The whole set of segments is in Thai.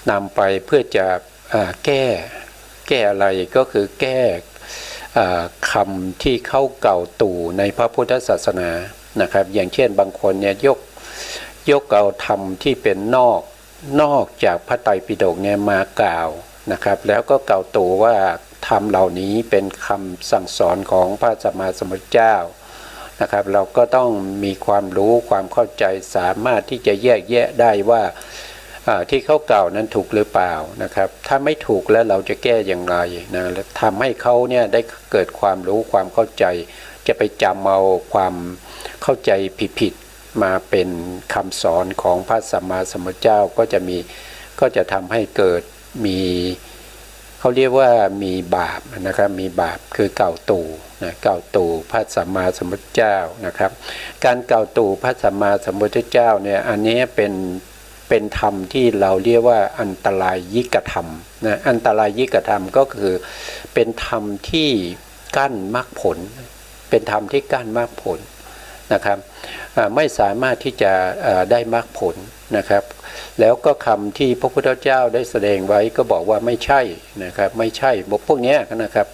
นำไปเพื่อจะแก้อะไรก็คือแก้คำที่เข้าเก่าตู่ในพระพุทธศาสนานะครับอย่างเช่นบางคนเนี่ยยกเอาธรรมที่เป็นนอกจากพระไตรปิฎกเนี่ยมากล่าวนะครับแล้วก็กล่าวตู่ว่าธรรมเหล่านี้เป็นคำสั่งสอนของพระสัมมาสัมพุทธเจ้านะครับเราก็ต้องมีความรู้ความเข้าใจสามารถที่จะแยกแยะได้ว่าที่เขากล่าวนั้นถูกหรือเปล่านะครับถ้าไม่ถูกแล้วเราจะแก้อย่างไรนะทำให้เขาเนี่ยได้เกิดความรู้ความเข้าใจจะไปจำเอาความเข้าใจผิดมาเป็นคำสอนของพระสัมมาสัมพุทธเจ้าก็จะทำให้เกิดมีเขาเรียกว่ามีบาปนะครับมีบาปคือเก่าตู่นะเก่าตู่พระสัมมาสัมพุทธเจ้านะครับการเก่าตู่พระสัมมาสัมพุทธเจ้าเนี่ยอันนี้เป็นธรรมที่เราเรียกว่าอันตรายยิกธรรมนะอันตรายยิกธรรมก็คือเป็นธรรมที่กั้นมรรคผลเป็นธรรมที่กั้นมรรคผลนะครับไม่สามารถที่จะได้มรรคผลนะครับแล้วก็คำที่พระพุทธเจ้าได้แสดงไว้ก็บอกว่าไม่ใช่นะครับไม่ใช่พวกนี้นะครับ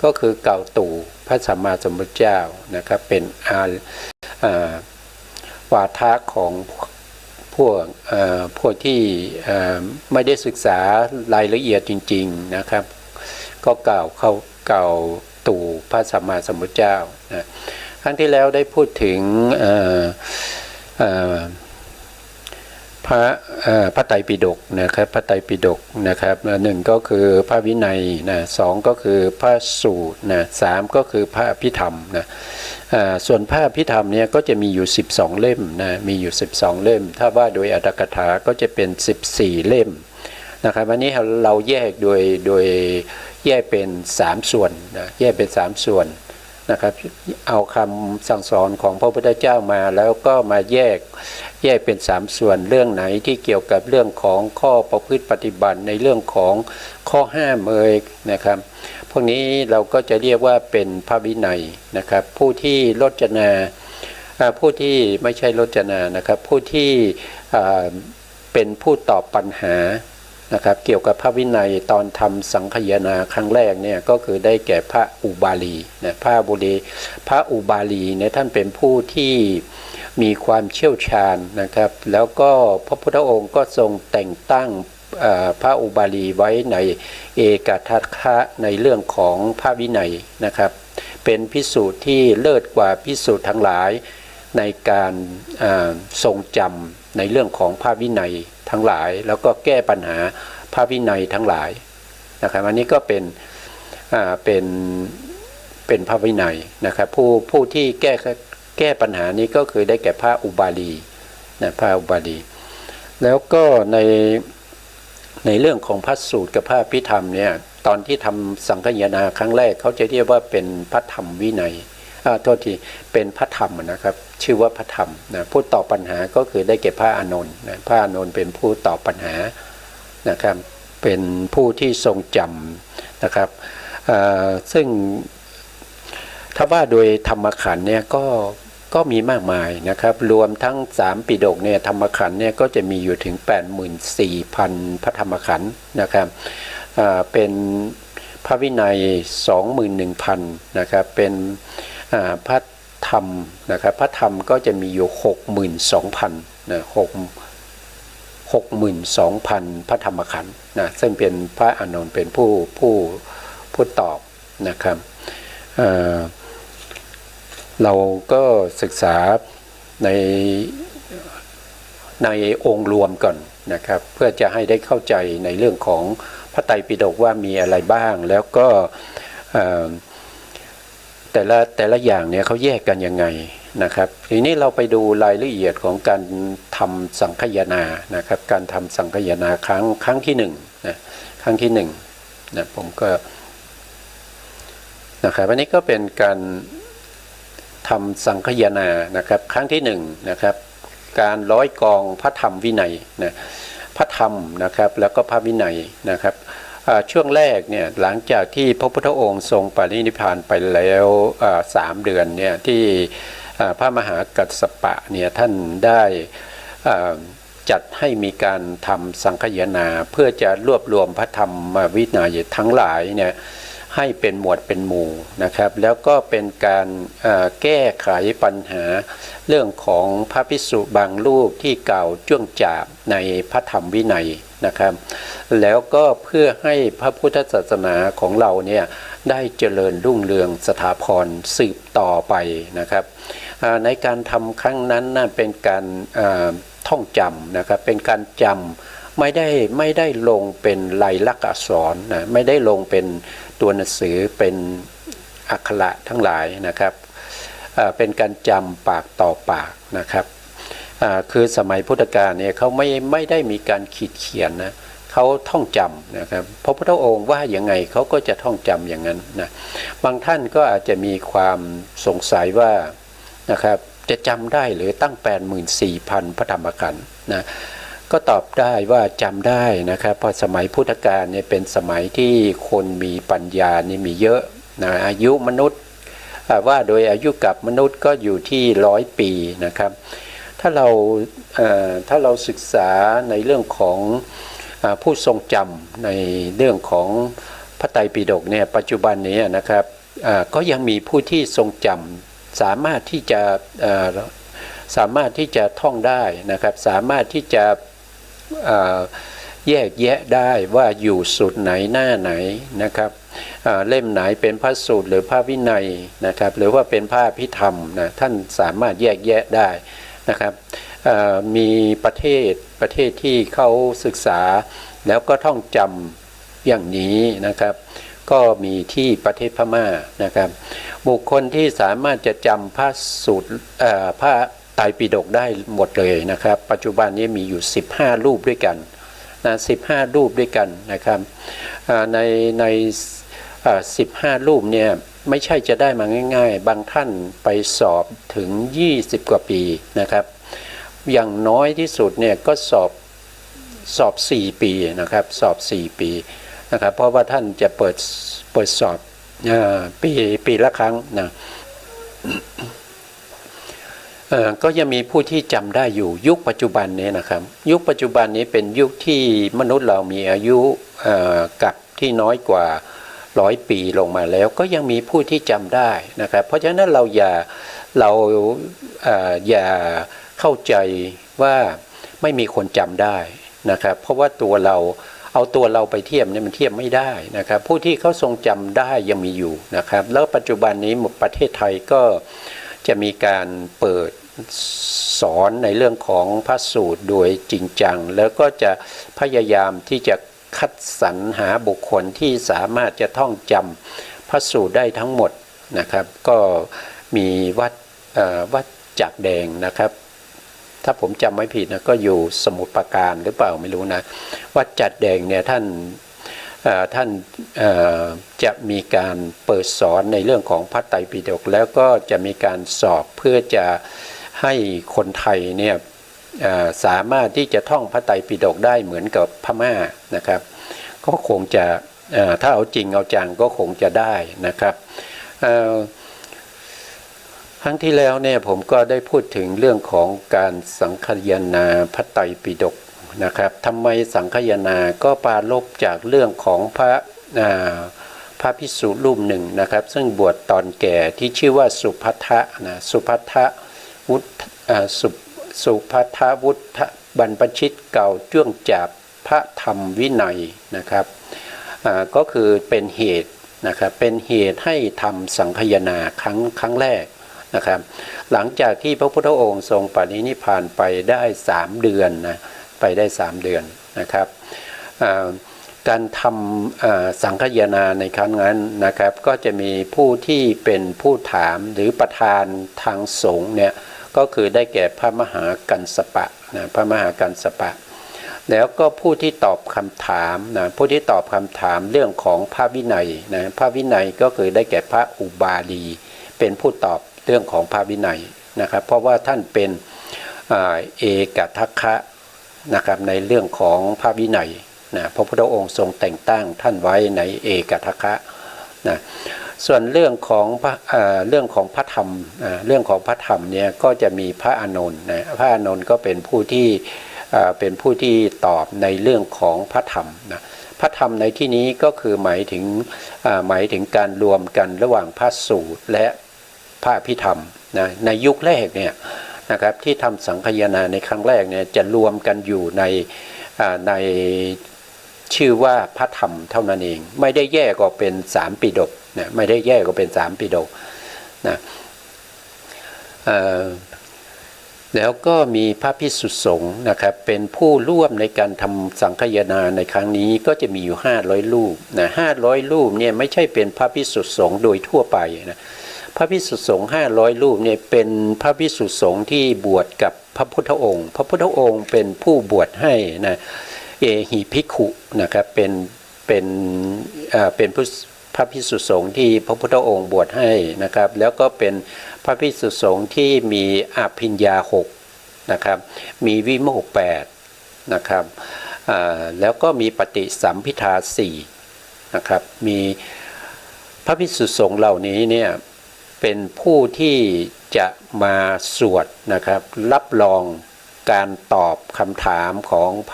ก็คือเก่าตู่พระสัมมาสัมพุทธเจ้านะครับเป็นวาทะของพวกที่ไม่ได้ศึกษารายละเอียดจริงๆนะครับก็กล่าวตู่พระสัมมาสัมพุทธเจ้านะครั้งที่แล้วได้พูดถึงพระไตรปิฎกนะครับพระไตรปิฎกนะครับหนึ่งก็คือพระวินัยนะสองก็คือพระสูตรนะสามก็คือพระอภิธรรมนะส่วนพระอภิธรรมเนี่ยก็จะมีอยู่12เล่มนะมีอยู่12เล่มถ้าว่าโดยอรรถกถาก็จะเป็น14เล่มนะครับวันนี้เราแยกโดยแยกเป็น3ส่วนนะแยกเป็น3ส่วนนะครับเอาคำสั่งสอนของพระพุทธเจ้ามาแล้วก็มาแยกเป็น3ส่วนเรื่องไหนที่เกี่ยวกับเรื่องของข้อประพฤติปฏิบัติในเรื่องของข้อห้ามนะครับพวกนี้เราก็จะเรียกว่าเป็นพระวินัยนะครับผู้ที่รจนาผู้ที่ไม่ใช่รจนานะครับผู้ที่เป็นผู้ตอบปัญหานะครับเกี่ยวกับพระวินัยตอนทำสังคายนาครั้งแรกเนี่ยก็คือได้แก่พระอุบาลีนะพระอุบาลีเนี่ยท่านเป็นผู้ที่มีความเชี่ยวชาญนะครับแล้วก็พระพุทธองค์ก็ทรงแต่งตั้งพระอุบาลีไว้ในเอกทัคคะในเรื่องของพระวินัยนะครับเป็นภิกษุที่เลิศกว่าภิกษุทั้งหลายในการทรงจำในเรื่องของพระวินัยทั้งหลายแล้วก็แก้ปัญหาพระวินัยทั้งหลายนะครับอันนี้ก็เป็นพระวินัยนะครับผู้ที่แก้ปัญหานี้ก็คือได้แก่พระอุบาลีนะพระอุบาลีแล้วก็ในเรื่องของพระสูตรกับพระอภิธรรมเนี่ยตอนที่ทำสังคายนาครั้งแรกเขาจะเรียกว่าเป็นพระธรรมวินัยโทษทีเป็นพระธรรมนะครับชื่อว่าพระธรรมนะผู้ตอบปัญหาก็คือได้แก่พระอานนท์นะพระอานนท์เป็นผู้ตอบปัญหานะครับเป็นผู้ที่ทรงจำนะครับซึ่งถ้าว่าโดยธรรมขันธ์เนี่ยก็มีมากมายนะครับรวมทั้ง3ปิฎกเนี่ยธรรมขันธ์เนี่ยก็จะมีอยู่ถึง 84,000 พระธรรมขันธ์นะครับเป็นพระวินัย 21,000 นะครับเป็นพระธรรมนะครับพระธรรมก็จะมีอยู่ 62,000 นะ62,000 พระธรรมขันธ์นะซึ่งเป็นพระอานนท์เป็นผู้ตอบนะครับเราก็ศึกษาในองค์รวมก่อนนะครับเพื่อจะให้ได้เข้าใจในเรื่องของพระไตรปิฎกว่ามีอะไรบ้างแล้วก็แต่ละอย่างเนี่ยเขาแยกกันยังไงนะครับทีนี้เราไปดูรายละเอียดของการทำสังคายนานะครับการทำสังคายนาครั้งที่1นะครั้งที่1นะผมก็นะครับอันนี้ก็เป็นการทำสังคายนานะครับครั้งที่1นะครับการร้อยกองพระธรรมวินัยนะพระธรรมนะครับแล้วก็พระวินัยนะครับช่วงแรกเนี่ยหลังจากที่พระพุทธองค์ทรงปรินิพพานไปแล้ว3 เดือนเนี่ยที่พระมหากัสสปะเนี่ยท่านได้ จัดให้มีการทำสังคายนาเพื่อจะรวบรวมพระธรรมวินัยทั้งหลายเนี่ยให้เป็นหมวดเป็นหมู่นะครับแล้วก็เป็นการแก้ไขปัญหาเรื่องของพระภิกษุบางรูปที่กล่าวจ้วงจาบในพระธรรมวินัยนะครับแล้วก็เพื่อให้พระพุทธศาสนาของเราเนี่ยได้เจริญรุ่งเรืองสถาพรสืบต่อไปนะครับในการทำครั้งนั้นน่ะเป็นการท่องจำนะครับเป็นการจำไม่ได้ลงเป็นลายลักษณ์อักษรนะไม่ได้ลงเป็นตัวหนังสือเป็นอักขระทั้งหลายนะครับเป็นการจำปากต่อปากนะครับคือสมัยพุทธกาลเนี่ยเขาไม่ได้มีการขีดเขียนนะเขาท่องจำนะครับพระพุทธองค์ว่าอย่างไงเขาก็จะท่องจำอย่างนั้นนะบางท่านก็อาจจะมีความสงสัยว่านะครับจะจำได้หรือตั้ง 84,000 พระธรรมขันธ์นะก็ตอบได้ว่าจำได้นะครับเพราะสมัยพุทธกาลเนี่ยเป็นสมัยที่คนมีปัญญานี่มีเยอะนะอายุมนุษย์ว่าโดยอายุกับมนุษย์ก็อยู่ที่100 ปีนะครับถ้าเราศึกษาในเรื่องของผู้ทรงจำในเรื่องของพระไตรปิฎกเนี่ยปัจจุบันนี้นะครับก็ยังมีผู้ที่ทรงจำสามารถที่จะท่องได้นะครับสามารถที่จะแยกแยะได้ว่าอยู่สูตรไหนหน้าไหนนะครับเล่มไหนเป็นพระสูตรหรือพระวินัยนะครับหรือว่าเป็นพระอภิธรรมนะท่านสามารถแยกแยะได้นะครับมีประเทศที่เขาศึกษาแล้วก็ท่องจำอย่างนี้นะครับก็มีที่ประเทศพม่านะครับบุคคลที่สามารถจะจำพระสูตรพระไตรปิฎกได้หมดเลยนะครับปัจจุบันนี้มีอยู่15รูปด้วยกันนะ15รูปด้วยกันนะครับใน15รูปเนี่ยไม่ใช่จะได้มาง่ายๆบางท่านไปสอบถึง20 กว่าปีนะครับอย่างน้อยที่สุดเนี่ยก็สอบ4 ปีนะครับสอบ4 ปีนะครับเพราะว่าท่านจะเปิดสอบปีละครั้งนะก็ยังมีผู้ที่จำได้อยู่ยุคปัจจุบันนี้นะครับยุคปัจจุบันนี้เป็นยุคที่มนุษย์เรามีอายุกับที่น้อยกว่า100 ปีลงมาแล้วก็ยังมีผู้ที่จำได้นะครับเพราะฉะนั้นเราอย่าเข้าใจว่าไม่มีคนจำได้นะครับเพราะว่าเอาตัวเราไปเทียบเนี่ยมันเทียบไม่ได้นะครับผู้ที่เขาทรงจำได้ยังมีอยู่นะครับแล้วปัจจุบันนี้ประเทศไทยก็จะมีการเปิดสอนในเรื่องของพระสูตรโดยจริงจังแล้วก็จะพยายามที่จะคัดสรรหาบุคคลที่สามารถจะท่องจำพระสูตรได้ทั้งหมดนะครับก็มีวัดจักแดงนะครับถ้าผมจำไม่ผิดนะก็อยู่สมุทรปราการหรือเปล่าไม่รู้นะวัดจัดแดงเนี่ยท่านจะมีการเปิดสอนในเรื่องของพระไตรปิฎกแล้วก็จะมีการสอบเพื่อจะให้คนไทยเนี่ยสามารถที่จะท่องพระไตรปิฎกได้เหมือนกับพม่านะครับก็คงจะถ้าเอาจริงเอาจังก็คงจะได้นะครับครั้งที่แล้วเนี่ยผมก็ได้พูดถึงเรื่องของการสังคายนาพระไตรปิฎกนะครับทำไมสังคายนาก็ปรารภจากเรื่องของพระภิกษุรูปหนึ่งนะครับซึ่งบวชตอนแก่ที่ชื่อว่าสุภัททะนะสุภัททวุฒบรรพชิตเก่าจ้วงจาบพระธรรมวินัยนะครับก็คือเป็นเหตุนะครับเป็นเหตุให้ทำสังคายนาครั้งแรกนะครับหลังจากที่พระพุทธองค์ทรงปรินิพพานไปได้3 เดือนนะไปได้3 เดือนนะครับการทำสังคายนาในครั้งนั้นนะครับก็จะมีผู้ที่เป็นผู้ถามหรือประธานทางสงฆ์เนี่ยก็คือได้แก่พระมหากัสสปะนะพระมหากัสสปะแล้วก็ผู้ที่ตอบคำถามนะผู้ที่ตอบคำถามเรื่องของพระวินัยนะพระวินัยก็คือได้แก่พระอุบาลีเป็นผู้ตอบเรื่องของพระวินัยนะครับเพราะว่าท่านเป็นเอกทัคคะนะครับในเรื่องของพระวินัยนะพระพุทธองค์ทรงแต่งตั้งท่านไว้ในเอกทัคคะนะส่วนเรื่องของพระธรรมเรื่องของพระธรรมเนี่ยก็จะมีพระอานนท์นะพระอานนท์ก็เป็นผู้ที่ เป็นผู้ที่ตอบในเรื่องของพระธรรมนะพระธรรมในที่นี้ก็คือหมายถึงการรวมกันระหว่างพระสูตรและพระอภิธรรมนะในยุคแรกเนี่ยนะครับที่ทำสังคายนาในครั้งแรกเนี่ยจะรวมกันอยู่ในชื่อว่าพระธรรมเท่านั้นเองไม่ได้แยกออกเป็น3ปิฎกนะไม่ได้แยกออกเป็น3ปิฎกนะแล้วก็มีพระภิกษุสงฆ์นะครับเป็นผู้ร่วมในการทำสังคายนาในครั้งนี้ก็จะมีอยู่500รูปนะ500รูปเนี่ยไม่ใช่เป็นพระภิกษุสงฆ์โดยทั่วไปนะพระภิกษุสงฆ์500รูปเนี่ยเป็นพระภิกษุสงฆ์ที่บวชกับพระพุทธองค์พระพุทธองค์เป็นผู้บวชให้นะเอหิภิกขุนะครับเป็นพระภิกษุสงฆ์ที่พระพุทธองค์บวชให้นะครับแล้วก็เป็นพระภิกษุสงฆ์ที่มีอภิญญา6นะครับมีวิโมกข์8นะครับแล้วก็มีปฏิสัมภิทา4นะครับมีพระภิกษุสงฆ์เหล่านี้เนี่ยเป็นผู้ที่จะมาสวดนะครับรับรองการตอบคำถามของพ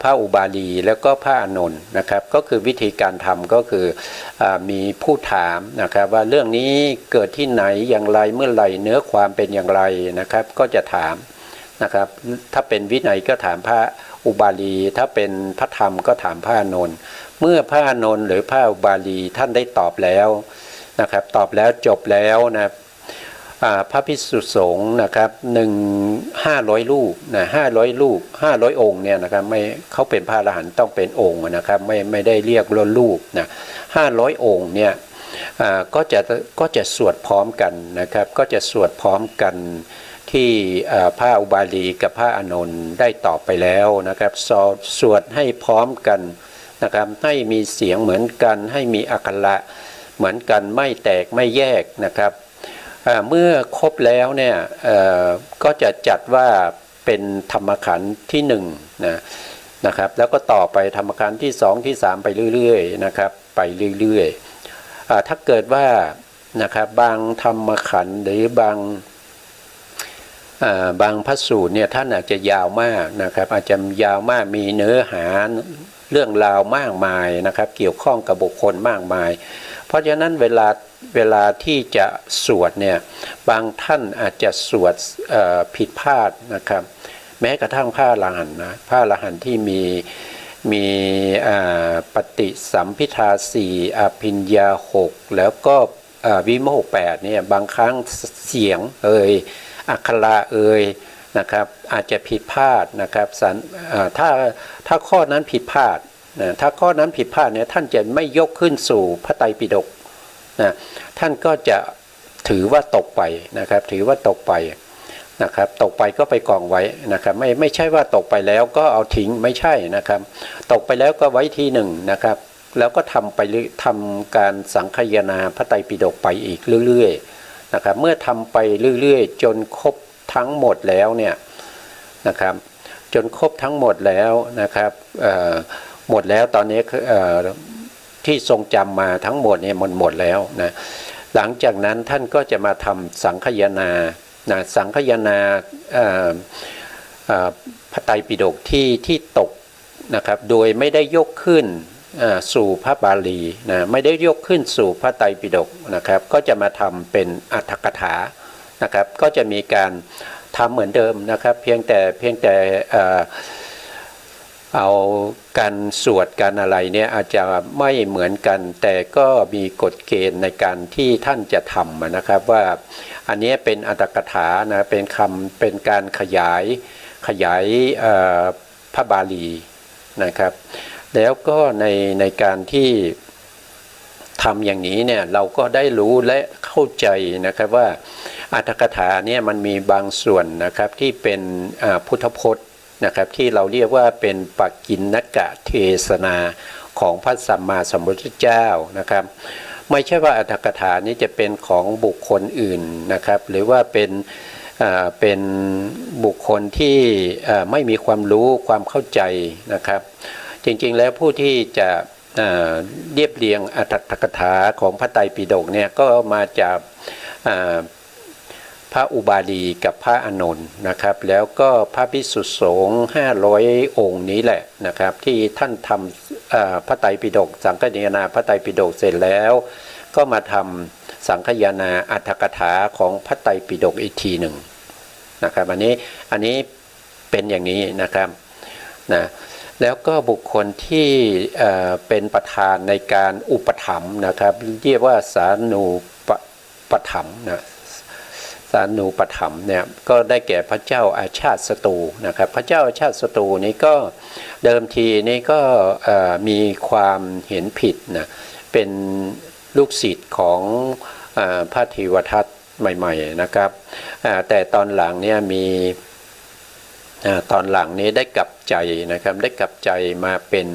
ระอุบาลีแล้วก็พระอานนท์นะครับก็คือวิธีการทำก็คือมีผู้ถามนะครับว่าเรื่องนี้เกิดที่ไหนอย่างไรเมื่อไหร่เนื้อความเป็นอย่างไรนะครับก็จะถามนะครับถ้าเป็นวินัยก็ถามพระอุบาลีถ้าเป็นพระธรรมก็ถามพระอานนท์เมื่อพระอานนท์หรือพระอุบาลีท่านได้ตอบแล้วนะครับตอบแล้วจบแล้วนะพระภิกษุสงฆ์นะครับ500รูปนะ500รูป500องค์เนี่ยนะครับไม่เขาเป็นพระอรหันต์ต้องเป็นองค์นะครับไม่ได้เรียกรูปนะ500องค์เนี่ยก็จะสวดพร้อมกันนะครับก็จะสวดพร้อมกันที่พระอุบาลีกับพระอานนท์ได้ตอบไปแล้วนะครับสวดให้พร้อมกันนะครับให้มีเสียงเหมือนกันให้มีอักขระเหมือนกันไม่แตกไม่แยกนะครับเมื่อครบแล้วเนี่ยก็จะจัดว่าเป็นธรรมขันธ์ที่1นะครับแล้วก็ต่อไปธรรมขันธ์ที่2ที่3ไปเรื่อยๆนะครับไปเรื่อยๆถ้าเกิดว่านะครับบางธรรมขันธ์หรือบางพระสูตรเนี่ยท่านอาจจะยาวมากนะครับอาจจะยาวมากมีเนื้อหาเรื่องราวมากมายนะครับเกี่ยวข้องกับบุคคลมากมายเพราะฉะนั้นเวลาที่จะสวดเนี่ยบางท่านอาจจะสวดผิดพลาดนะครับแม้กระทั่งพระอรหันต์นะพระอรหันต์ที่มีปฏิสัมภิทา4อภิญญา6แล้วก็วิโมกข์8เนี่ยบางครั้งเสียงอักขระนะครับอาจจะผิดพลาดนะครับถ้าข้อนั้นผิดพลาดถ้าข้อนั้นผิดพลาดเนี่ยท่านจะไม่ยกขึ้นสู่พระไตรปิฎกนะท่านก็จะถือว่าตกไปนะครับถือว่าตกไปนะครับตกไปก็ไปกองไว้นะครับไม่ใช่ว่าตกไปแล้วก็เอาทิ้งไม่ใช่นะครับตกไปแล้วก็ไว้ที่1นะครับแล้วก็ทำการสังคายนาพระไตรปิฎกไปอีกเรื่อยๆนะครับเมื่อทำไปเรื่อยๆจนครบทั้งหมดแล้วเนี่ยนะครับจนครบทั้งหมดแล้วนะครับหมดแล้วตอนนี้ที่ทรงจำมาทั้งหมดเนี่ยหมดแล้วนะหลังจากนั้นท่านก็จะมาทำสังคายนาสังคายนาพระไตรปิฎกที่ตกนะครับโดยไม่ได้ยกขึ้นสู่พระบาลีนะไม่ได้ยกขึ้นสู่พระไตรปิฎกนะครับก็จะมาทำเป็นอรรถกถานะครับก็จะมีการทำเหมือนเดิมนะครับเพียงแต่เอาการสวดการอะไรเนี่ยอาจจะไม่เหมือนกันแต่ก็มีกฎเกณฑ์ในการที่ท่านจะทำนะครับว่าอันนี้เป็นอรรถกถานะเป็นการขยายพระบาลีนะครับแล้วก็ในการที่ทำอย่างนี้เนี่ยเราก็ได้รู้และเข้าใจนะครับว่าอรรถกถาเนี่ยมันมีบางส่วนนะครับที่เป็นพุทธพจน์นะครับที่เราเรียกว่าเป็นปักกิณณกเทศนาของพระสัมมาสัมพุทธเจ้านะครับไม่ใช่ว่าอรรถกถานี้จะเป็นของบุคคลอื่นนะครับหรือว่าเป็นบุคคลที่ไม่มีความรู้ความเข้าใจนะครับจริงๆแล้วผู้ที่จะเรียบเรียงอรรถกถาของพระไตรปิฎกเนี่ยก็มาจากพ พระอุบาลีกับพระอานนท์นะครับแล้วก็พระภิกษุสงฆ์500 องค์นี้แหละนะครับที่ท่านทำพระไตรปิฎกสังคายนาพระไตรปิฎกเสร็จแล้วก็มาทำสังคายนาอรรถกถาของพระไตรปิฎกอีกทีหนึ่งนะครับอันนี้เป็นอย่างนี้นะครับนะแล้วก็บุคคลที่เป็นประธานในการอุปถัมภ์นะครับเรียกว่าสานูปถัมภ์นะสานูปถัมภ์เนี่ยก็ได้แก่พระเจ้าอาชาติศัตรูนะครับพระเจ้าอาชาติศัตรูนี้ก็เดิมทีนี้ก็มีความเห็นผิดนะเป็นลูกศิษย์ของพระเทวทัตใหม่ๆนะครับแต่ตอนหลังเนี่ยมีตอนหลังนี้ได้กลับใจนะครับได้กลับใจมาเป็น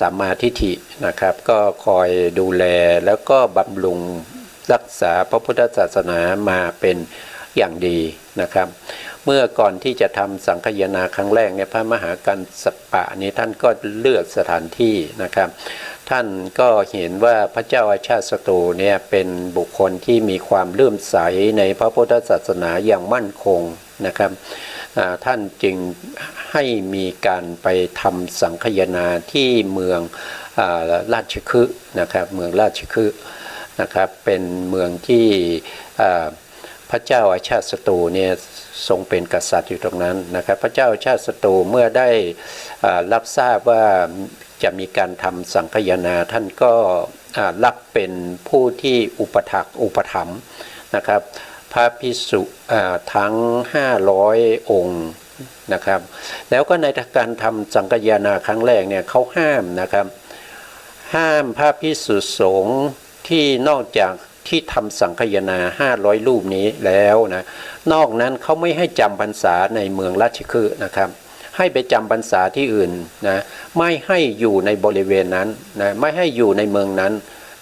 สัมมาทิฏฐินะครับก็คอยดูแลแล้วก็บำรุงรักษาพระพุทธศาสนามาเป็นอย่างดีนะครับเมื่อก่อนที่จะทำสังคายนาครั้งแรกเนี่ยพระมหากัสสปะนี้ท่านก็เลือกสถานที่นะครับท่านก็เห็นว่าพระเจ้าอาชาติศัตรูเนี่ยเป็นบุคคลที่มีความเลื่อมใสในพระพุทธศาสนาอย่างมั่นคงนะครับท่านจึงให้มีการไปทำสังคายนาที่เมืองราชคฤห์นะครับเมืองราชคฤห์นะครับเป็นเมืองที่พระเจ้าอาชาติศัตรูเนี่ยทรงเป็นกษัตริย์อยู่ตรงนั้นนะครับพระเจ้าอาชาติศัตรูเมื่อได้รับทราบว่าจะมีการทำสังคายนาท่านก็รับเป็นผู้ที่อุปถัมภ์นะครับพระภิกษุทั้ง500 องค์นะครับแล้วก็ในการทำสังคายนาครั้งแรกเนี่ยเขาห้ามนะครับห้ามพระภิกษุสงฆ์ที่นอกจากที่ทำสังคายนา500 รูปนี้แล้วนะนอกนั้นเขาไม่ให้จำพรรษาในเมืองราชคฤห์นะครับให้ไปจำพรรษาที่อื่นนะไม่ให้อยู่ในบริเวณนั้นนะไม่ให้อยู่ในเมืองนั้น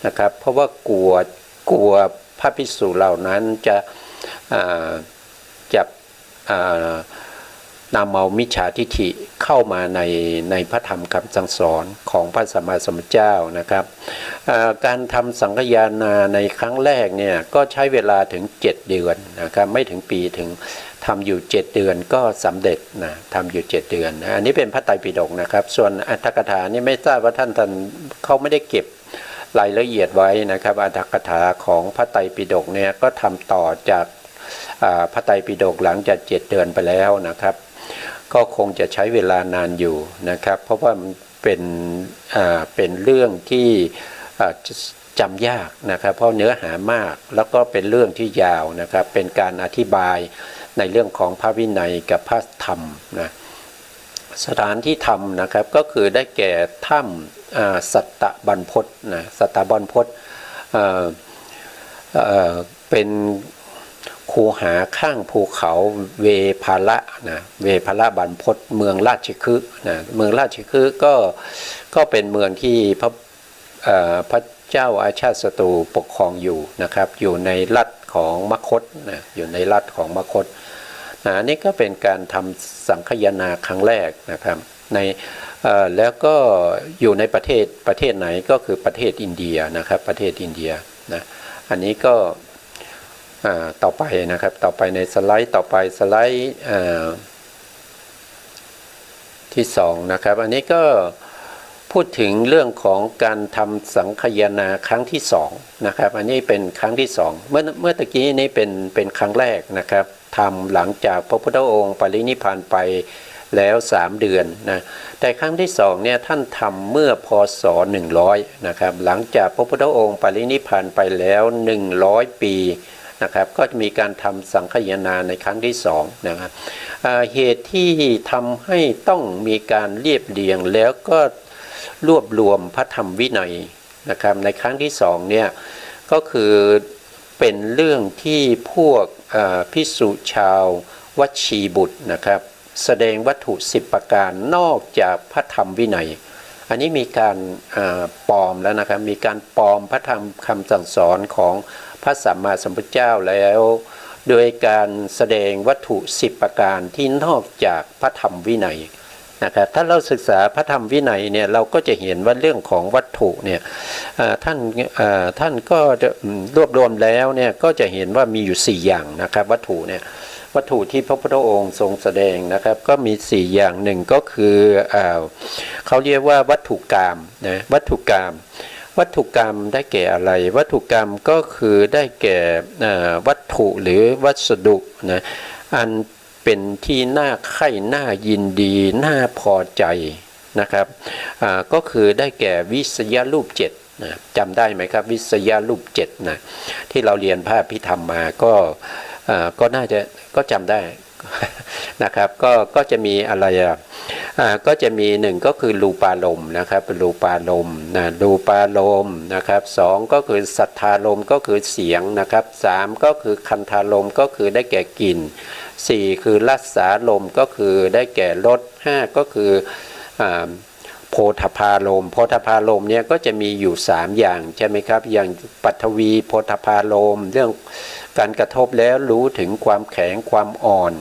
นะครับเพราะว่ากลัวพระภิกษุเหล่านั้นจะนำเอามิจฉาทิฏฐิเข้ามาในพระธรรมคำสั่งสอนของพระสัมมาสัมพุทธเจ้านะครับการทำสังคายนาในครั้งแรกเนี่ยก็ใช้เวลาถึง7 เดือนนะครับไม่ถึงปีถึงทำอยู่7 เดือนก็สำเร็จนะทำอยู่7 เดือนนะอันนี้เป็นพระไตรปิฎกนะครับส่วนอรรถกถานี่ไม่ทราบว่าท่านเขาไม่ได้เก็บรายละเอียดไว้นะครับอรรถกถาของพระไตรปิฎกเนี่ยก็ทำต่อจากพระไตรปิฎกหลังจาก7 เดือนไปแล้วนะครับก็คงจะใช้เวลานานอยู่นะครับเพราะว่ามันเป็นเรื่องที่จำยากนะครับเพราะเนื้อหามากแล้วก็เป็นเรื่องที่ยาวนะครับเป็นการอธิบายในเรื่องของพระวินัยกับพระธรรมนะสถานที่ทำนะครับก็คือได้แก่ถ้ำสัตตบรรพตนะสัตตบรรพตเป็นคูหาข้างภูเขาเวภาละนะเวภาละบรรพตเมืองราชคฤห์นะเมืองราชคฤห์ก็เป็นเมืองที่พระเจ้าอาชาติศัตรูปกครองอยู่นะครับอยู่ในรัฐของมคธนะอยู่ในรัฐของมคธนะนี่ก็เป็นการทำสังคายนาครั้งแรกนะครับในแล้วก็อยู่ในประเทศไหนก็คือประเทศอินเดียนะครับประเทศอินเดียนะอันนี้ก็ต่อไปนะครับต่อไปในสไลด์ต่อไปสไลด์ที่2นะครับอันนี้ก็พูดถึงเรื่องของการทำสังคายนาครั้งที่2นะครับอันนี้เป็นครั้งที่2เมื่อตะกี้นี้เป็นครั้งแรกนะครับทำหลังจากพระพุทธองค์ปรินิพพานไปแล้ว3 เดือนนะแต่ครั้งที่2เนี่ยท่านทำเมื่อพศ100นะครับหลังจากพระพุทธองค์ปรินิพพานไปแล้ว100 ปีนะครับก็จะมีการทำสังคายนาในครั้งที่2นะครับเหตุที่ทำให้ต้องมีการเรียบเรียงแล้วก็รวบรวมพระธรรมวินัยนะครับในครั้งที่2เนี่ยก็คือเป็นเรื่องที่พวกภิกษุชาววัชีบุตรนะครับแสดงวัตถุ10 ประการนอกจากพระธรรมวินัยอันนี้มีการปลอมแล้วนะครับมีการปลอมพระธรรมคำสั่งสอนของพระสัมมาสัมพุทธเจ้าแล้วโดยการแสดงวัตถุ10 ประการที่นอกจากพระธรรมวินัย นะครับถ้าเราศึกษาพระธรรมวินัยเนี่ยเราก็จะเห็นว่าเรื่องของวัตถุเนี่ยท่านก็รวบรวมแล้วเนี่ยก็จะเห็นว่ามีอยู่4อย่างนะครับวัตถุเนี่ยวัตถุที่พระพุทธองค์ทรงแสดงนะครับก็มี4อย่างหนึ่งก็คือเขาเรียกว่าวัตถุกรรมนะวัตถุกรรมได้แก่อะไรวัตถุกรรมก็คือได้แก่วัตถุหรือวัสดุนะอันเป็นที่น่าใคร่น่ายินดีน่าพอใจนะครับก็คือได้แก่วิสยรูป7นะจำได้ไหมครับวิสยรูป7นะที่เราเรียนพระอภิธรรมมาก็น่าจะก็จำได้นะครับก็จะมีอะไรก็จะมี1ก็คือรูปารมณ์นะครับรูปารมณ์นะรูปารมณ์นะครับ2ก็คือสัทธารมณ์ก็คือเสียงนะครับ3ก็คือคันธารมณ์ก็คือได้แก่กลิ่น4คือรัสสารมณ์ก็คือได้แก่รส5ก็คือโพธพารมณ์โพธพารมณ์เนี่ยก็จะมีอยู่3อย่างใช่ไหมครับอย่างปัทวีโพธพารมณ์เรื่องการกระทบแล้วรู้ถึงความแข็งความอ่อน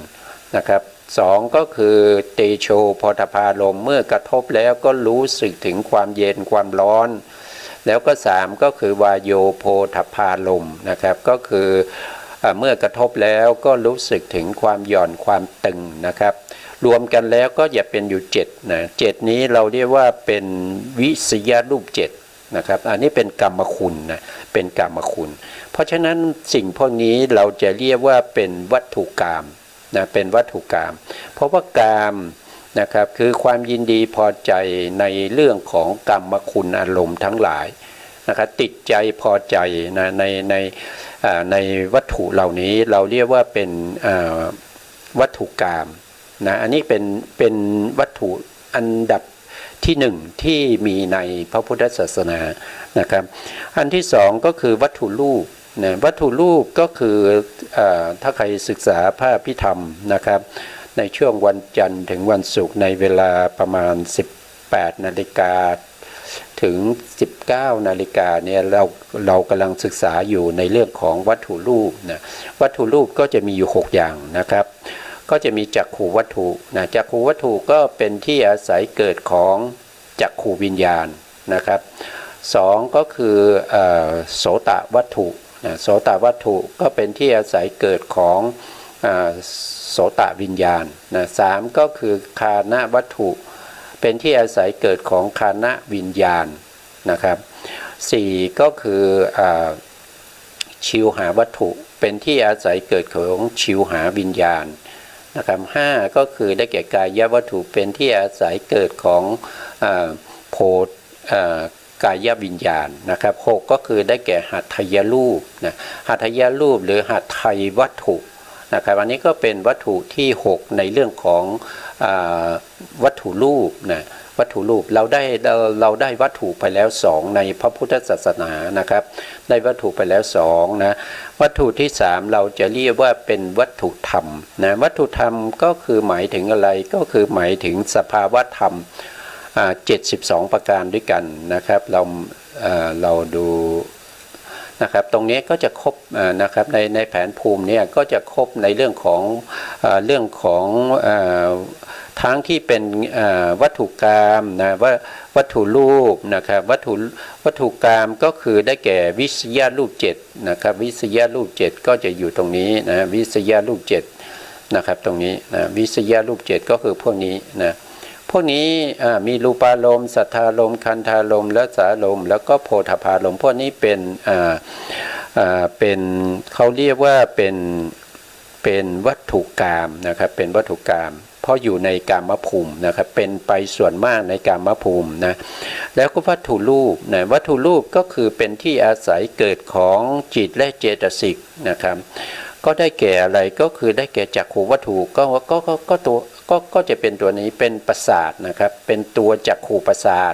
นะครับ2ก็คือเตโชโพธพารมณ์เมื่อกระทบแล้วก็รู้สึกถึงความเย็นความร้อนแล้วก็3ก็คือวายโยโพธพารมณ์นะครับก็คือเมื่อกระทบแล้วก็รู้สึกถึงความหย่อนความตึงนะครับรวมกันแล้วก็จะเป็นอยู่7นะ7นี้เราเรียกว่าเป็นวิสยรูป7นะครับอันนี้เป็นกรรมคุณนะเป็นกรรมคุณเพราะฉะนั้นสิ่งพวกนี้เราจะเรียกว่าเป็นวัตถุกรรมนะเป็นวัตถุกรรมเพราะว่ากรรมนะครับคือความยินดีพอใจในเรื่องของกรรมคุณอารมณ์ทั้งหลายนะครับติดใจพอใจนะในวัตถุเหล่านี้เราเรียกว่าเป็นวัตถุกรรมนะอันนี้เป็นวัตถุอันดับที่1ที่มีในพระพุทธศาสนานะครับอันที่2ก็คือวัตถุรูปนะวัตถุรูปก็คือถ้าใครศึกษาพระอภิธรรมนะครับในช่วงวันจันทร์ถึงวันศุกร์ในเวลาประมาณ18 นาฬิกาถึง19 นาฬิกาเนี่ยเรากำลังศึกษาอยู่ในเรื่องของวัตถุรูปนะวัตถุรูปก็จะมีอยู่6อย่างนะครับก็จะมีจักขุวัตถุนะจักขุวัตถุก็เป็นที่อาศัยเกิดของจักขุวิญญาณนะครับ2ก็คือโสตวัตถุนะโสตวัตถุก็เป็นที่อาศัยเกิดของโสตวิญญาณนะ3ก็คือคานวัตถุเป็นที่อาศัยเกิดของคานวิญญาณนะครับ4ก็คือชิวหาวัตถุเป็นที่อาศัยเกิดของชิวหาวิญญาณนะครับ5ก็คือได้แก่กายวัตถุเป็นที่อาศัยเกิดของโพกายวิญญาณนะครับ6ก็คือได้แก่หัตถยรูปนะหัตถยรูปหรือหัตถยวัตถุนะครับอันนี้ก็เป็นวัตถุที่6ในเรื่องของวัตถุรูปนะวัตถุรูปเราได้วัตถุไปแล้ว2ในพระพุทธศาสนานะครับได้วัตถุไปแล้ว2นะวัตถุที่3เราจะเรียกว่าเป็นวัตถุธรรมนะวัตถุธรรมก็คือหมายถึงอะไรก็คือหมายถึงสภาวะธรรม72ประการด้วยกันนะครับเราดูนะครับตรงนี้ก็จะครบนะครับในแผนภูมิเนี่ยก็จะครบในเรื่องของทั้งที่เป็นวัตถุกรรมนะวัตถุรูปนะครับวัตถุกรรมก็คือได้แก่วิสยรูป7นะครับวิสยรูป7ก็จะอยู่ตรงนี้นะวิสยรูป7นะครับตรงนี้นะวิสยรูป7ก็คือพวกนี้นะพวกนี้มีรูปารมณ์สัทธารมณ์คันธารมณ์รัสสารมณ์แล้วก็โพธพารมณ์พวกนี้เป็นเขาเรียกว่าเป็นวัตถุกรรมนะครับเป็นวัตถุกรรมเพราะอยู่ในกามภูมินะครับเป็นไปส่วนมากในกามภูมินะแล้วก็วัตถุรูปนะวัตถุรูปก็คือเป็นที่อาศัยเกิดของจิตและเจตสิกนะครับก็ได้แก่อะไรก็คือได้แก่จักขุวัตถุก็จะเป็นตัวนี้เป็นประสาทนะครับเป็นตัวจักขุประสาท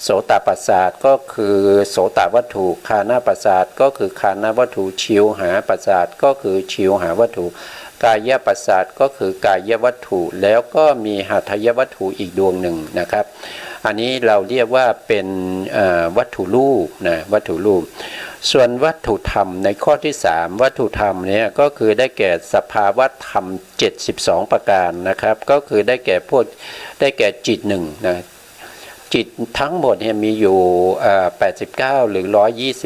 โสตประสาทก็คือโสตวัตถุคานประสาทก็คือคานวัตถุชิวหาประสาทก็คือชิวหาวัตถุกายประสาทก็คือกายวัตถุแล้วก็มีหัตถยวัตถุอีกดวงหนึ่งนะครับอันนี้เราเรียกว่าเป็นวัตถุรูปนะวัตถุรูป ส่วนวัตถุธรรมในข้อที่3วัตถุธรรมเนี่ยก็คือได้แก่สภาวะธรรม72ประการนะครับก็คือได้แก่จิตหนึ่งนะจิตทั้งหมดเนี่ยมีอยู่89หรือ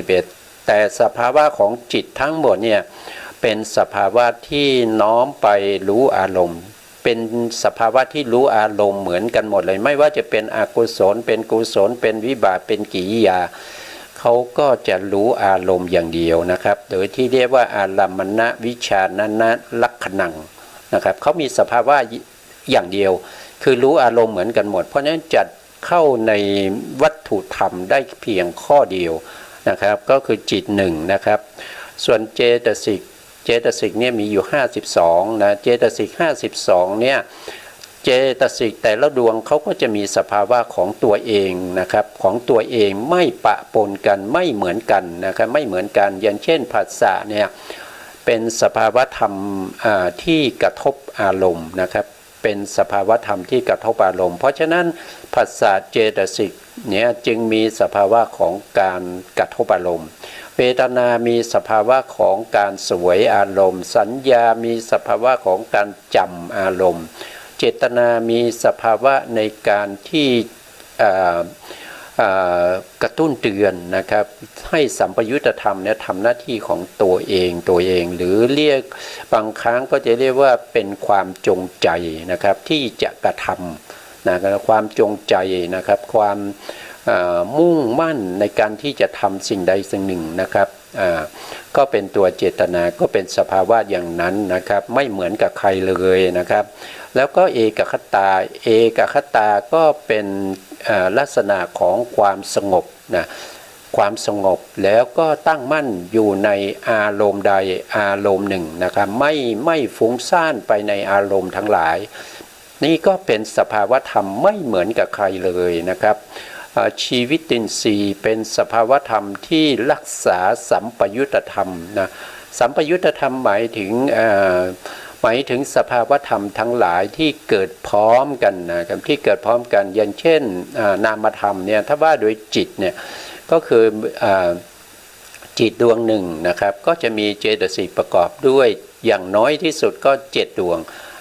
121แต่สภาวะของจิตทั้งหมดเนี่ยเป็นสภาวะที่น้อมไปรู้อารมณ์เป็นสภาวะที่รู้อารมณ์เหมือนกันหมดเลยไม่ว่าจะเป็นอกุศลเป็นกุศลเป็นวิบากเป็นกิริยาเขาก็จะรู้อารมณ์อย่างเดียวนะครับโดยที่เรียกว่าอารัมมณวิชานนะลักขณังนะครับเขามีสภาวะอย่างเดียวคือรู้อารมณ์เหมือนกันหมดเพราะฉะนั้นจัดเข้าในวัตถุธรรมได้เพียงข้อเดียวนะครับก็คือจิตหนึ่งนะครับส่วนเจตสิกเนี่ยมีอยู่52นะเจตสิก52เนี่ยเจตสิกแต่ละดวงเขาก็จะมีสภาวะของตัวเองนะครับของตัวเองไม่ปะปนกันไม่เหมือนกันนะครับไม่เหมือนกันอย่างเช่นผัสสะเนี่ยเป็นสภาวะธรรมที่กระทบอารมณ์นะครับเป็นสภาวะธรรมที่กระทบอารมณ์เพราะฉะนั้นผัสสะเจตสิกเนี่ยจึงมีสภาวะของการกระทบอารมณ์เวทนามีสภาวะของการเสวยอารมณ์สัญญามีสภาวะของการจำอารมณ์เจตนามีสภาวะในการที่กระตุ้นเตือนนะครับให้สัมปยุตธรรมเนี่ยทำหน้าที่ของตัวเองหรือเรียกบางครั้งก็จะเรียกว่าเป็นความจงใจนะครับที่จะกระทำนะความจงใจนะครับความมุ่งมั่นในการที่จะทำสิ่งใดสิ่งหนึ่งนะครับก็เป็นตัวเจตนาก็เป็นสภาวะอย่างนั้นนะครับไม่เหมือนกับใครเลยนะครับแล้วก็เอกคตาก็เป็นลักษณะของความสงบนะความสงบแล้วก็ตั้งมั่นอยู่ในอารมณ์ใดอารมณ์หนึ่งนะครับไม่ฟุ้งซ่านไปในอารมณ์ทั้งหลายนี่ก็เป็นสภาวะธรรมไม่เหมือนกับใครเลยนะครับชีวิตินทรีย์เป็นสภาวะธรรมที่รักษาสัมปยุตธรรมนะสัมปยุตธรรมหมายถึงสภาวะธรรมทั้งหลายที่เกิดพร้อมกันนะครับที่เกิดพร้อมกันอย่างเช่นนามธรรมเนี่ยถ้าว่าโดยจิตเนี่ยก็คือจิตดวงหนึ่งนะครับก็จะมีเจตสิกประกอบด้วยอย่างน้อยที่สุดก็7ดวง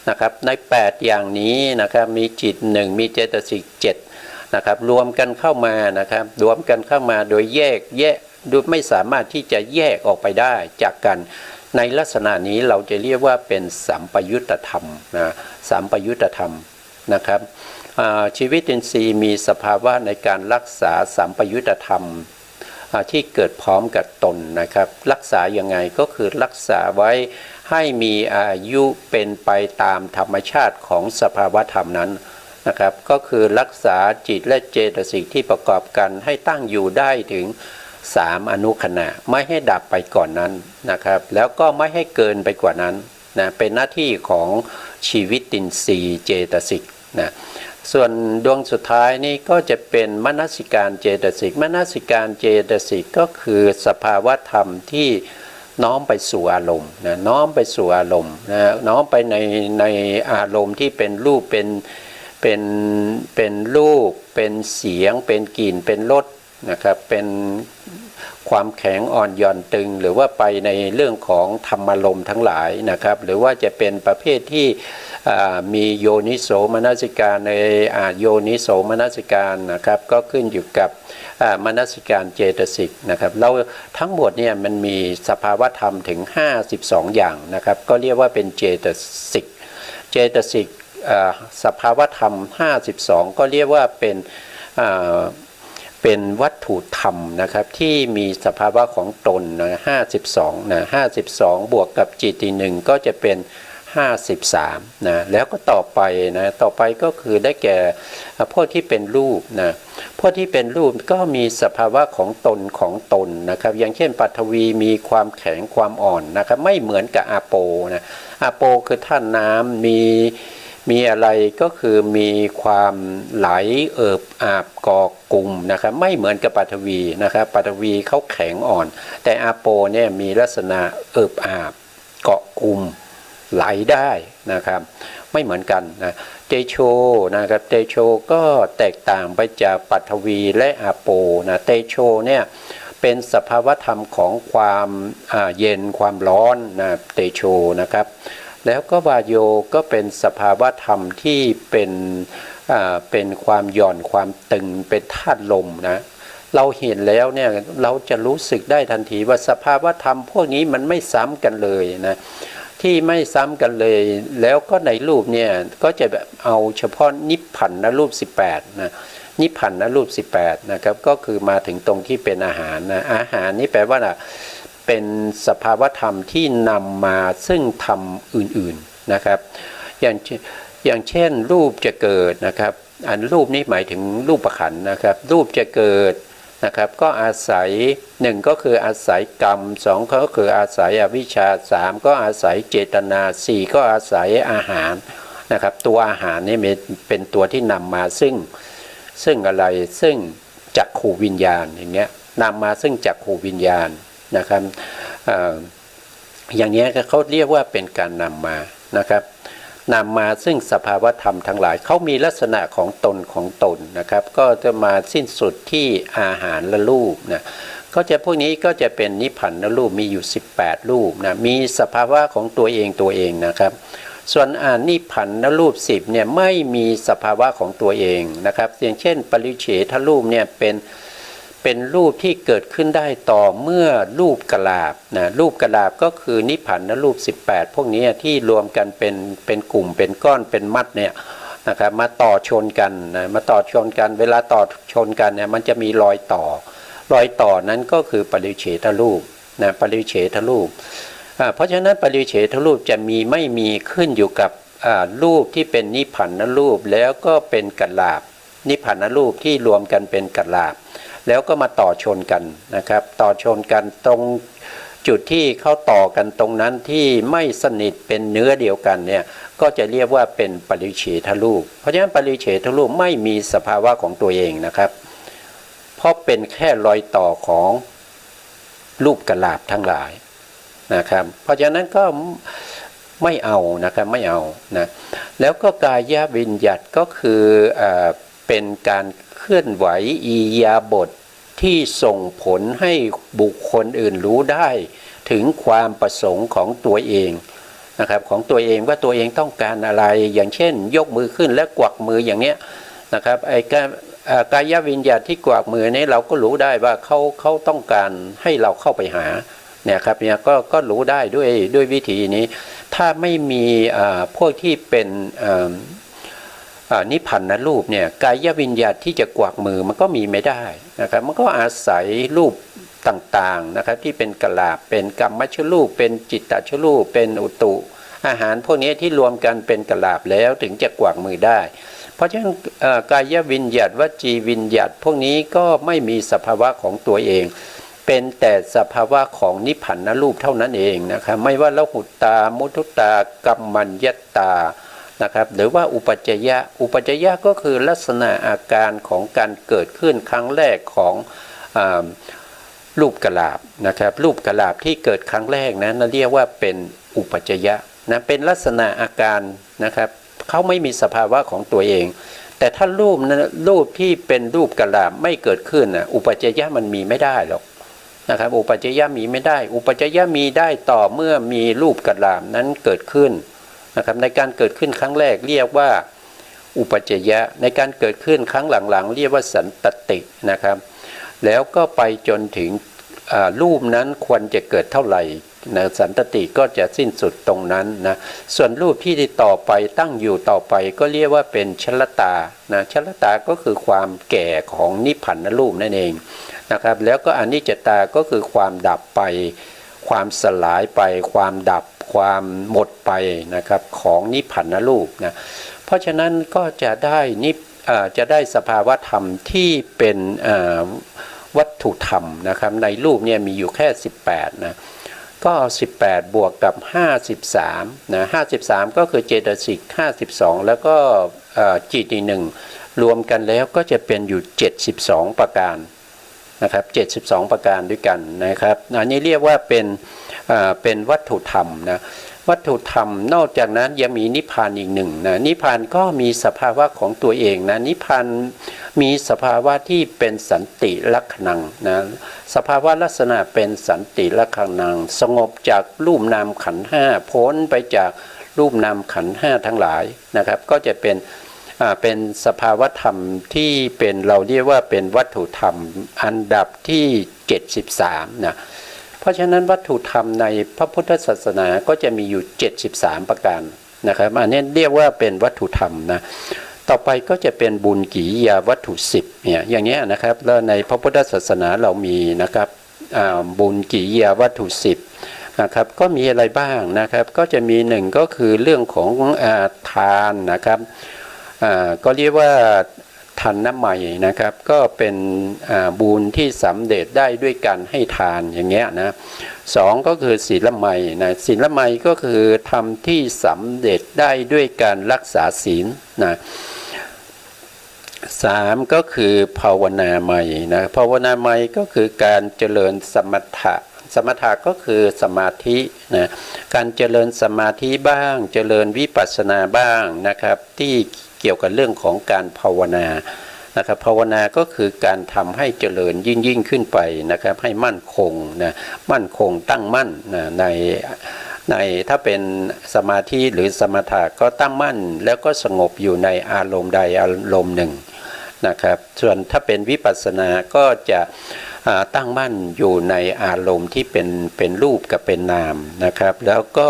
นะครับใน8อย่างนี้นะครับมีจิต1มีเจตสิก7นะครับรวมกันเข้ามานะครับรวมกันเข้ามาโดยแยกดูไม่สามารถที่จะแยกออกไปได้จากกันในลักษณะนี้เราจะเรียกว่าเป็นสัมปยุตธรรมนะสัมปยุตธรรมนะครับชีวิตอินทรีย์มีสภาวะในการรักษาสัมปยุตธรรมที่เกิดพร้อมกับตนนะครับรักษายังไงก็คือรักษาไว้ให้มีอายุเป็นไปตามธรรมชาติของสภาวะธรรมนั้นนะครับก็คือรักษาจิตและเจตสิกที่ประกอบกันให้ตั้งอยู่ได้ถึง3อนุขณะไม่ให้ดับไปก่อนนั้นนะครับแล้วก็ไม่ให้เกินไปกว่านั้นนะเป็นหน้าที่ของชีวิตินทรีย์เจตสิกนะส่วนดวงสุดท้ายนี่ก็จะเป็นมนสิการเจตสิกมนสิการเจตสิกก็คือสภาวะธรรมที่น้อมไปสู่อารมณ์นะน้อมไปสู่อารมณ์นะน้อมไปในอารมณ์ที่เป็นรูปเป็นรูปเป็นเสียงเป็นกลิ่นเป็นรสนะครับเป็นความแข็งอ่อนหย่อนตึงหรือว่าไปในเรื่องของธรรมารมณ์ทั้งหลายนะครับหรือว่าจะเป็นประเภทที่มีโยนิโสมนสิการในโยนิโสมนสิการนะครับก็ขึ้นอยู่กับมนสิการเจตสิกนะครับเราทั้งหมดเนี่ยมันมีสภาวะธรรมถึง52อย่างนะครับก็เรียกว่าเป็นเจตสิกสภาวะธรรม52ก็เรียกว่าเป็นวัตถุธรรมนะครับที่มีสภาวะของตนนะ52นะ52บวกกับจิตอีกหนึ่งก็จะเป็น53นะแล้วก็ต่อไปก็คือได้แก่พวกที่เป็นรูปนะพวกที่เป็นรูปก็มีสภาวะของตนนะครับอย่างเช่นปฐวีมีความแข็งความอ่อนนะครับไม่เหมือนกับอาโปนะอาโปคือธาตุน้ำมีอะไรก็คือมีความไหลเอิบอาบก่อกลุ่มนะครับไม่เหมือนกับปฐวีนะครับปฐวีเขาแข็งอ่อนแต่อาโปเนี่ยมีลักษณะเอิบอาบเกาะกลุ่มไหลได้นะครับไม่เหมือนกันนะเตโชนะครับเตโชก็แตกต่างไปจากปฐวีและอาโปนะเตโชเนี่ย เป็นสภาวธรรมของความเย็นความร้อนนะเตโชนะครับแล้วก็วาโยก็เป็นสภาวธรรมที่เป็นความหย่อนความตึงเป็นธาตุลมนะเราเห็นแล้วเนี่ยเราจะรู้สึกได้ทันทีว่าสภาวธรรมพวกนี้มันไม่ซ้ำกันเลยนะที่ไม่ซ้ำกันเลยแล้วก็ในรูปเนี่ยก็จะแบบเอาเฉพาะนิพพานรูป18นะนิพพานรูป18นะครับก็คือมาถึงตรงที่เป็นอาหารนะอาหารนี่แปลว่าเป็นสภาวธรรมที่นำมาซึ่งธรรมอื่นๆนะครับอย่างเช่นรูปจะเกิดนะครับอันรูปนี้หมายถึงรูปขันธ์นะครับรูปจะเกิดนะครับก็อาศัย1ก็คืออาศัยกรรม2ก็คืออาศัยอวิชชา3ก็อาศัยเจตนา4ก็อาศัยอาหารนะครับตัวอาหารนี่เป็นตัวที่นำมาซึ่งอะไรซึ่งจักขูวิญญาณอย่างเงี้ยนำมาซึ่งจักขูวิญญาณนะครับอย่างนี้เขาเรียกว่าเป็นการนำมานะครับนำมาซึ่งสภาวธรรมทั้งหลายเขามีลักษณะของตนนะครับก็จะมาสิ้นสุดที่อาหารและรูปนะก็จะพวกนี้ก็จะเป็นนิพพานรูปมีอยู่18รูปนะมีสภาวะของตัวเองนะครับส่วนนิพพานรูป10เนี่ยไม่มีสภาวะของตัวเองนะครับอย่างเช่นปริเฉทรูปเนี่ยเป็นรูปที่เกิดขึ้นได้ต่อเมื่อรูปกลาบนะรูปกลาบก็คือนิพพานรูป18พวกนี้ที่รวมกันเป็นกลุ่มเป็นก้อนเป็นมัดเนี่ยนะครับมาต่อชนกันนะมาต่อชนกันเวลาต่อชนกันเนี่ยมันจะมีรอยต่อนั้นก็คือปริเฉทรูปนะปริเฉทรูปเพราะฉะนั้นปริเฉทรูปจะมีไม่มีขึ้นอยู่กับรูปที่เป็นนิพพานรูปแล้วก็เป็นกลาบนิพพานรูปที่รวมกันเป็นกลาบแล้วก็มาต่อชนกันนะครับต่อชนกันตรงจุดที่เขาต่อกันตรงนั้นที่ไม่สนิทเป็นเนื้อเดียวกันเนี่ยก็จะเรียกว่าเป็นปริเฉทรูปเพราะฉะนั้นปริเฉทรูปไม่มีสภาวะของตัวเองนะครับเพราะเป็นแค่รอยต่อของรูปกลาบทั้งหลายนะครับเพราะฉะนั้นก็ไม่เอานะครับไม่เอานะแล้วก็กายวิญญัตก็คือเป็นการเคลื่อนไหวอิริยาบถที่ส่งผลให้บุคคลอื่นรู้ได้ถึงความประสงค์ของตัวเองนะครับของตัวเองว่าตัวเองต้องการอะไรอย่างเช่นยกมือขึ้นและกวักมืออย่างเนี้ยนะครับไอ้กายวิญญาณที่กวักมือนี้เราก็รู้ได้ว่าเขาต้องการให้เราเข้าไปหาเนี่ยครับเนี่ยก็รู้ได้ด้วยวิธีนี้ถ้าไม่มีพวกที่เป็นนิพพานรูปเนี่ยกายวิญญาณที่จะกวักมือมันก็มีไม่ได้นะครับมันก็อาศัยรูปต่างๆนะครับที่เป็นกลาบเป็นกรรมชรูปเป็นจิตตชรูปเป็นอุตุอาหารพวกนี้ที่รวมกันเป็นกลาบแล้วถึงจะกวักมือได้เพราะฉะนั้นกายวิญญาณวจีวิญญาณพวกนี้ก็ไม่มีสภาวะของตัวเองเป็นแต่สภาวะของนิพพานรูปเท่านั้นเองนะครับไม่ว่าละหุตตามุทุตากัมมัญญตานะครับหรือว่าอุปัจจยะก็คือลักษณะอาการของการเกิดขึ้นครั้งแรกของรูปกลาบนะครับรูปกลาบที่เกิดครั้งแรกนั้นเรียกว่าเป็นอุปัจจยะนะเป็นลักษณะอาการนะครับเขาไม่มีสภาวะของตัวเองแต่ถ้ารูปที่เป็นรูปกลาบไม่เกิดขึ้นอุปัจจยะมันมีไม่ได้หรอกนะครับอุปัจจยะมีไม่ได้อุปัจจยะมีได้ต่อเมื่อมีรูปกลาบนั้นเกิดขึ้นนะครับในการเกิดขึ้นครั้งแรกเรียกว่าอุปัจจยะในการเกิดขึ้นครั้งหลังๆเรียกว่าสันตตินะครับแล้วก็ไปจนถึงรูปนั้นควรจะเกิดเท่าไหร่นะสันตติก็จะสิ้นสุดตรงนั้นนะส่วนรูปที่ต่อไปตั้งอยู่ต่อไปก็เรียกว่าเป็นชลตานะชลตาก็คือความแก่ของนิพพานรูปนั่นเองนะครับแล้วก็อนิจจตาก็คือความดับไปความสลายไปความดับความหมดไปนะครับของนิพพานรูปนะเพราะฉะนั้นก็จะได้สภาวะธรรมที่เป็นวัตถุธรรมนะครับในรูปเนี่ยมีอยู่แค่18นะก็18บวกกับ53นะ53ก็คือเจตสิก52แล้วก็จิตอีกหนึ่งรวมกันแล้วก็จะเป็นอยู่72ประการนะครับ72ประการด้วยกันนะครับอันนี้เรียกว่าเป็นวัตถุธรรมนะวัตถุธรรมนอกจากนั้นยังมีนิพพานอีกหนึ่งนะนิพพานก็มีสภาวะของตัวเองนะนิพพาน มีสภาวะที่เป็นสันติลักขณังนะสภาวะลักษณะเป็นสันติลักขณังสงบจากรูปนามขันธ์ห้าพ้นไปจากรูปนามขันธ์ห้าทั้งหลายนะครับก็จะเป็นสภาวะธรรมที่เป็นเราเรียกว่าเป็นวัตถุธรรมอันดับที่73นะเพราะฉะนั้นวัตถุธรรมในพระพุทธศาสนาก็จะมีอยู่73ประการนะครับอันนี้เรียกว่าเป็นวัตถุธรรมนะต่อไปก็จะเป็นบุญกิริยาวัตถุ10เนี่ยอย่างนี้นะครับแล้วในพระพุทธศาสนาเรามีนะครับบุญกิริยาวัตถุ10นะครับก็มีอะไรบ้างนะครับก็จะมีหนึ่งก็คือเรื่องของทานนะครับก็เรียกว่าทานน้ำใหม่นะครับก็เป็นบุญที่สำเร็จได้ด้วยการให้ทานอย่างเงี้ยนะสองก็คือศีลใหม่นะศีลใหม่ก็คือทำที่สำเร็จได้ด้วยการรักษาศีลนะสามก็คือภาวนาใหม่นะภาวนาใหม่ก็คือการเจริญสมถะก็คือสมาธินะการเจริญสมาธิบ้างเจริญวิปัสสนาบ้างนะครับที่เกี่ยวกับเรื่องของการภาวนานะครับภาวนาก็คือการทำให้เจริญยิ่งขึ้นไปนะครับให้มั่นคงนะมั่นคงตั้งมั่นนะในถ้าเป็นสมาธิหรือสมถะก็ตั้งมั่นแล้วก็สงบอยู่ในอารมณ์ใดอารมณ์หนึ่งนะครับส่วนถ้าเป็นวิปัสสนาก็จะตั้งมั่นอยู่ในอารมณ์ที่เป็นรูปกับเป็นนามนะครับแล้วก็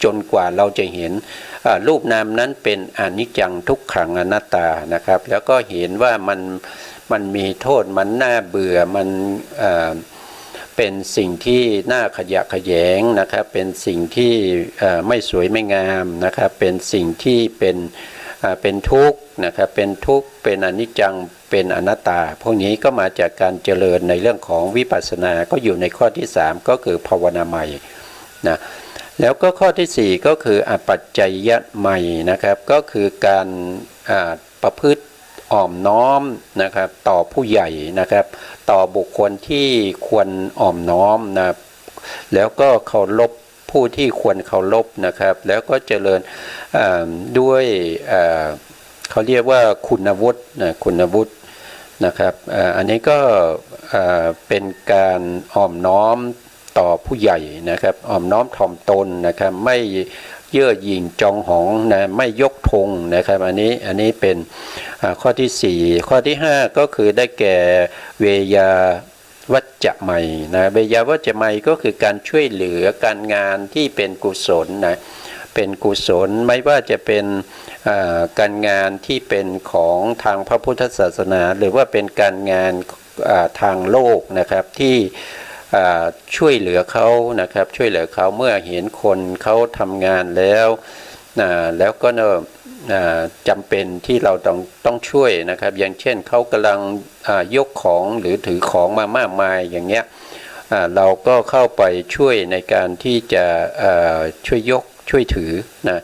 จนกว่าเราจะเห็นรูปนามนั้นเป็นอนิจจังทุกขังอนัตตานะครับแล้วก็เห็นว่ามันมีโทษมันน่าเบื่อมันเป็นสิ่งที่น่าขยะแขยงนะครับเป็นสิ่งที่ไม่สวยไม่งามนะครับเป็นสิ่งที่เป็นทุกข์นะครับเป็นทุกข์เป็นอนิจจังเป็นอนัตตาพวกนี้ก็มาจากการเจริญในเรื่องของวิปัสสนาก็อยู่ในข้อที่3ก็คือภาวนาใหม่นะแล้วก็ข้อที่4ก็คืออปัจจัยใหม่นะครับก็คือการประพฤติอ่อมน้อมนะครับต่อผู้ใหญ่นะครับต่อบุคคลที่ควรอ่อมน้อมนะแล้วก็เคารพผู้ที่ควรเคารพนะครับแล้วก็เจริญด้วยเขาเรียกว่าคุณวุฒินะครับอันนี้ก็เป็นการอ่อมน้อมต่อผู้ใหญ่นะครับอ่อมน้อมถ่อมตนนะครับไม่เย่อหยิ่งจองหองนะไม่ยกธงนะครับอันนี้เป็นข้อที่4ข้อที่5ก็คือได้แก่เวยาวัจจะใหม่นะเวยาวัจจะใหม่ก็คือการช่วยเหลือการงานที่เป็นกุศลนะเป็นกุศลไม่ว่าจะเป็นการงานที่เป็นของทางพระพุทธศาสนาหรือว่าเป็นการงานทางโลกนะครับที่ช่วยเหลือเขานะครับช่วยเหลือเขาเมื่อเห็นคนเขาทำงานแล้วก็จำเป็นที่เราต้องช่วยนะครับอย่างเช่นเขากำลังยกของหรือถือของมามากมายอย่างเงี้ยเราก็เข้าไปช่วยในการที่จะช่วยยกช่วยถือนะ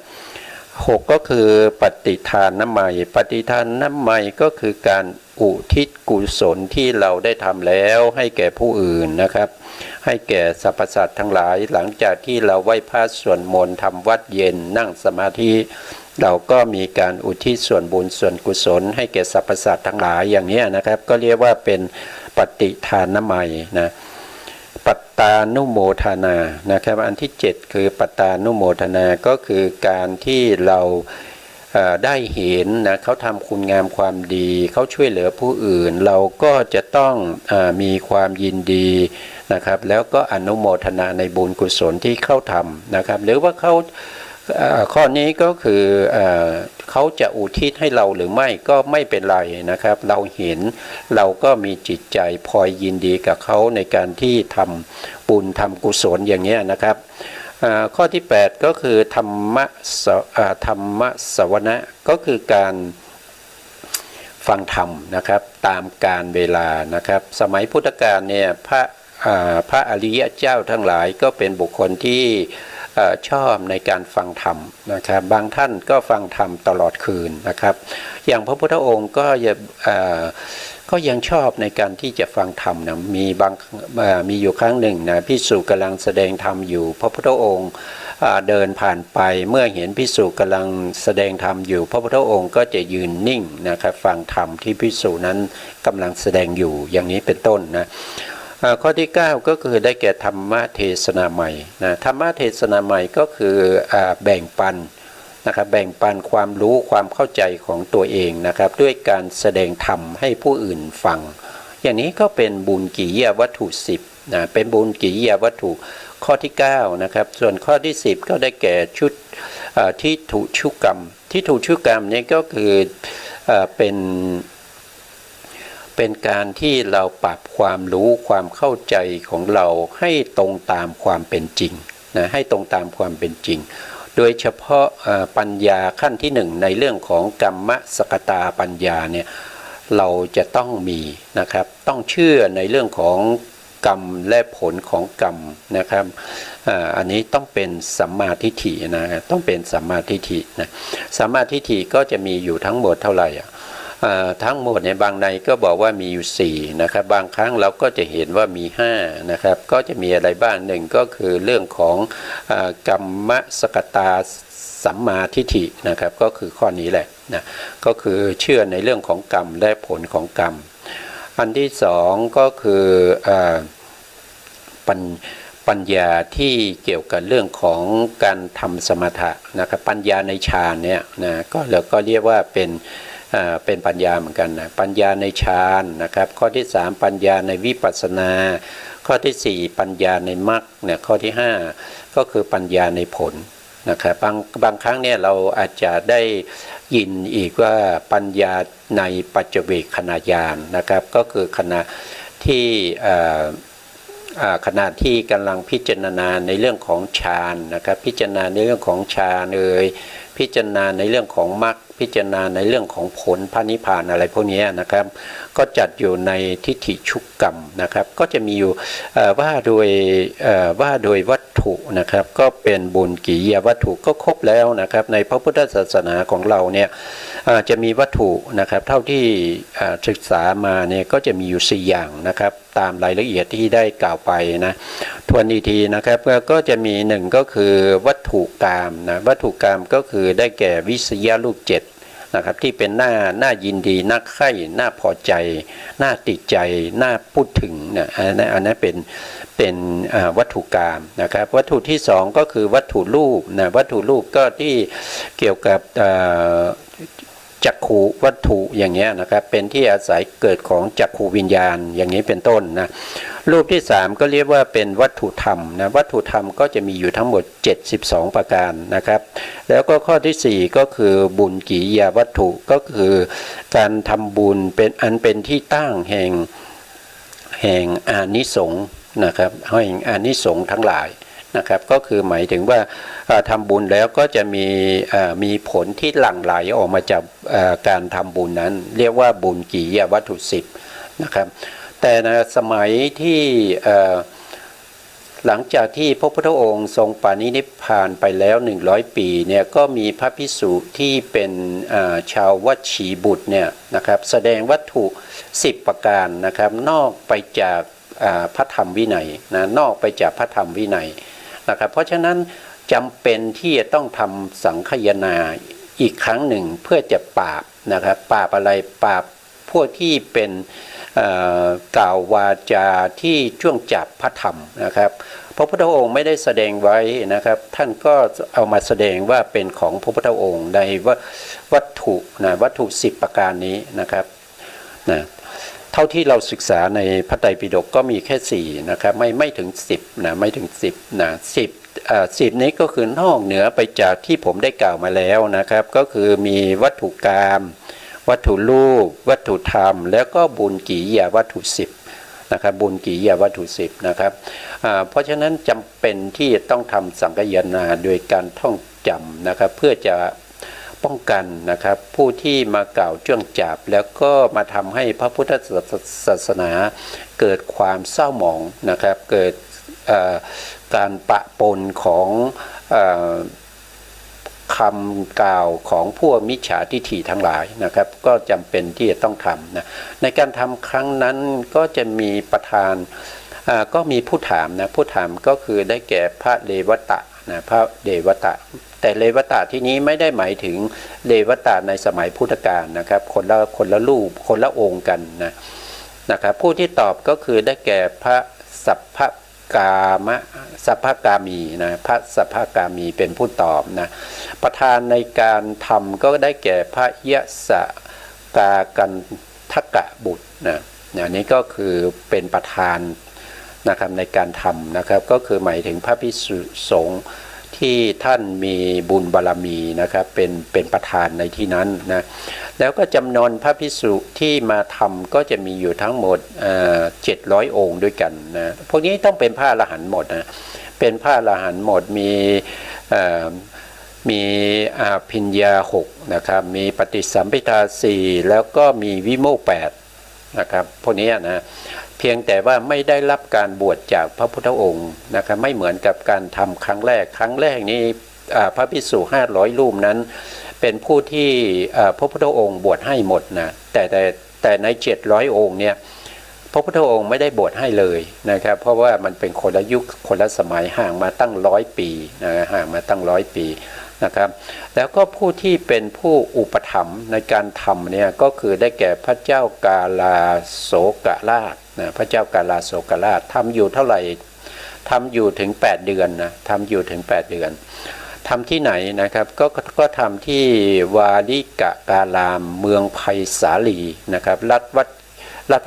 6ก็คือปฏิทานน้ำใหม่ปฏิทานน้ำใหม่ก็คือการอุทิศกุศลที่เราได้ทำแล้วให้แก่ผู้อื่นนะครับให้แก่สรรพสัตว์ทั้งหลายหลังจากที่เราไหว้พระสวดมนต์ทำวัดเย็นนั่งสมาธิเราก็มีการอุทิศส่วนบุญส่วนกุศลให้แก่สรรพสัตว์ทั้งหลายอย่างนี้นะครับก็เรียกว่าเป็นปฏิทานน้ำใหม่นะปัตตานุโมทนานะครับอันที่7คือปัตตานุโมทนาก็คือการที่เราได้เห็นนะเขาทำคุณงามความดีเขาช่วยเหลือผู้อื่นเราก็จะต้องมีความยินดีนะครับแล้วก็อนุโมทนาในบุญกุศลที่เขาทำนะครับหรือว่าเขาข้อนี้ก็คือเขาจะอุทิศให้เราหรือไม่ก็ไม่เป็นไรนะครับเราเห็นเราก็มีจิตใจพลอยยินดีกับเขาในการที่ทำบุญทำกุศลอย่างนี้นะครับข้อที่8ก็คือธรรมสวนะก็คือการฟังธรรมนะครับตามกาลเวลานะครับสมัยพุทธกาลเนี่ยพระอริยเจ้าทั้งหลายก็เป็นบุคคลที่ ชอบในการฟังธรรมนะครับบางท่านก็ฟังธรรมตลอดคืนนะครับอย่างพระพุทธองค์ก็ยังชอบในการที่จะฟังธรรมนะมีอยู่ครั้งหนึ่งนะภิกษุกำลังแสดงธรรมอยู่พระพุทธองค์เดินผ่านไปเมื่อเห็นภิกษุกำลังแสดงธรรมอยู่พระพุทธองค์ก็จะยืนนิ่งนะครับฟังธรรมที่ภิกษุนั้นกำลังแสดงอยู่อย่างนี้เป็นต้นนะข้อที่9ก็คือได้แก่ธรรมเทศนาใหม่นะธรรมเทศนาใหม่ก็คือแบ่งปันนะครับแบ่งปันความรู้ความเข้าใจของตัวเองนะครับด้วยการแสดงธรรมให้ผู้อื่นฟังอย่างนี้ก็เป็นบุญกิริยาวัตถุ10นะเป็นบุญกิริยาวัตถุข้อที่9นะครับส่วนข้อที่10ก็ได้แก่ทิฏฐุชุกรรมทิฏฐุชุกรรมนี้ก็คือเป็นการที่เราปรับความรู้ความเข้าใจของเราให้ตรงตามความเป็นจริงนะให้ตรงตามความเป็นจริงโดยเฉพาะปัญญาขั้นที่1ในเรื่องของกัมมสกตาปัญญาเนี่ยเราจะต้องมีนะครับต้องเชื่อในเรื่องของกรรมและผลของกรรมนะครับอันนี้ต้องเป็นสัมมาทิฏฐินะต้องเป็นสัมมาทิฏฐินะสัมมาทิฏฐิก็จะมีอยู่ทั้งหมดเท่าไหร่ทั้งหมดในบางในก็บอกว่ามีอยู่4นะครับบางครั้งเราก็จะเห็นว่ามี5นะครับก็จะมีอะไรบ้างหนึ่งก็คือเรื่องของกัมมสกตาสัมมาทิฏฐินะครับก็คือข้อนี้แหละนะก็คือเชื่อในเรื่องของกรรมและผลของกรรมอันที่2ก็คือปัญญาที่เกี่ยวกับเรื่องของการทำสมถะนะครับปัญญาในฌานเนี่ยนะก็เรียกว่าเป็นปัญญาเหมือนกันนะปัญญาในฌานนะครับข้อที่3ปัญญาในวิปัสสนาข้อที่4ปัญญาในมรรคเนี่ยข้อที่5ก็คือปัญญาในผลนะครับบางครั้งเนี่ยเราอาจจะได้ยินอีกว่าปัญญาในปัจเจเวคขณญาณนะครับก็คือขณะที่กำลังพิจารณาในเรื่องของฌานนะครับพิจารณาในเรื่องของฌานพิจารณาในเรื่องของมรรคพิจารณาในเรื่องของผลพระนิพพานอะไรพวกนี้นะครับก็จัดอยู่ในทิฏฐิชุกกรรมนะครับก็จะมีอยู่ว่าโดยวัตถุนะครับก็เป็นบุญกิริยาวัตถุก็ครบแล้วนะครับในพระพุทธศาสนาของเราเนี่ยจะมีวัตถุนะครับเท่าที่ศึกษามาเนี่ยก็จะมีอยู่4อย่างนะครับตามรายละเอียดที่ได้กล่าวไปนะทวนอีกทีนะครับก็จะมี1ก็คือวัตถุกามนะวัตถุกามก็คือได้แก่วิสยรูป7นะครับที่เป็นหน้ายินดีน่าใคร่น่าพอใจน่าติดใจน่าพูดถึงนะอันนั้นเป็นวัตถุกามนะครับวัตถุที่2ก็คือวัตถุรูปนะวัตถุรูปก็ที่เกี่ยวกับจักขูวัตถุอย่างเงี้ยนะครับเป็นที่อาศัยเกิดของจักขูวิญญาณอย่างนี้เป็นต้นนะรูปที่3ก็เรียกว่าเป็นวัตถุธรรมนะวัตถุธรรมก็จะมีอยู่ทั้งหมด72ประการนะครับแล้วก็ข้อที่4ก็คือบุญกิริยาวัตถุก็คือการทำบุญเป็นที่ตั้งแห่งอานิสงส์นะครับแห่งอานิสงส์ทั้งหลายนะครับก็คือหมายถึงว่าทำบุญแล้วก็จะมีผลที่หลั่งไหลออกมาจากการทำบุญนั้นเรียกว่าบุญกิริยาวัตถุ10นะครับแต่ในสมัยที่หลังจากที่พระพุทธองค์ทรงปรินิพพานไปแล้ว100ปีเนี่ยก็มีพระภิกษุที่เป็นชาววัดชีบุตรเนี่ยนะครับแสดงวัตถุ10ประการนะครับนอกไปจากพระธรรมวินัยนะนอกไปจากพระธรรมวินัยนะครับเพราะฉะนั้นจำเป็นที่จะต้องทำสังคายนาอีกครั้งหนึ่งเพื่อจะปราบนะครับปราบอะไรปราบพวกที่เป็นกล่าววาจาที่จ้วงจับพระธรรมนะครับพระพุทธองค์ไม่ได้แสดงไว้นะครับท่านก็เอามาแสดงว่าเป็นของพระพุทธองค์ในวัตถุนะวัตถุ10ประการนี้นะครับนะเท่าที่เราศึกษาในพระไตรปิฎกก็มีแค่4นะครับไม่ถึง10นะไม่ถึง10นะ10นี้ก็คือนอกเหนือไปจากที่ผมได้กล่าวมาแล้วนะครับก็คือมีวัตถุกามวัตถุรูปวัตถุธรรมแล้วก็บุญกิริยาวัตถุ10นะครับบุญกิริยาวัตถุ10นะครับเพราะฉะนั้นจำเป็นที่จะต้องทำสังคายนาโดยการท่องจำนะครับเพื่อจะป้องกันนะครับผู้ที่มากล่าวจ้วงจับแล้วก็มาทำให้พระพุทธศาสนาเกิดความเศร้าหมองนะครับเกิดการปะปนของ คำกล่าวของพวกมิจฉาทิฐิทั้งหลายนะครับก็จำเป็นที่จะต้องทำนะในการทำครั้งนั้นก็จะมีประธานก็มีผู้ถามนะผู้ถามก็คือได้แก่พระเลวตะนะพระเลวตะแต่เลวตะที่นี้ไม่ได้หมายถึงเลวตะในสมัยพุทธกาลนะครับคนละรูปคนละองค์กันนะครับผู้ที่ตอบก็คือได้แก่พระสัพพสัพพกามีนะพระสัพพกามีเป็นผู้ตอบนะประธานในการทำก็ได้แก่พระยะสกากันทกะบุตรนะนี่ก็คือเป็นประธานนะครับในการทำนะครับก็คือหมายถึงพระภิกษุสงฆ์ที่ท่านมีบุญบารมีนะครับเป็นประธานในที่นั้นนะแล้วก็จำนวนพระภิกษุที่มาทำก็จะมีอยู่ทั้งหมด700 องค์ด้วยกันนะพวกนี้ต้องเป็นพระอรหันต์หมดนะเป็นพระอรหันต์หมดมีอาภิญญา6นะครับมีปฏิสัมภิทา4แล้วก็มีวิโมกข์8นะครับพวกนี้นะเพียงแต่ว่าไม่ได้รับการบวชจากพระพุทธองค์นะครับไม่เหมือนกับการทำครั้งแรกนี้พระภิกษุ500 รูปนั้นเป็นผู้ที่พระพุทธองค์บวชให้หมดนะแต่ใน700 องค์เนี่ยพระพุทธองค์ไม่ได้บวชให้เลยนะครับเพราะว่ามันเป็นคนละยุคคนละสมัยห่างมาตั้ง100 ปีนะห่างมาตั้ง100 ปีนะครับแล้วก็ผู้ที่เป็นผู้อุปถัมภ์ในการทำเนี่ยก็คือได้แก่พระเจ้ากาลาโศกราชนะพระเจ้ากาลาโศกราชทำอยู่เท่าไหร่ทำอยู่ถึง8 เดือนนะทำอยู่ถึง8 เดือนทำที่ไหนนะครับก็ทำที่วาลิกะการามเมืองไผ่สาลีนะครับรัฐ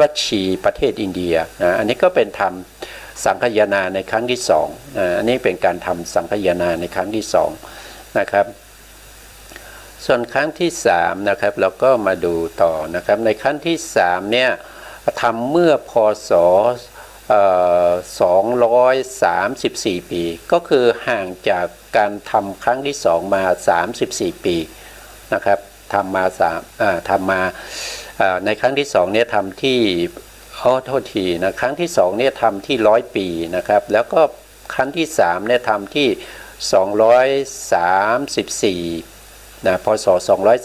วัดชีประเทศอินเดียนะอันนี้ก็เป็นทำสังฆยนาในครั้งที่2อันนี้เป็นการทำสังฆยนาในครั้งที่2นะครับส่วนครั้งที่3นะครับเราก็มาดูต่อนะครับในครั้งที่3เนี่ยทำเมื่อพศ234 ปีก็คือห่างจากการทำครั้งที่2มา34 ปีนะครับทำมาในครั้งที่2เนี่ยทำที่โทษทีนะครั้งที่2เนี่ยทำที่100 ปีนะครับแล้วก็ครั้งที่3เนี่ยทำที่234นะพศ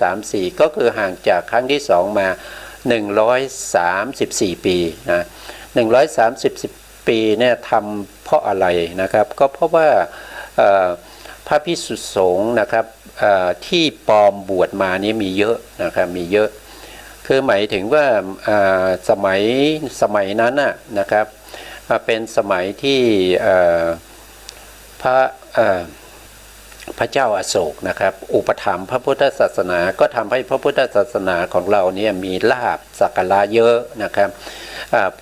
234ก็คือห่างจากครั้งที่2มา134 ปีนะ130 ปีเนี่ยทำเพราะอะไรนะครับก็เพราะว่าพระภิกษุสงฆ์นะครับที่ปลอมบวชมานี้มีเยอะนะครับมีเยอะคือหมายถึงว่าสมัยนั้นนะครับเป็นสมัยที่พระเจ้าอโศกนะครับอุปถัมภ์พระพุทธศาสนาก็ทำให้พระพุทธศาสนาของเราเนี่ยมีลาภสักการะเยอะนะครับ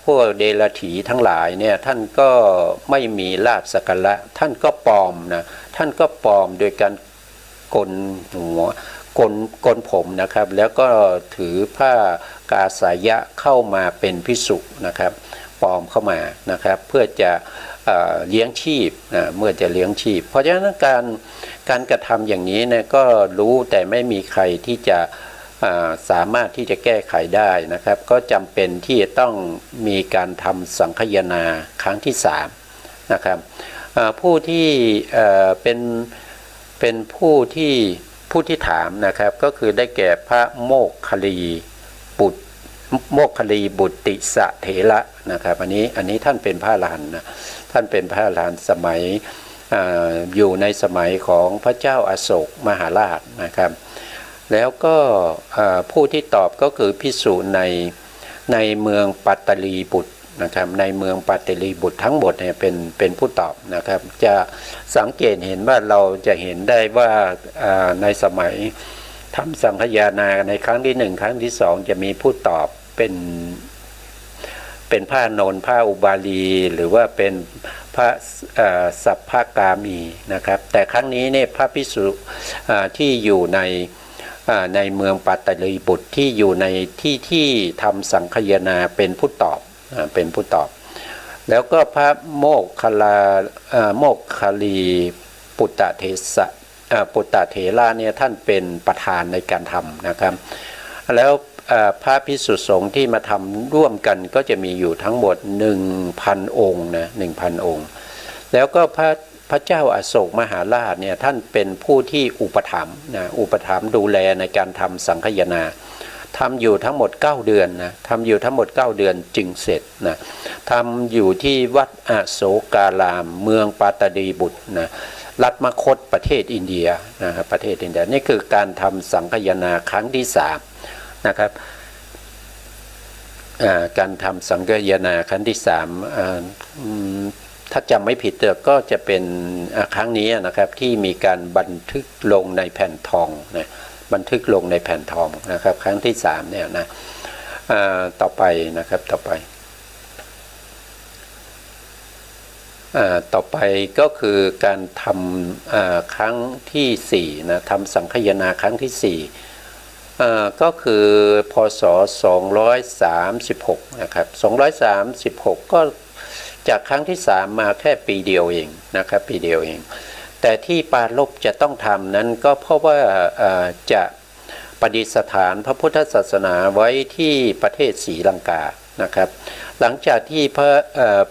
พวกเดรัจฉีทั้งหลายเนี่ยท่านก็ไม่มีลาภสักการะท่านก็ปลอมนะท่านก็ปลอมโดยการกลหัวกลผมนะครับแล้วก็ถือผ้ากาสายะเข้ามาเป็นภิกษุนะครับปลอมเข้ามานะครับเพื่อจะเลี้ยงชีพเมื่อจะเลี้ยงชีพเพราะฉะนั้นการกระทำอย่างนี้เนี่ยก็รู้แต่ไม่มีใครที่จะสามารถที่จะแก้ไขได้นะครับก็จำเป็นที่จะต้องมีการทำสังฆยนาครั้งที่3นะครับผู้ที่เป็นผู้ที่ถามนะครับก็คือได้แก่พระโมคคัลลีบุตติสะเถระนะครับอันนี้ท่านเป็นพระอรหันต์นะท่านเป็นพระอรหันต์สมัยอยู่ในสมัยของพระเจ้าอโศกมหาราชนะครับแล้วก็ผู้ที่ตอบก็คือภิกษุในเมืองปัตตลีบุตรนะครับในเมืองปัตตลีบุตรทั้งหมดเนี่ยเป็นผู้ตอบนะครับจะสังเกตเห็นว่าเราจะเห็นได้ว่าในสมัยทำสังฆยานาในครั้งที่1ครั้งที่2จะมีผู้ตอบเป็นพระนนท์พระอุบาลีหรือว่าเป็นพระสัพพกามีนะครับแต่ครั้งนี้เนี่ยพระภิกษุที่อยู่ในเมืองปัตตลีบุตรที่อยู่ในที่ทำสังฆยนาเป็นผู้ตอบแล้วก็พระโมคคัลลีปุตตะเถระเนี่ยท่านเป็นประธานในการทำนะครับแล้วพระภิกษุสงฆ์ที่มาทำร่วมกันก็จะมีอยู่ทั้งหมด 1,000 องค์นะ 1,000 องค์แล้วก็พระ พระเจ้าอโศกมหาราชเนี่ยท่านเป็นผู้ที่อุปถัมภ์นะอุปถัมภ์ดูแลในการทำสังฆยนาทำอยู่ทั้งหมด9 เดือนนะทำอยู่ทั้งหมด9 เดือนจึงเสร็จนะทำอยู่ที่วัดอโศการามเมืองปาตดีบุตรนะรัฐมคธประเทศอินเดียนะครับประเทศอินเดียนี่คือการทำสังฆยนาครั้งที่3นะครับการทำสังฆยนาครั้งที่3ถ้าจำไม่ผิดก็จะเป็นครั้งนี้นะครับที่มีการบันทึกลงในแผ่นทองนะบันทึกลงในแผ่นทองนะครับครั้งที่3เนี่ยนะต่อไปนะครับต่อไปก็คือการทำครั้งที่4นะทำสังฆยนาครั้งที่4ก็คือพศ236นะครับ236ก็จากครั้งที่3มาแค่ปีเดียวเองนะครับปีเดียวเองแต่ที่ปาลบจะต้องทำนั้นก็เพราะว่าจะประดิษฐานพระพุทธศาสนาไว้ที่ประเทศศรีลังกานะครับหลังจากที่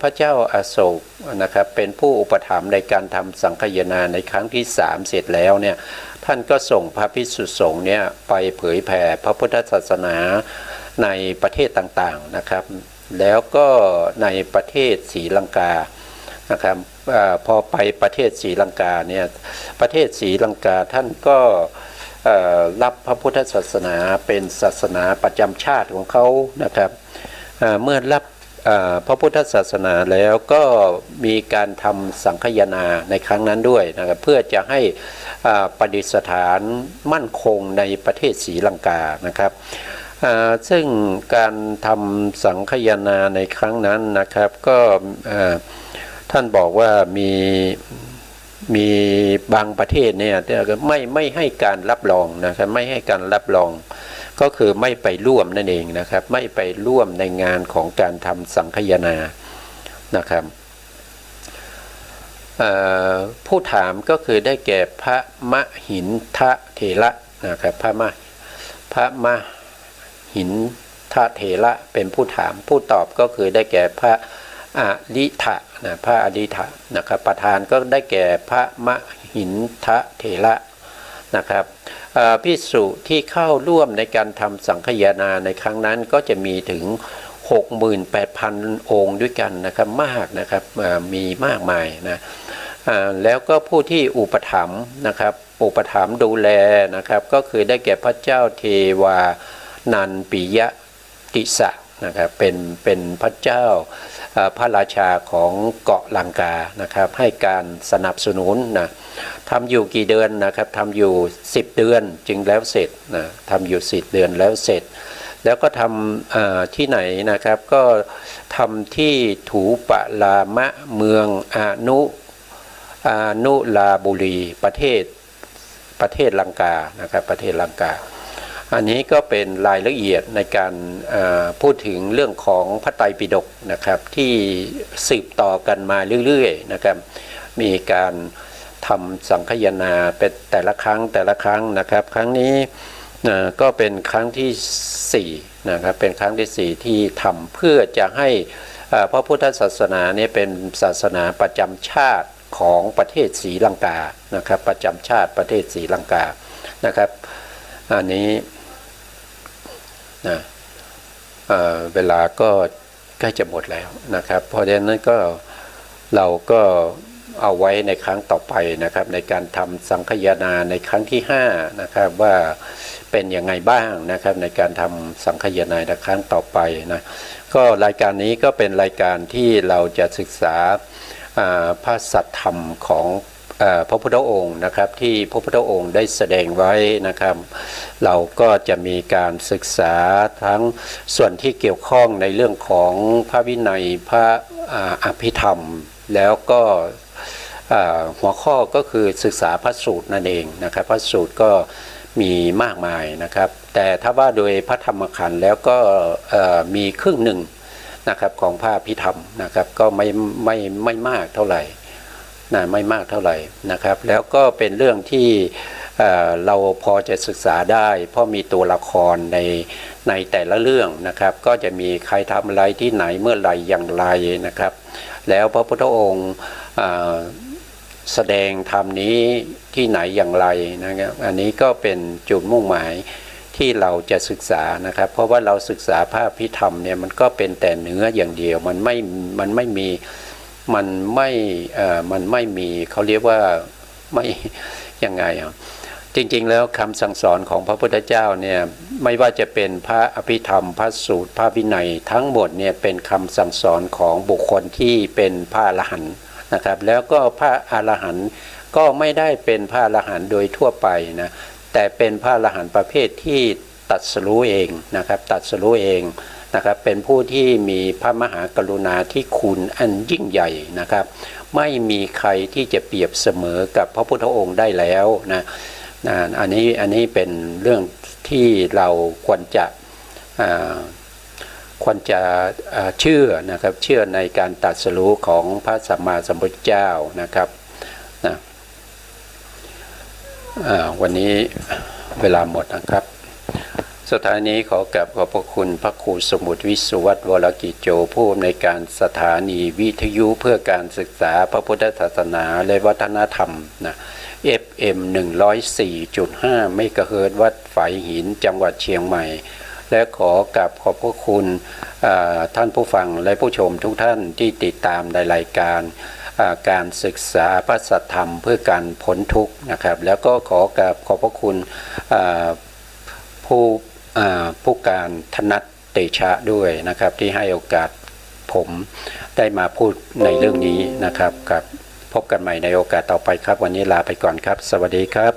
พระเจ้าอโศกนะครับเป็นผู้อุปถัมภ์ในการทำสังฆยนาในครั้งที่3เสร็จแล้วเนี่ยท่านก็ส่งพระภิกษุสงฆ์เนี่ยไปเผยแผ่พระพุทธศาสนาในประเทศต่างๆนะครับแล้วก็ในประเทศศรีลังกานะครับพอไปประเทศศรีลังกาเนี่ยประเทศศรีลังกาท่านก็รับพระพุทธศาสนาเป็นศาสนาประจำชาติของเขานะครับเมื่อรับพระพุทธศาสนาแล้วก็มีการทำสังฆยนาในครั้งนั้นด้วยนะครับเพื่อจะให้ประดิษฐานมั่นคงในประเทศศรีลังกานะครับซึ่งการทำสังฆยนาในครั้งนั้นนะครับก็ท่านบอกว่ามีบางประเทศเนี่ยไม่ให้การรับรองนะครับไม่ให้การรับรองก็คือไม่ไปร่วมนั่นเองนะครับไม่ไปร่วมในงานของการทำสังฆยนานะครับผู้ถามก็คือได้แก่พระมหินทะเถระนะครับพระมหินทะเถระเป็นผู้ถามผู้ตอบก็คือได้แก่พระอริทะนะพระอริทะนะครับประธานก็ได้แก่พระมหินทะเถระนะครับภิกษุที่เข้าร่วมในการทำสังฆยนาในครั้งนั้นก็จะมีถึง 68,000 องค์ด้วยกันนะครับมากนะครับมีมากมายนะแล้วก็ผู้ที่อุปถัมภ์นะครับอุปถัมภ์ดูแลนะครับก็คือได้แก่พระเจ้าเทวานันปิยติสะนะครับเป็นพระเจ้าพระราชาของเกาะลังกานะครับให้การสนับสนุนนะทำอยู่กี่เดือนนะครับทำอยู่10 เดือนจึงแล้วเสร็จนะทำอยู่10 เดือนแล้วเสร็จแล้วก็ทำที่ไหนนะครับก็ทำที่ถูปะลามะเมืองอนุลาบุรีประเทศลังกานะครับประเทศลังกาอันนี้ก็เป็นรายละเอียดในการพูดถึงเรื่องของพระไตรปิฎกนะครับที่สืบต่อกันมาเรื่อยๆนะครับมีการทำสังฆยนาเป็นแต่ละครั้งนะครับครั้งนี้ก็เป็นครั้งที่4นะครับเป็นครั้งที่4ที่ทำเพื่อจะให้พระพุทธศาสนาเนี่ยเป็นศาสนาประจำชาติของประเทศศรีลังกานะครับประจำชาติประเทศศรีลังกานะครับอันนี้นะเวลาก็ใกล้จะหมดแล้วนะครับเพราะฉะนั้นก็เราก็เอาไว้ในครั้งต่อไปนะครับในการทำสังฆยนาในครั้งที่5นะครับว่าเป็นยังไงบ้างนะครับในการทำสังฆยนาในครั้งต่อไปนะก็รายการนี้ก็เป็นรายการที่เราจะศึกษาพระสัทธรรมของพระพุทธองค์นะครับที่พระพุทธองค์ได้แสดงไว้นะครับเราก็จะมีการศึกษาทั้งส่วนที่เกี่ยวข้องในเรื่องของพระวินัยพระอภิธรรมแล้วก็หัวข้อก็คือศึกษาพระสูตรนั่นเองนะครับพระสูตรก็มีมากมายนะครับแต่ถ้าว่าโดยพระธรรมขันธ์แล้วก็มีครึ่งหนึ่งนะครับของพระอภิธรรมนะครับก็ไม่มากเท่าไหร่ไม่มากเท่าไหร่นะครับแล้วก็เป็นเรื่องที่เราพอจะศึกษาได้เพราะมีตัวละครในแต่ละเรื่องนะครับก็จะมีใครทำอะไรที่ไหนเมื่อไรอย่างไรนะครับแล้วพระพุทธองค์ แสดงธรรมนี้ที่ไหนอย่างไรนะครับอันนี้ก็เป็นจุดมุ่งหมายที่เราจะศึกษานะครับเพราะว่าเราศึกษาพระอภิธรรมเนี่ยมันก็เป็นแต่เนื้ออย่างเดียวมันไม่มีเขาเรียกว่าไม่ยังไงอ่ะจริงๆแล้วคำสั่งสอนของพระพุทธเจ้าเนี่ยไม่ว่าจะเป็นพระอภิธรรมพระสูตรพระวินัยทั้งหมดเนี่ยเป็นคำสั่งสอนของบุคคลที่เป็นพระอรหันต์นะครับแล้วก็พระอรหันต์ก็ไม่ได้เป็นพระอรหันต์โดยทั่วไปนะแต่เป็นพระอรหันต์ประเภทที่ตรัสรู้เองนะครับตรัสรู้เองนะครับเป็นผู้ที่มีพระมหากรุณาธิคุณอันยิ่งใหญ่นะครับไม่มีใครที่จะเปรียบเสมอกับพระพุทธองค์ได้แล้วนะอันนี้เป็นเรื่องที่เราควรจะเชื่อนะครับเชื่อในการตรัสรู้ของพระสัมมาสัมพุทธเจ้านะครับนะวันนี้เวลาหมดนะครับสุดท้ายนี้ขอกราบขอบพระคุณพระครูสมุทรวิสุวัตรวรกิจโจผู้อำนวยการสถานีวิทยุเพื่อการศึกษาพระพุทธศาสนาและวัฒนธรรมนะ FM 104.5 เมกะเฮิรตซ์วัดฝายหินจังหวัดเชียงใหม่และขอกราบขอบพระคุณท่านผู้ฟังและผู้ชมทุกท่านที่ติดตามในรายการการศึกษาพระสัทธรรมเพื่อการพ้นทุกข์นะครับแล้วก็ขอกราบขอบพระคุณผู้การธนัทเตชะด้วยนะครับที่ให้โอกาสผมได้มาพูดในเรื่องนี้นะครับกับพบกันใหม่ในโอกาสต่อไปครับวันนี้ลาไปก่อนครับสวัสดีครับ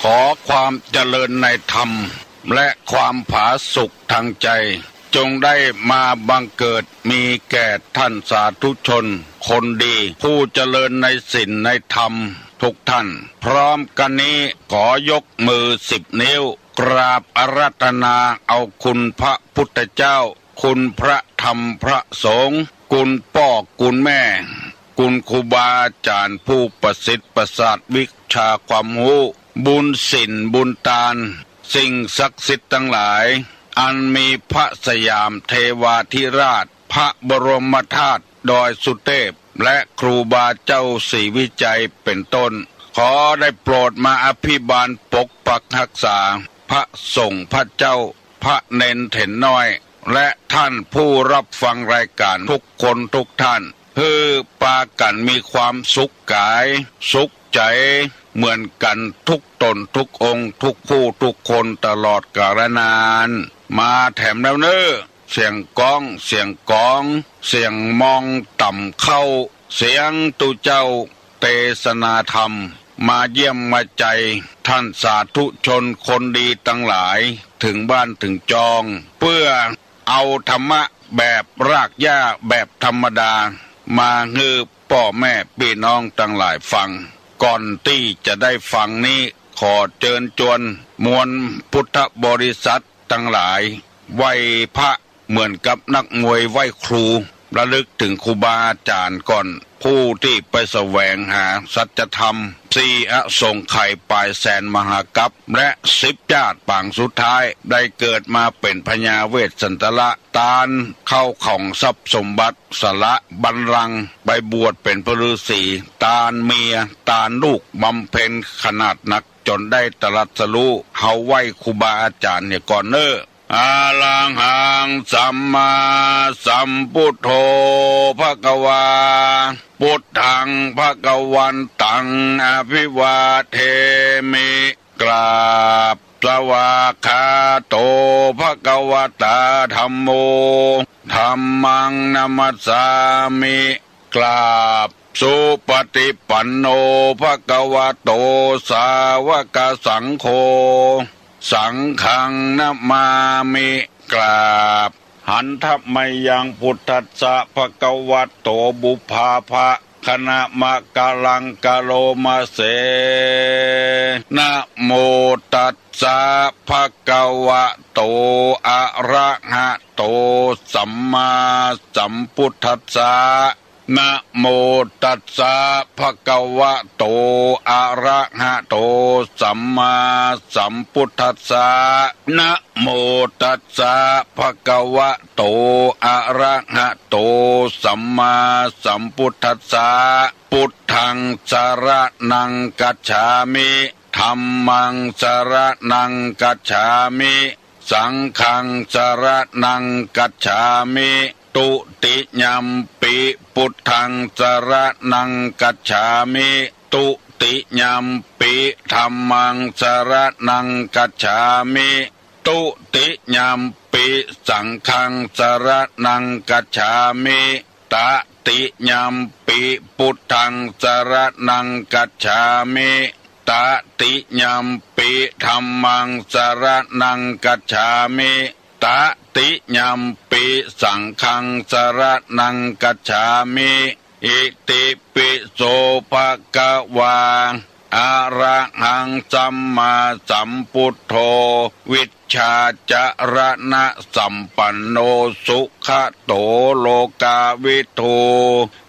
ขอความเจริญในธรรมและความผาสุกทางใจจงได้มาบังเกิดมีแก่ท่านสาธุชนคนดีผู้เจริญในศีลในธรรมทุกท่านพร้อมกันนี้ขอยกมือ10 นิ้วกราบอาราธนาเอาคุณพระพุทธเจ้าคุณพระธรรมพระสงฆ์คุณพ่อคุณแม่คุณครูบาอาจารย์ผู้ประสิทธิ์ประสาทวิชาความรู้บุญศีลบุญทานสิ่งศักดิ์สิทธิ์ทั้งหลายอันมีพระสยามเทวาธิราชพระบรมธาตุดอยสุเทพและครูบาเจ้าศรีวิจัยเป็นต้น ขอได้โปรดมาอภิบาลปกปักรักษาพระสงฆ์พระเจ้าพระเนนเถนน้อย และท่านผู้รับฟังรายการทุกคนทุกท่านเพื่อปากันมีความสุขกายสุขใจเหมือนกันทุกตนทุกองค์ทุกผู้ทุกคนตลอดกาลนานมาแถมแล้วเนอเสียงก้องเสียงกองเสียงมองต่ำเข้าเสียงตุเจ้าเทศนาธรรมมาเยี่ยมมาใจท่านสาธุชนคนดีตั้งหลายถึงบ้านถึงจองเพื่อเอาธรรมะแบบรากหญ้าแบบธรรมดามาฮือพ่อแม่พี่น้องตั้งหลายฟังก่อนที่จะได้ฟังนี้ขอเชิญชวนมวลพุทธบริษัททั้งหลายไหว้พระเหมือนกับนักมวยไหว้ครูระลึกถึงครูบาอาจารย์ก่อนผู้ที่ไปแสวงหาสัจธรรมสี่อสงไขยปลายแสนมหากัปและ10 ญาติปางสุดท้ายได้เกิดมาเป็นพญาเวสสันตละตาลเข้าของทรัพย์สมบัติสละบัลลังก์ไปบวชเป็นพระฤาษีตาลเมียตาลลูกบำเพ็ญขนาดหนักจนได้ตรัสรู้เฮาไหว้ครูบาอาจารย์เนี่ยก่อนเนออาลังหังสัมมาสัมพุทโธภควาพุทธังภควันตังอภิวาเทมิกราบสวากขาโตภควตาธัมโมธัมมังนัมมัสสามิกราบสุปฏิปันโนภควโตสาวกสังโฆสังฆังนะมามิกราบหันทัพไมยังพุทธัสสะภควโตบุพาภะคณะมะกะลังกะโลมาเสนะโมตัสสะภควโตอะระหะโตสัมมาสัมพุทธัสสะนะโมตัสสะภควโตอะระหะโตสัมมาสัมพุทธัสสะนะโมตัสสะภควโตอะระหะโตสัมมาสัมพุทธัสสะพุทธังสรณังกัจฉามิธัมมังสรณังกัจฉามิสังฆังสรณังกัจฉามิตุติยัมปิพุทธังสรณังกัจฉามิตุติยัมปิธัมมังสรณังกัจฉามิตุติยัมปิสังฆังสรณังกัจฉามิตติยัมปิพุทธังสรณังกัจฉามิตติยัมปิธัมมังสรณังกัจฉามิตติยัมปิสังฆังสรณังกัจฉามิอิติปิโสภะคะวาอะระหังสัมมาสัมพุทโธวิชชาจรณะสัมปันโนสุขโตโลกาวิทู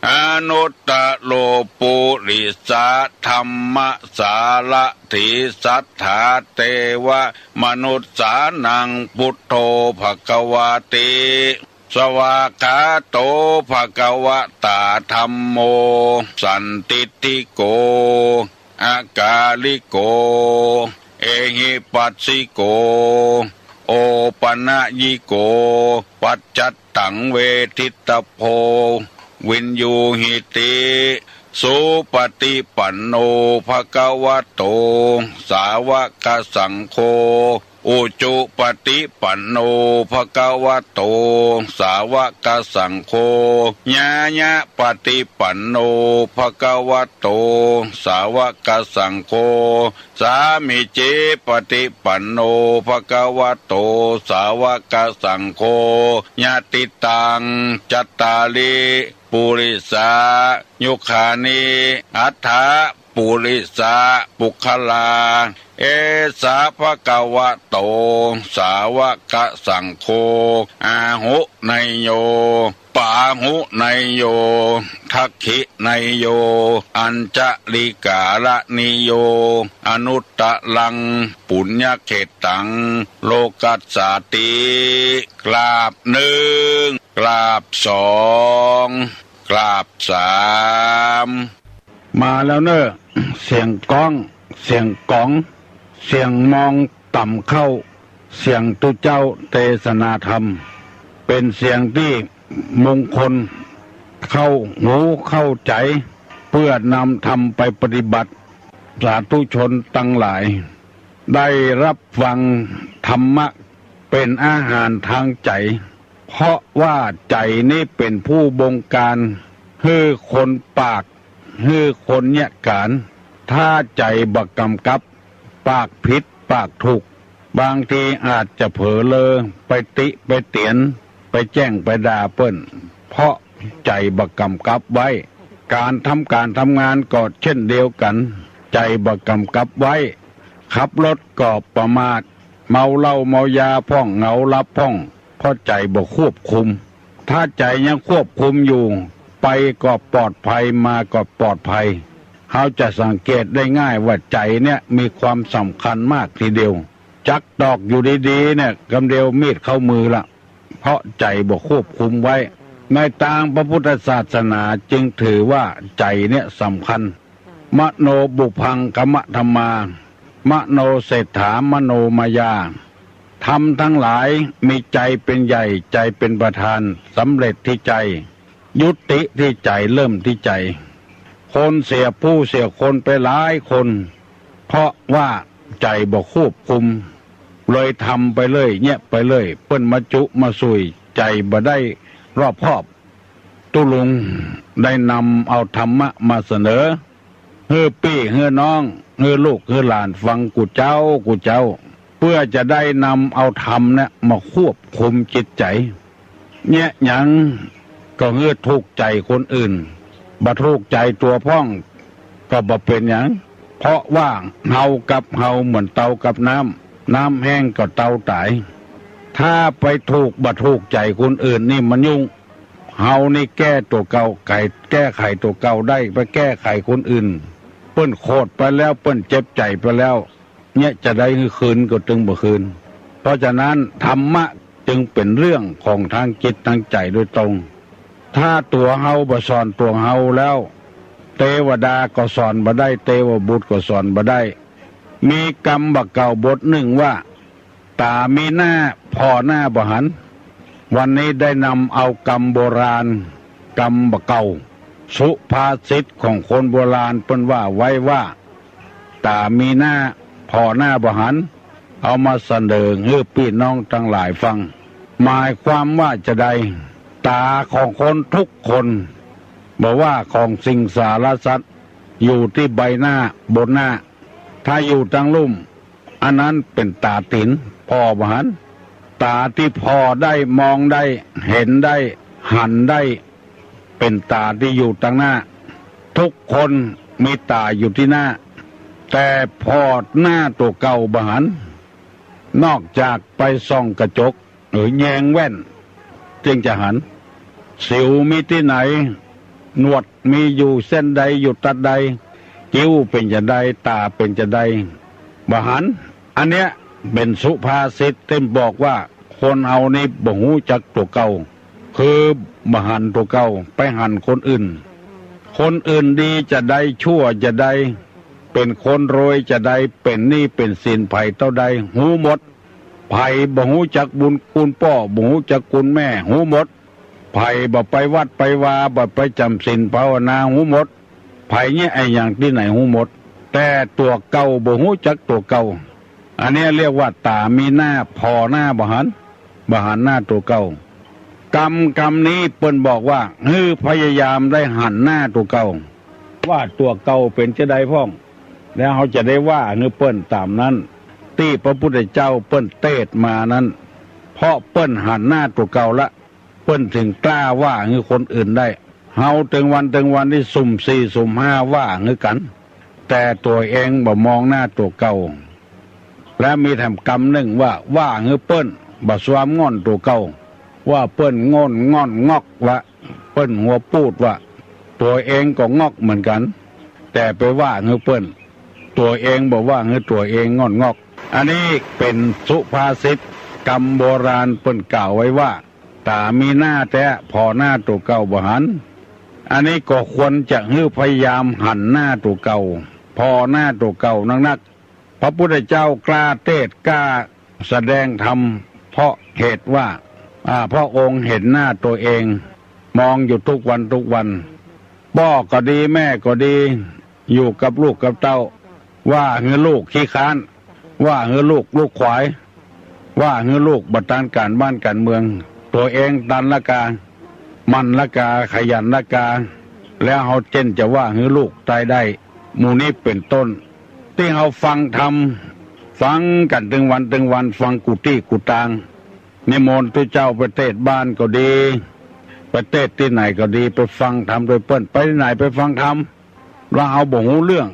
อนุตตโลปุริสาธรรมสารถิสัทธาเทวมนุษสานังพุทโธภควาติสวากขาโตภควตาธัมโมสันติติโกอากาลิโกเอหิปัสสิโกโอปนะยิโกปัจจัตตังเวทิตโพวินยูหิติสุปฏิปันโนภควโตสาวกสังโฆอุจุปฏิปันโนภควโตสาวกสังโฆญาญะปฏิปันโนภควโตสาวกสังโฆสามิเจปฏิปันโนภควโตสาวกสังโฆญาติตังจัตตาลิปุริสายุคานิอัฏฐาปุริสาปุคลาเอสาภควโตสาวกสังโฆอาหุไนโยปาหุไนโยทักขิไนโยอัญจลิกาละนิโยอนุตตะลังปุญญเขตังโลกัสสาติกราบหนึ่งกราบสองกราบสาม มาแล้วเนอะเสียงก้องเสียงกองเสียงมองต่ำเข้าเสียงตุเจ้าเทศนาธรรมเป็นเสียงที่มงคลเข้าหูเข้าใจเพื่อนำทำไปปฏิบัติสาธุชนตั้งหลายได้รับฟังธรรมะเป็นอาหารทางใจเพราะว่าใจนี้เป็นผู้บงการให้คนปากให้คนเนี่ยการถ้าใจบักกำกับปากผิดปากถูกบางทีอาจจะเผลอเลอไปติไปเตียนไปแจ้งไปด่าเปิ้นเพราะใจบักกำกับไว้การทำงานก็เช่นเดียวกันใจบักกำกับไว้ขับรถก็ประมาทเมาเหล้าเมายาพ่องเหงาลับพ่องเพราะใจบ่ควบคุมถ้าใจยังควบคุมอยู่ไปก็ปลอดภัยมาก็ปลอดภัยเขาจะสังเกตได้ง่ายว่าใจเนี่ยมีความสำคัญมากทีเดียวจักดอกอยู่ดีๆเนี่ยกำเดียวมีดเข้ามือละเพราะใจบ่ควบคุมไว้ในทางพระพุทธศาสนาจึงถือว่าใจเนี่ยสำคัญมโนบุพังกมะธรรมามโนเศรษฐามโนมายาธรรมทั้งหลายมีใจเป็นใหญ่ใจเป็นประธานสำเร็จที่ใจยุติที่ใจเริ่มที่ใจคนเสียผู้เสียคนไปหลายคนเพราะว่าใจบ่ควบคุมเลยทำไปเลยเงียบไปเลยเปิ้นมาจุมาสุยใจบ่ได้รอบคอบตุลุงได้นำเอาธรรมะมาเสนอเฮือปี้เฮือน้องเฮือลูกเฮือหลานฟังกูเจ้าเพื่อจะได้นำเอาธรรมเนี่ยมาควบคุมจิตใจเนี่ยหยังก็เฮือทุกข์ใจคนอื่นบ่ทุกข์ใจตัวพ่องก็บ่เป็นหยังเพราะว่าเฮากับเฮาเหมือนเตากับน้ำแห้งก็เตาตายถ้าไปถูกบ่ถูกใจคนอื่นนี่มันยุ่งเฮานี่แก้ตัวเก่าแก้ไขตัวเก่าได้ไปแก้ไขคนอื่นเปิ้นโคตรไปแล้วเปิ้นเจ็บใจไปแล้วเนี่ยจะได้คืนก็จึงบ่คืนเพราะฉะนั้นธรรมะจึงเป็นเรื่องของทางจิตทางใจโดยตรงถ้าตัวเฮาบ่สอนตัวเฮาแล้วเทวดาก็สอนบ่ได้เทวบุตรก็สอนบ่ได้มีกรรมบักเก่าบทหนึ่งว่าตามีหน้าพ่อหน้าบ่หันวันนี้ได้นำเอากรรมโบราณกรรมบักเก่าสุภาษิตของคนโบราณเพิ่นว่าไว้ว่าตามีหน้าพ่อหน้าบ่หันเอามาเสนอให้พี่น้องทั้งหลายฟังหมายความว่าจะได้ตาของคนทุกคนบอกว่าของสิ่งสารสัตว์อยู่ที่ใบหน้าบนหน้าถ้าอยู่ทางลุ่มอันนั้นเป็นตาตินพ่อบ่หันตาที่พอได้มองได้เห็นได้หันได้เป็นตาที่อยู่ทางหน้าทุกคนมีตาอยู่ที่หน้าแต่พอหน้าตัวเก่าบ่หันนอกจากไปส่องกระจกหรือแยงแว่นจึงจะหันสิวมีที่ไหนหนวดมีอยู่เส้นใดอยู่ตัดใดคิ้วเป็นจะใดตาเป็นจะใดบ่หันอันเนี้ยเป็นสุภาษิตเต็มบอกว่าคนเอานี่บ่ฮู้จักตัวเก่าคือบ่หันตัวเก่าไปหันคนอื่นคนอื่นดีจะได้ชั่วจะได้เป็นคนรวยจะได้เป็นหนี้เป็นสินไผเท่าใดหูหมดไผบ่ฮู้จักบุญคุณพ่อบ่ฮู้จักคุณแม่หูหมดไผบ่ไปวัดไปวาบ่ไปจำศีลภาวนาหูหมดไผเนี่ยไอ้อย่างที่ไหนหูหมดแต่ตัวเก่าบ่ฮู้จักตัวเก่าอันนี้เรียกว่าตามีหน้าพอหน้าบ่หันหน้าตัวเก่ากรรมนี้เปิ้นบอกว่าพยายามได้หันหน้าตัวเก่าว่าตัวเก่าเป็นจะได้พ้องแล้วเขาจะได้ว่าเปิ้นตามนั้นที่พระพุทธเจ้าเปิ้นเทศมานั้นเพราะเปิ้นหันหน้าตัวเก่าละเปิ้นถึงกล้าว่าคนอื่นได้เฮาถึงวันที่สุ่มสี่สุ่มห้าว่ากันแต่ตัวเองบ่มองหน้าตัวเก่าและมีแถมกรรมหนึ่งว่าเปิ้นบ่สวามง่อนตัวเก่าว่าเปิ้นง่อนงอกว่าเปิ้นหัวปูดว่าตัวเองก็งอกเหมือนกันแต่ไปว่าเปิ้นตัวเองบอกว่าตัวเองง่อนงอกอันนี้เป็นสุภาษิตกรรมโบราณเปิ้นกล่าวไว้ว่าตามีหน้าแต่พอหน้าตัวเก่าบ่หัน อันนี้ก็ควรจะพยายามหันหน้าตัวเก่าพอหน้าตัวเก่านักพระพุทธเจ้ากล้าเทศกล้าแสดงธรรมเพราะเหตุว่าพระองค์เห็นหน้าตัวเองมองอยู่ทุกวันพ่อก็ดีแม่ก็ดีอยู่กับลูกกับเต้าว่าเฮือลูกขี้ค้านว่าเฮือลูกขวายว่าเฮือลูกบัตรการบ้านการเมืองตัวเองดันละกามันละกาขยันละกาแล้วเขาเจนจะว่าเฮือลูกตายได้หมู่นี้เป็นต้นที่เขาฟังธรรมฟังกันถึงวันฟังกุฏิกุตางนิมนต์พระเจ้าประเทศบ้านก็ดีประเทศที่ไหนก็ดีไปฟังธรรมโดยเปิ้นไปไหนไปฟังธรรมแล้วเอาบ่รู้เรื่อง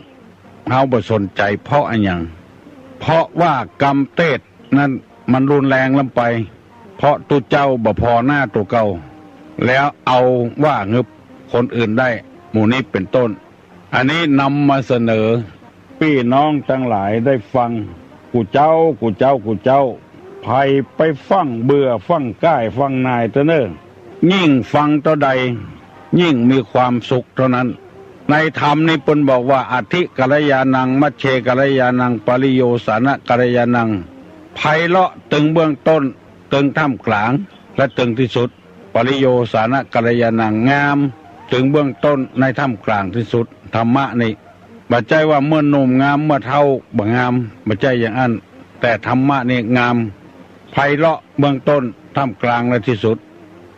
เอาบ่สนใจเพราะอะไรอย่างเพราะว่ากรรมเทศนั้นมันรุนแรงลำไปเพราะตัวเจ้าบ่พอหน้าตัวเก่าแล้วเอาว่าเงึบคนอื่นได้หมู่นี้เป็นต้นอันนี้นำมาเสนอพี่น้องทั้งหลายได้ฟังกูเจ้าภัยไปฟังเบื่อฟังก้ายฟังนายเตเนอยิ่งฟังเท่าใดยิ่งมีความสุขเท่านั้นในธรรมนี้เพิ่นบอกว่าอธิกัลยาณังมัชเชกัลยาณังปริโยสานะกัลยาณังไพเราะตึงเบื้องต้นตึงท่ามกลางและตึงที่สุดปริโยสานะกัลยาณังงามถึงเบื้องต้นในท่ามกลางที่สุดธรรมะนี่บ่ใช่ว่าเมื่อหนุ่มงามเมื่อเฒ่าบ่งามบ่ใช่อย่างนั้นแต่ธรรมะนี่งามไพเราะเบื้องต้นท่ามกลางและที่สุด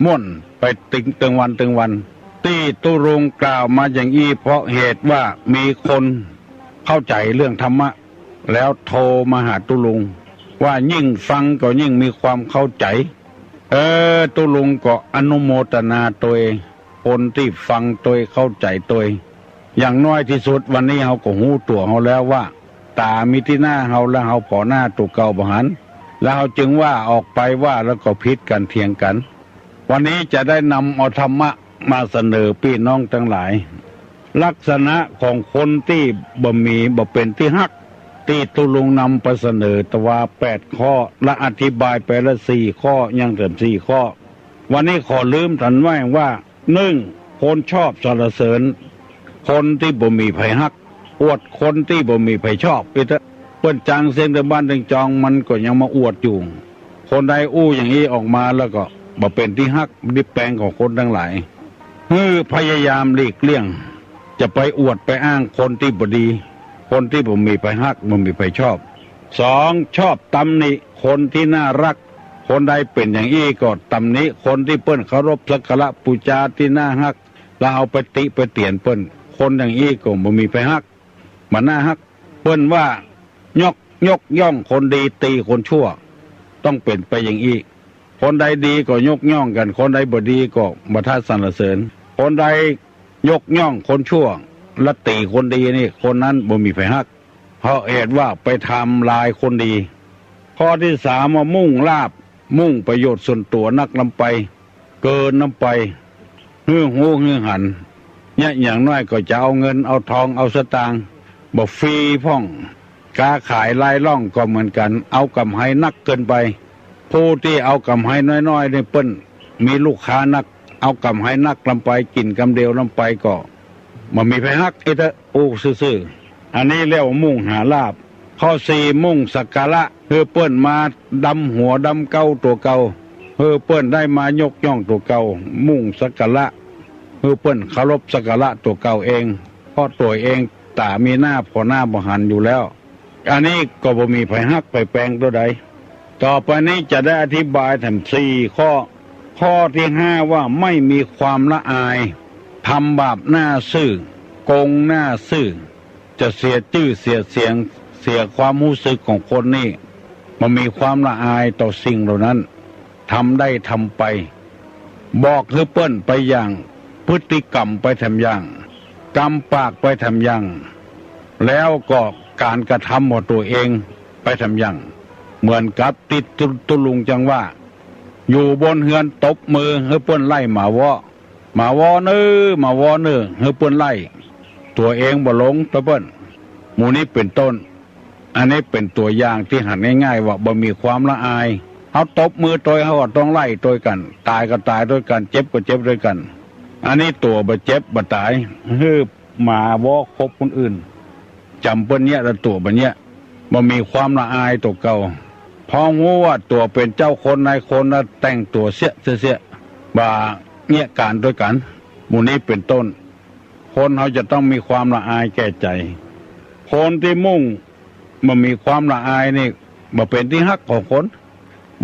ม่วนไปตึงวันที่ตุรงกล่าวมาอย่างนี้เพราะเหตุว่ามีคนเข้าใจเรื่องธรรมะแล้วโทรมาหาตุลุงว่ายิ่งฟังก็ยิ่งมีความเข้าใจตุลุงก็อนุโมทนาตัวเองคนที่ฟังตัวเข้าใจตัวอย่างน้อยที่สุดวันนี้เขาก็หูตัวเขาแล้วว่าตามีที่หน้าเขาแล้วเขาพอหน้าตัวเก่าบ่หันแล้วเขาจึงว่าออกไปว่าแล้วก็พิษกันเถียงกันวันนี้จะได้นำเอาธรรมะมาเสนอพี่น้องทั้งหลายลักษณะของคนที่บ่เป็นที่ฮักที่ตุลุงนำไปเสนอตว่า8 ข้อและอธิบายไปละ4 ข้อยังเติม4 ข้อวันนี้ขอลืมทันไว้ว่า1คนชอบสรรเสริญคนที่บ่มีไผฮักอวดคนที่บ่มีไผชอบเปิ้นจังเส้นตะบ้านตึงจองมันก็ยังมาอวดอยู่คนใดอู้อย่างนี้ออกมาแล้วก็บ่เป็นที่ฮักดิแปลงของคนทั้งหลายพยายามหลีกเลี่ยงจะไปอวดไปอ้างคนที่บ่ดีคนที่บ่มีไผฮักบ่มีไผชอบ2ชอบตำหนิคนที่น่ารักคนใดเป็นอย่างนี้ก็ตำหนิคนที่เปิ้นเคารพสักการะบูชาที่น่าฮักแล้วเอาไปติไปเตียนเปิ้นคนอย่างนี้ก็บ่มีไผฮักมันน่าฮักเปิ้นว่ายกย่องคนดีตีคนชั่วต้องเป็นไปอย่างนี้คนใดดีก็ยกย่องกันคนใดบ่ดีก็บ่ท่าสรรเสริญคนใดยกย่องคนชั่วและตีคนดีนี่คนนั้นบ่มีไผฮักเพราะเหตุว่าไปทำลายคนดีข้อที่3ว่ามุ่งลาภมุ่งประโยชน์ส่วนตัวนักลำไปเกินน้ำไปฮือหูฮือหันเนี่ยอย่างน้อยก็จะเอาเงินเอาทองเอาสตางค์บ่ฟรีพ่องค้าขายลายล่องก็เหมือนกันเอากำไรนักเกินไปผู้ที่เอากำไรน้อยๆในเปิ้นมีลูกค้านักเอากำไรนักลำไปกินกำเดียวลำไปก็บ่มีไผฮักซื่ออันนี้เรียกว่ามุ่งหาลาภข้อ4มุ่งสักการะเเปิ้นมาดำหัวดำเก้าตัวเก่าเปิ้นได้มายกย่องตัวเก่ามุ่งสักการะเปิ้นเคารพสักการะตัวเก่าเองเพราะตัวเองตามีหน้าพอหน้าบ่หันอยู่แล้วอันนี้ก็บ่มีไผฮักไผแปลงตัวใดต่อไปนี้จะได้อธิบายถึง4 ข้อที่5ว่าไม่มีความละอายทำบาปหน้าซื่อโกงหน้าซื่อจะเสียชื่อเสียเสียงเสียความรู้สึกของคนนี่มันมีความละอายต่อสิ่งเหล่านั้นทำได้ทำไปบอกคือเปิ้นไปอย่างพฤติกรรมไปทำอย่างกำปากไปทำอย่างแล้วก็การกระทำของตัวเองไปทำอย่างเหมือนกับติดตุลุงจังว่าอยู่บนเฮือนตบมือให้เปิ้นไล่หมาวอเนื้อให้เปิ้นไล่ตัวเองบ่หลงตะเปิ้นหมู่นี้เป็นต้นอันนี้เป็นตัวอย่างที่หันง่ายๆว่าบ่มีความละอายเฮาตบมือตัวเฮาก็ต้องไล่ตัวกันตายก็ตายด้วยกันเจ็บก็เจ็บด้วยกัน อันนี้ตัวบ่เจ็บบ่ตายฮือหมาวอคบคนอื่นจำเปิ้นเนี้ยแล้วตัวบ่เนี้ยบ่มีความละอายตัวเก่าพองูว่าตัวเป็นเจ้าคนนายคนแล้วแต่งตัวเสียบ่าเงี้ยการด้วยกันหมู่นี้เป็นต้นคนเขาจะต้องมีความละอายแก่ใจคนที่มุ่งมันมีความละอายนี่บ่เป็นที่ฮักของคน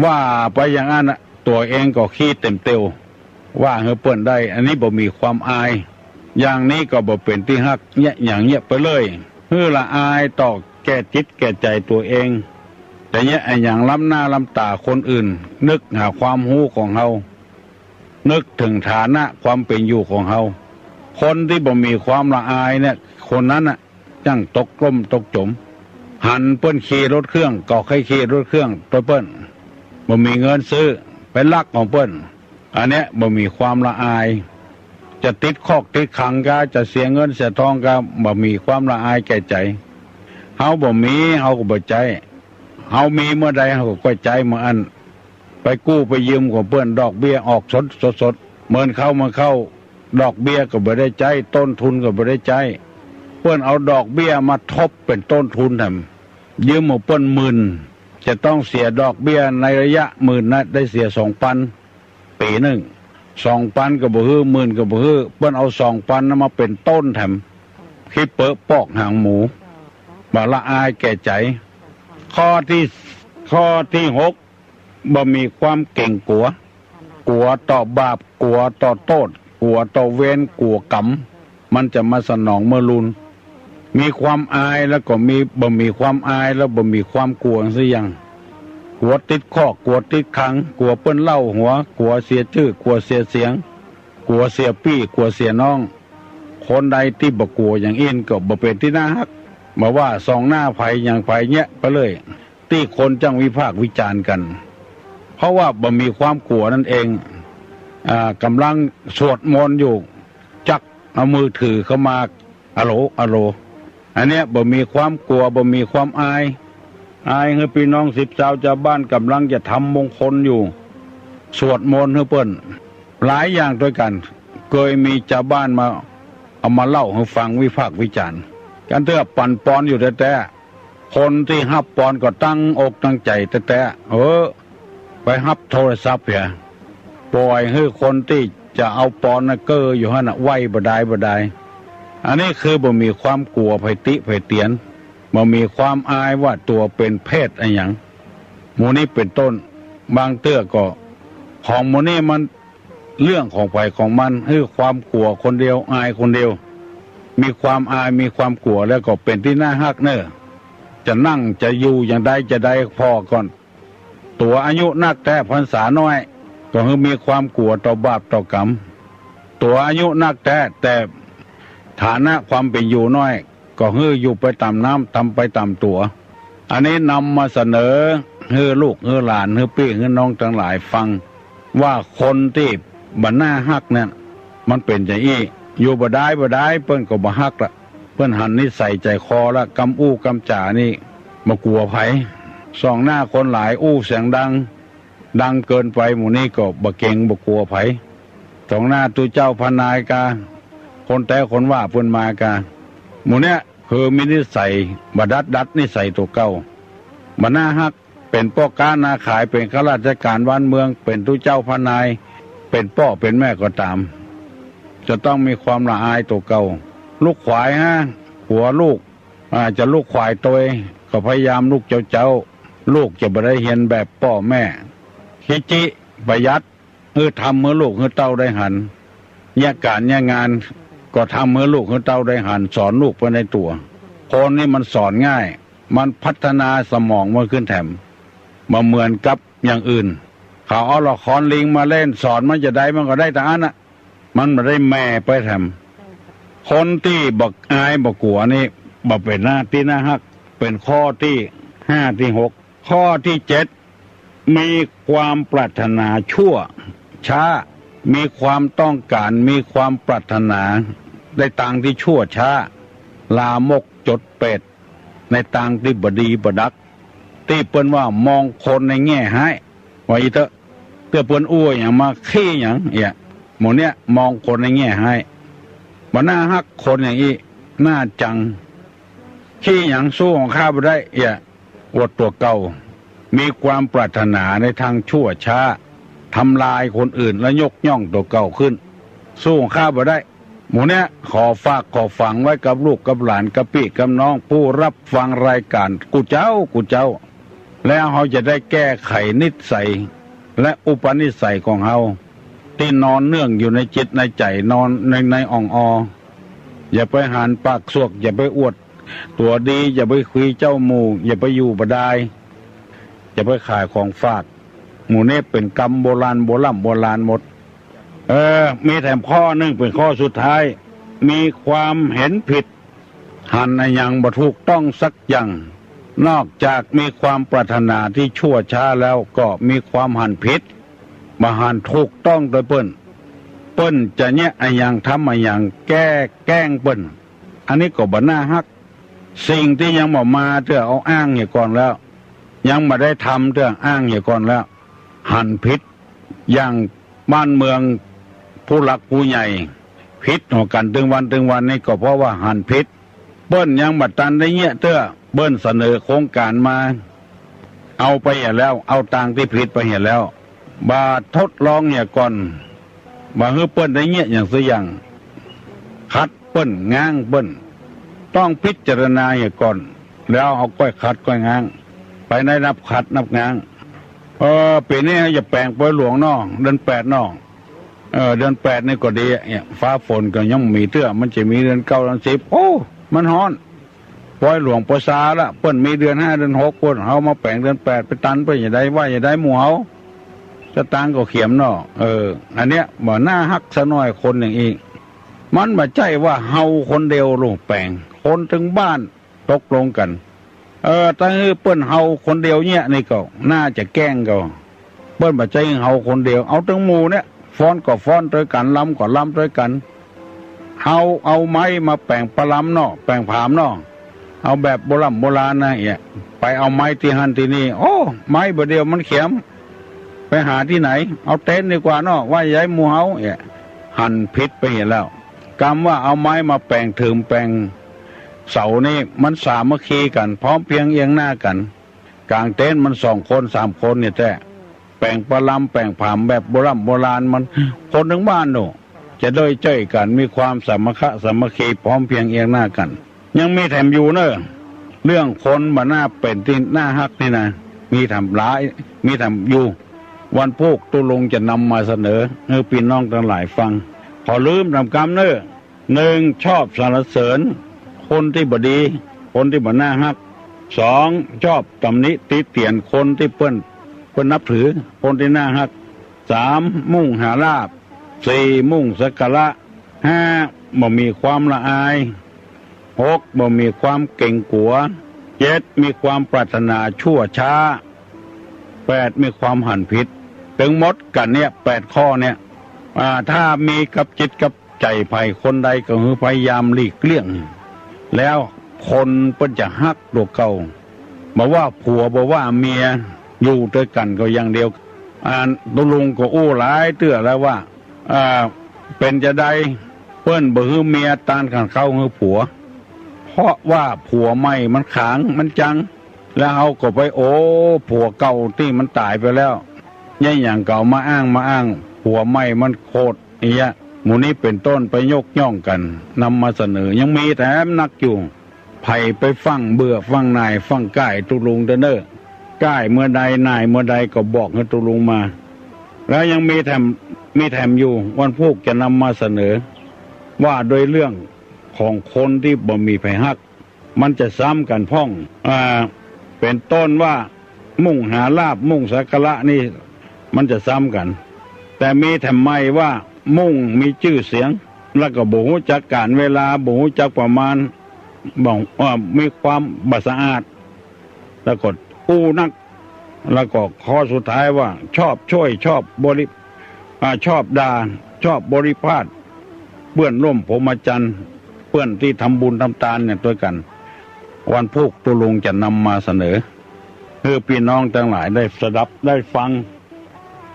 ว่าไปอย่างนั้นน่ะตัวเองก็ขี้เต็มเตียวว่าเฮาเปิ้นได้อันนี้บ่มีความอายอย่างนี้ก็บ่เป็นที่ฮักเนี่ยอย่างเงี้ยไปเลยเฮือละอายต่อแก่จิตแก่ใจตัวเองแต่เนี่ยไอ้อย่างล้ำหน้าล้ำตาคนอื่นนึกหาความรู้ของเฮานึกถึงฐานะความเป็นอยู่ของเฮาคนที่บ่มีความละอายเนี่ยคนนั้นน่ะจังตกกล่มตกจมหันเปิ้นขี่รถเครื่องก็ให้ขี่รถเครื่องเปิ้นบ่มีเงินซื้อเป็นลักของเปิ้นอันเนี้ยบ่มีความละอายจะติดคอกติดขังก็จะเสียเงินเสียทองก็บ่มีความละอายแก่ใจเฮาบ่มีเฮาก็บ่ใจเฮามีเมื่อใดเฮาก็ใจเมื่ออันไปกู้ไปยืมของเปิ้นดอกเบี้ยออกสดเหมือนเข้ามาเข้าดอกเบี้ยก็บ่ได้ใจต้นทุนก็บ่ได้ใจเปิ้นเอาดอกเบี้ยมาทบเป็นต้นทุนทำยืมหมู่เปิ้นหมื่นจะต้องเสียดอกเบี้ยในระยะหมื่นนะได้เสีย 2,000 ปีหนึ่ง 2,000ก็บ่ฮื้อหมื่นก็บ่ฮื้อเปิ้นเอา 2,000นั้นมาเป็นต้นทำคิดเปอะปอกหางหมูบ่ละอายแก่ใจข้อที่6บ่มีความเก่งกลัวต่อบาปกลัวต่อโทษกลัวต่อเวรกลัวกรรมมันจะมาสนองเมื่อรุนมีความอายแล้วก็บ่มีความอายแล้วบ่มีความกลัวซะยังกลัวติดข้อกลัวติดขังกลัวเปิ้นเล่าหัวกลัวเสียชื่อกลัวเสียเสียงกลัวเสียปี้กลัวเสียน้องคนใดที่บ่กลัวอย่างอื่นก็บ่เป็นที่น่าฮักมาว่าสองหน้าไผอย่างไผเนี้ยไปเลยที่คนจังวิพากษ์วิจารณ์กันเพราะว่าบ่มีความกลัวนั่นเองกำลังสวดมนต์อยู่จักเอามือถือเข้ามาอะโหลอันเนี้ยบ่มีความกลัวบ่มีความอายให้พี่น้อง10ชาวชาวบ้านกำลังจะทำมงคลอยู่สวดมนต์ให้เปิ้นหลายอย่างด้วยกันเคยมีชาวบ้านมาเอามาเล่าให้ฟังวิพากษ์วิจารณ์กันเถอะปั่นปอนอยู่แต่คนที่ฮับปอนก็ตั้งอกตั้งใจแต่ไปฮับโทรศัพท์เพียปล่อยให้คนที่จะเอาปอนน่ะเก้ออยู่หั่นน่ะไว้บ่ได้อันนี้คือบ่มีความกลัวไผติไผเตียนบ่มีความอายว่าตัวเป็นเพศอะไรหยังหมู่นี้เป็นต้นบางเตื้อก็ของหมู่นี้มันเรื่องของไผของมันคือความกลัวคนเดียวอายคนเดียวมีความอายมีความกลัวแล้วก็เป็นที่น่าฮักเน้อจะนั่งจะอยู่อย่างใดจะได้พอก่อนตัวอายุนักแต่พรรษาน้อยก็คือมีความกลัวต่อบาปต่อกรรมตัวอายุนักแต่ฐานะความเป็นอยู่น้อยก็คืออยู่ไปตามน้ำทำไปตามตัวอันนี้นำมาเสนอให้ลูกให้หลานให้พี่ให้น้องทั้งหลายฟังว่าคนที่บ่น่าฮักเนี่ยมันเป็นอย่างนี้อยู่บ่ได้เปิ้นก็บ่ฮักละเปิ้นหันนิสัยใจคอละกำอู้กำจ่านี่มากลัวไผส่องหน้าคนหลายอู้เสียงดังเกินไปหมู่นี้ก็บ่เก่งบ่กลัวไผส่องหน้าตุเจ้าพนายกาคนแต่คนว่าเพิ่นมากาหมู่เนี้ยคือมีนิสัยบ่ดัดนิสัยตัวเก่าบ่น่าฮักเป็นพ่อค้านาขายเป็นข้าราชการบ้านเมืองเป็นตุเจ้าพนายเป็นพ่อเป็นแม่ก็ตามจะต้องมีความละอายตัวเก่าลูกขวายหัวลูกจะลูกขวายตัวก็พยายามลูกเจ้าลูกจะบ่ได้เห็นแบบพ่อแม่คิจิประหยัดทำเมื่อลูกเมื่อเต้าได้หันแยกการแยกงานก็ทำเมื่อลูกเมื่อเต้าได้หันสอนลูกไปในตัวคนนี่มันสอนง่ายมันพัฒนาสมองมันขึ้นแถมมาเหมือนกับอย่างอื่นเขาเอาละครลิงมาเล่นสอนมันจะได้มันก็ได้แต่อันน่ะมันไม่ได้แม่ไปแถมคนที่บักอายบักกลัวนี่บ่เป็นหน้าที่น่าฮักเป็นข้อที่5ที่6ข้อที่7มีความปรารถนาชั่วช้ามีความต้องการมีความปรารถนาได้ต่างที่ชั่วช้าลามกจดเป็ดในต่างที่บดีบดักที่เปิ้นว่ามองคนในแง่ให้ว่าอีเถอะเพื่อเปิ้นอ้วยอย่างมาขี้อย่าง หมดเนี่ยมองคนในแง่ให้บ่น่าฮักคนอย่างนี้หน้าจังขี้หยังสู้ของข้าบ่ได้อย่าอวดตัวเก่ามีความปรารถนาในทางชั่วช้าทำลายคนอื่นและยกย่องตัวเก่าขึ้นสู้ของข้าบ่ได้หมู่เนี้ยขอฝากขอฝังไว้กับลูกกับหลานกับพี่กับน้องผู้รับฟังรายการกูเจ้าแล้วเขาจะได้แก้ไขนิสัยและอุปนิสัยของเขาที่นอนเนื่องอยู่ในจิตในใจนอนในอ่องออย่าไปหันปากสวกอย่าไปอวดตัวดีอย่าไปคุยเจ้าหมู่อย่าไปอยู่บ่ได้อย่าไปขายของฝากหมู่นี้เป็นกรรมโบราณโบราณหมดมีแถมข้อนึงเป็นข้อสุดท้ายมีความเห็นผิดหันอย่างบ่ถูกต้องสักอย่างนอกจากมีความปรารถนาที่ชั่วช้าแล้วก็มีความหันผิดมาหันถูกต้องโดยเปิ้นจะเนี่ยอย่างทำอย่างแกล้งเปิ้นอันนี้ก็บ่น่าฮักสิ่งที่ยังบ่มาเถอะเอาอ้างอย่างก่อนแล้วยังมาได้ทำเถอะอ้างอย่างก่อนแล้วหันผิดอย่างบ้านเมืองผู้หลักผู้ใหญ่พิษหัวกันถึงวันนี่ก็เพราะว่าหันพิษเบิ้นยังบัดตันได้เงี้ยเต้อเบิ้นเสนอโครงการมาเอาไปเห็นแล้วเอาตังที่ผิดไปเห็นแล้วบาทดลองเนี่ยก่อนมาฮื้อเปิ้นได้เงี้ยอย่างสิอย่างคัดเปิ้นง้างเปิ้นต้องพิจารณาเนี่ยก่อนแล้วเอาก้อยคัดก้อยง้างไปในนับคัดนับง้างปีนี้จะแปลงปล่อยหลวงน้องเดือน8น้องเดือน8นี่ก็ดีเนี่ยฟ้าฝนก็ยังมีเตื้อมันจะมีเดือน9เดือน10โอ้มันฮ้อนปล่อยหลวงปซาละเปิ้นมีเดือน5เดือน6เปิ้นเอามาแปลงเดือน8ไปตันไปอย่าได้ว่าอย่าได้หมู่เฮาสตางค์ก็เขียมเนาะอันเนี้ยบ่น่าฮักซะหน่อยคนอย่างอีกมันบ่ใช่ว่าเฮาคนเดียวลงแปลงคนถึงบ้านตกลงกันถ้าเปิ้นเฮาคนเดียวเนี่ยนี่ก็น่าจะแกล้งก็เปิ้นบ่ใช่เฮาคนเดียวเอาทั้งหมู่เนี่ยฟ้อนก็ฟ้อนด้วยกันล้ำก็ล้ำด้วยกันเอาไม้มาแปลงปลาล้ำเนาะแปลงผามเนาะเอาแบบโบราณนะเนี่ยไปเอาไม้ที่หันที่นี่โอ้ไม้บ่เดียวมันเข็มไปหาที่ไหนเอาเต็นท์ดีกว่าเนาะว่าย้ายหมู่เฮาเนี่ยหันพิษไปเห็นแล้วกรรมว่าเอาไม้มาแปลงถึงแปลงเสานี่มันสามัคคีกันพร้อมเพียงเอียงหน้ากันกลางเต็นท์มัน2 คน 3 คนเนี่ยแต่แปลงปลาล้ำแปลงผามแบบโบราณมันคนทั้งบ้านโน่จะได้เจ้ยกันมีความสามัคคีพร้อมเพียงเอียงหน้ากันยังมีแถมอยู่เนอะเรื่องคนบ่น่าเป็นที่น่าฮักนี่นะมีทำร้ายมีทำอยู่วันพวกตุลงจะนำมาเสนอให้พี่น้องทั้งหลายฟังพอลืมทำกรรมเนอะ1ชอบสรรเสริญคนที่บ่ดีคนที่บ่น่าฮัก2ชอบตำหนิติเตียนคนที่เปิ้นนับถือคนที่น่าฮัก3มุ่งหาลาภ4มุ่งสักการะ5บ่มีความละอาย6บ่มีความเก่งกลัว7มีความปรารถนาชั่วช้า8มีความหันผิดถึงหมดกันเนี่ย8ข้อเนี่ยถ้ามีกับจิตกับใจภัยคนใดก็คือพยายามหลีกเลี่ยงแล้วคนเปิ้นจะฮักตัวเก่าบอกว่าผัวบอกว่าเมียอยู่ด้วยกันก็อย่างเดียวตุลุงก็อู้หลายเตื้อแล้วว่าเป็นจะได้เปิ้นบ่ฮื้อเมียตานขันเข้าฮื้อผัวเพราะว่าผัวใหม่มันขางมันจังแล้วเขาก็ไปโอ้ผัวเก่าที่มันตายไปแล้วเนี่ยอย่างเก่ามาอ้างผัวใหม่มันโคตรเนี่ยหมู่นี้เป็นต้นไปยกย่องกันนำมาเสนอยังมีแถมนักอยู่ไผ่ไปฟังเบื่อฟังนายฟังก่ายตุลุงเด้อก่ายเมื่อใดนายเมื่อใดก็บอกให้ตุลุงมาแล้วยังมีแถมอยู่วันพวกจะนำมาเสนอว่าโดยเรื่องของคนที่บ่มีไผฮักมันจะซ้ำกันพ่องเป็นต้นว่ามุ่งหาลาภมุ่งสักการะนี่มันจะซ้ำกันแต่มีแถมไม่ว่ามุ่งมีชื่อเสียงแล้วก็บ่ฮู้จักการเวลาบ่ฮู้จักประมาณบอกว่ามีความบ่สะอาดแล้วก็อู้นักแล้วก็ข้อสุดท้ายว่าชอบช่วยชอบบริชอบด่าชอบบริพาทเปื้อนร่วมพรหมจรรย์เปื้อนที่ทำบุญทำทานเนี่ยด้วยกันวันพวกตุลุงจะนำมาเสนอเพื่อพี่น้องทั้งหลายได้สดับได้ฟัง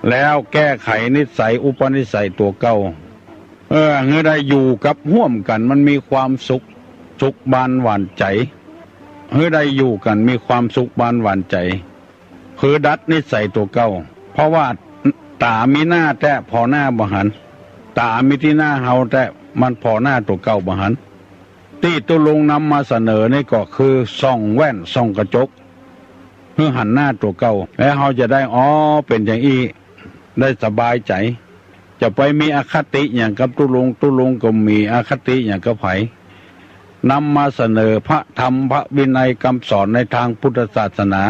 แล้วแก้ไขนิสัยอุปนิสัยตัวเก่าเมื่อได้อยู่กับร่วมกันมันมีความสุขบานหวานใจเมื่อได้อยู่กันมีความสุขบานหวานใจคือดัดนิสัยตัวเก่าเพราะว่าตามีหน้าแต่พอหน้าบ่หันตามีที่หน้าเฮาแต่มันพอหน้าตัวเก่าบ่หันที่ตุลุงนำมาเสนอนี่ก็คือส่องแว่นส่องกระจกเพื่อหันหน้าตัวเก่าแล้วเฮาจะได้เป็นอย่างอี้ได้สบายใจจะไปมีอคติอย่างกับตุลุงก็มีอคติอย่างกับไผนำมาเสนอพระธรรมพระวินัยคำสอนในทางพุทธศาสนา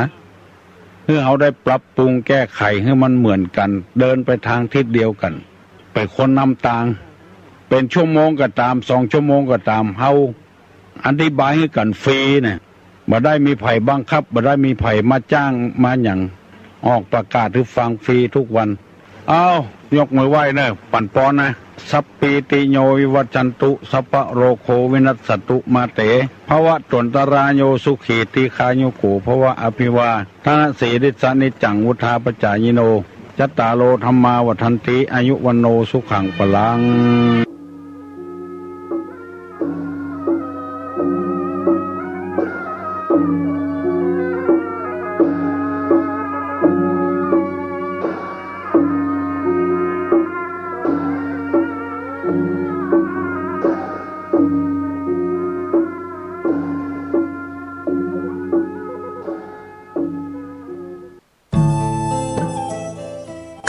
เพื่อเขาได้ปรับปรุงแก้ไขให้มันเหมือนกันเดินไปทางทิศเดียวกันไปคนนำทางเป็นชั่วโมงก็ตาม2 ชั่วโมงก็ตามเฮาอธิบายให้กันฟรีเนี่ยบ่ได้มีไผบังคับบ่ได้มีไผมาจ้างมาอย่างออกประกาศให้ฟังฟรีทุกวันยกมือไหว้เนอะปั่นปอนนะสัพปีติโยวิวัจจันตุสัพพะโรโควินัสสตุมาเตภวะตนตรายโยสุขีติคายุโกภวะอภิวาทนาสีริสานิจังวุธาปจายโนจัตตาโลธรรมาวัฏันติอายุวันโนสุขังปลัง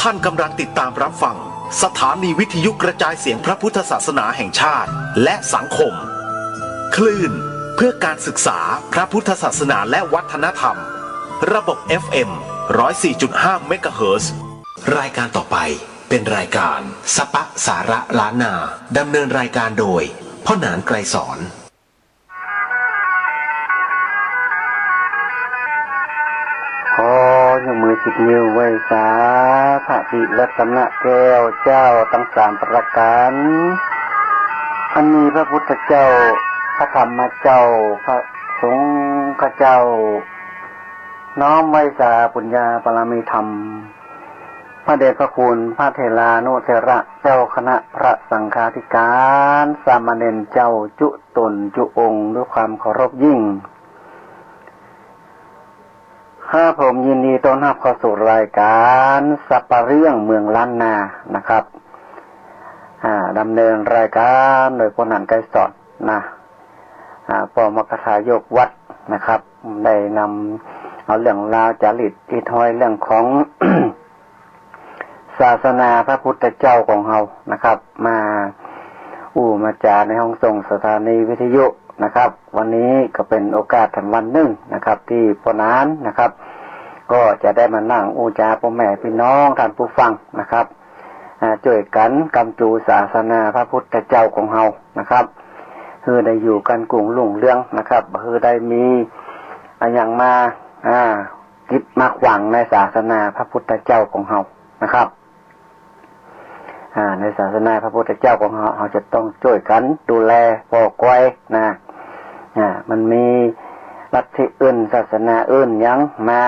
ท่านกำลังติดตามรับฟังสถานีวิทยุกระจายเสียงพระพุทธศาสนาแห่งชาติและสังคมคลื่นเพื่อการศึกษาพระพุทธศาสนาและวัฒนธรรมระบบ FM 104.5 เมกะเฮิรตซ์รายการต่อไปเป็นรายการสปะสาระล้านนาดำเนินรายการโดยพ่อหนานไกรสอนมือ10 นิ้วไว้สาพระภิรัตนแก้วเจ้าทั้ง3 ประการอันนี้พระพุทธเจ้าพระธรรมเจ้าพระสงฆ์เจ้าน้อมไว้สาปุญญาปรมีธรรมพระเดชพระคุณพระเถรานุเถระเจ้าคณะพระสังฆาธิการสามเณรเจ้าจุตนจุองค์ด้วยความเคารพยิ่งผมยินดีต้อนรับเข้าสู่รายการสัปปะเรื่องเมืองล้านนานะครับดำเนินรายการโดยพ่อหนานไกรสอนนะปมกถายกวัดนะครับได้นำเอาเรื่องราวจาริตที่ท้อยเรื่องของ ศาสนาพระพุทธเจ้าของเรานะครับมาจาในห้องส่งสถานีวิทยุนะครับวันนี้ก็เป็นโอกาสวันหนึ่งนะครับที่พ่อหนานนะครับก็จะได้มานั่งจาพ่อแม่พี่น้องท่านผู้ฟังนะครับช่วยกันกำจูศาสนาพระพุทธเจ้าของเรานะครับคือได้อยู่กันกลุ่มลุ่งเรื่องนะครับคือได้มีอย่างมาคิดมาขวางในศาสนาพระพุทธเจ้าของเรานะครับในศาสนาพระพุทธเจ้าของเราจะต้องช่วยกันดูแลปกป้องนะมันมีลัทธิอื่นศาสนาอื่นยังมา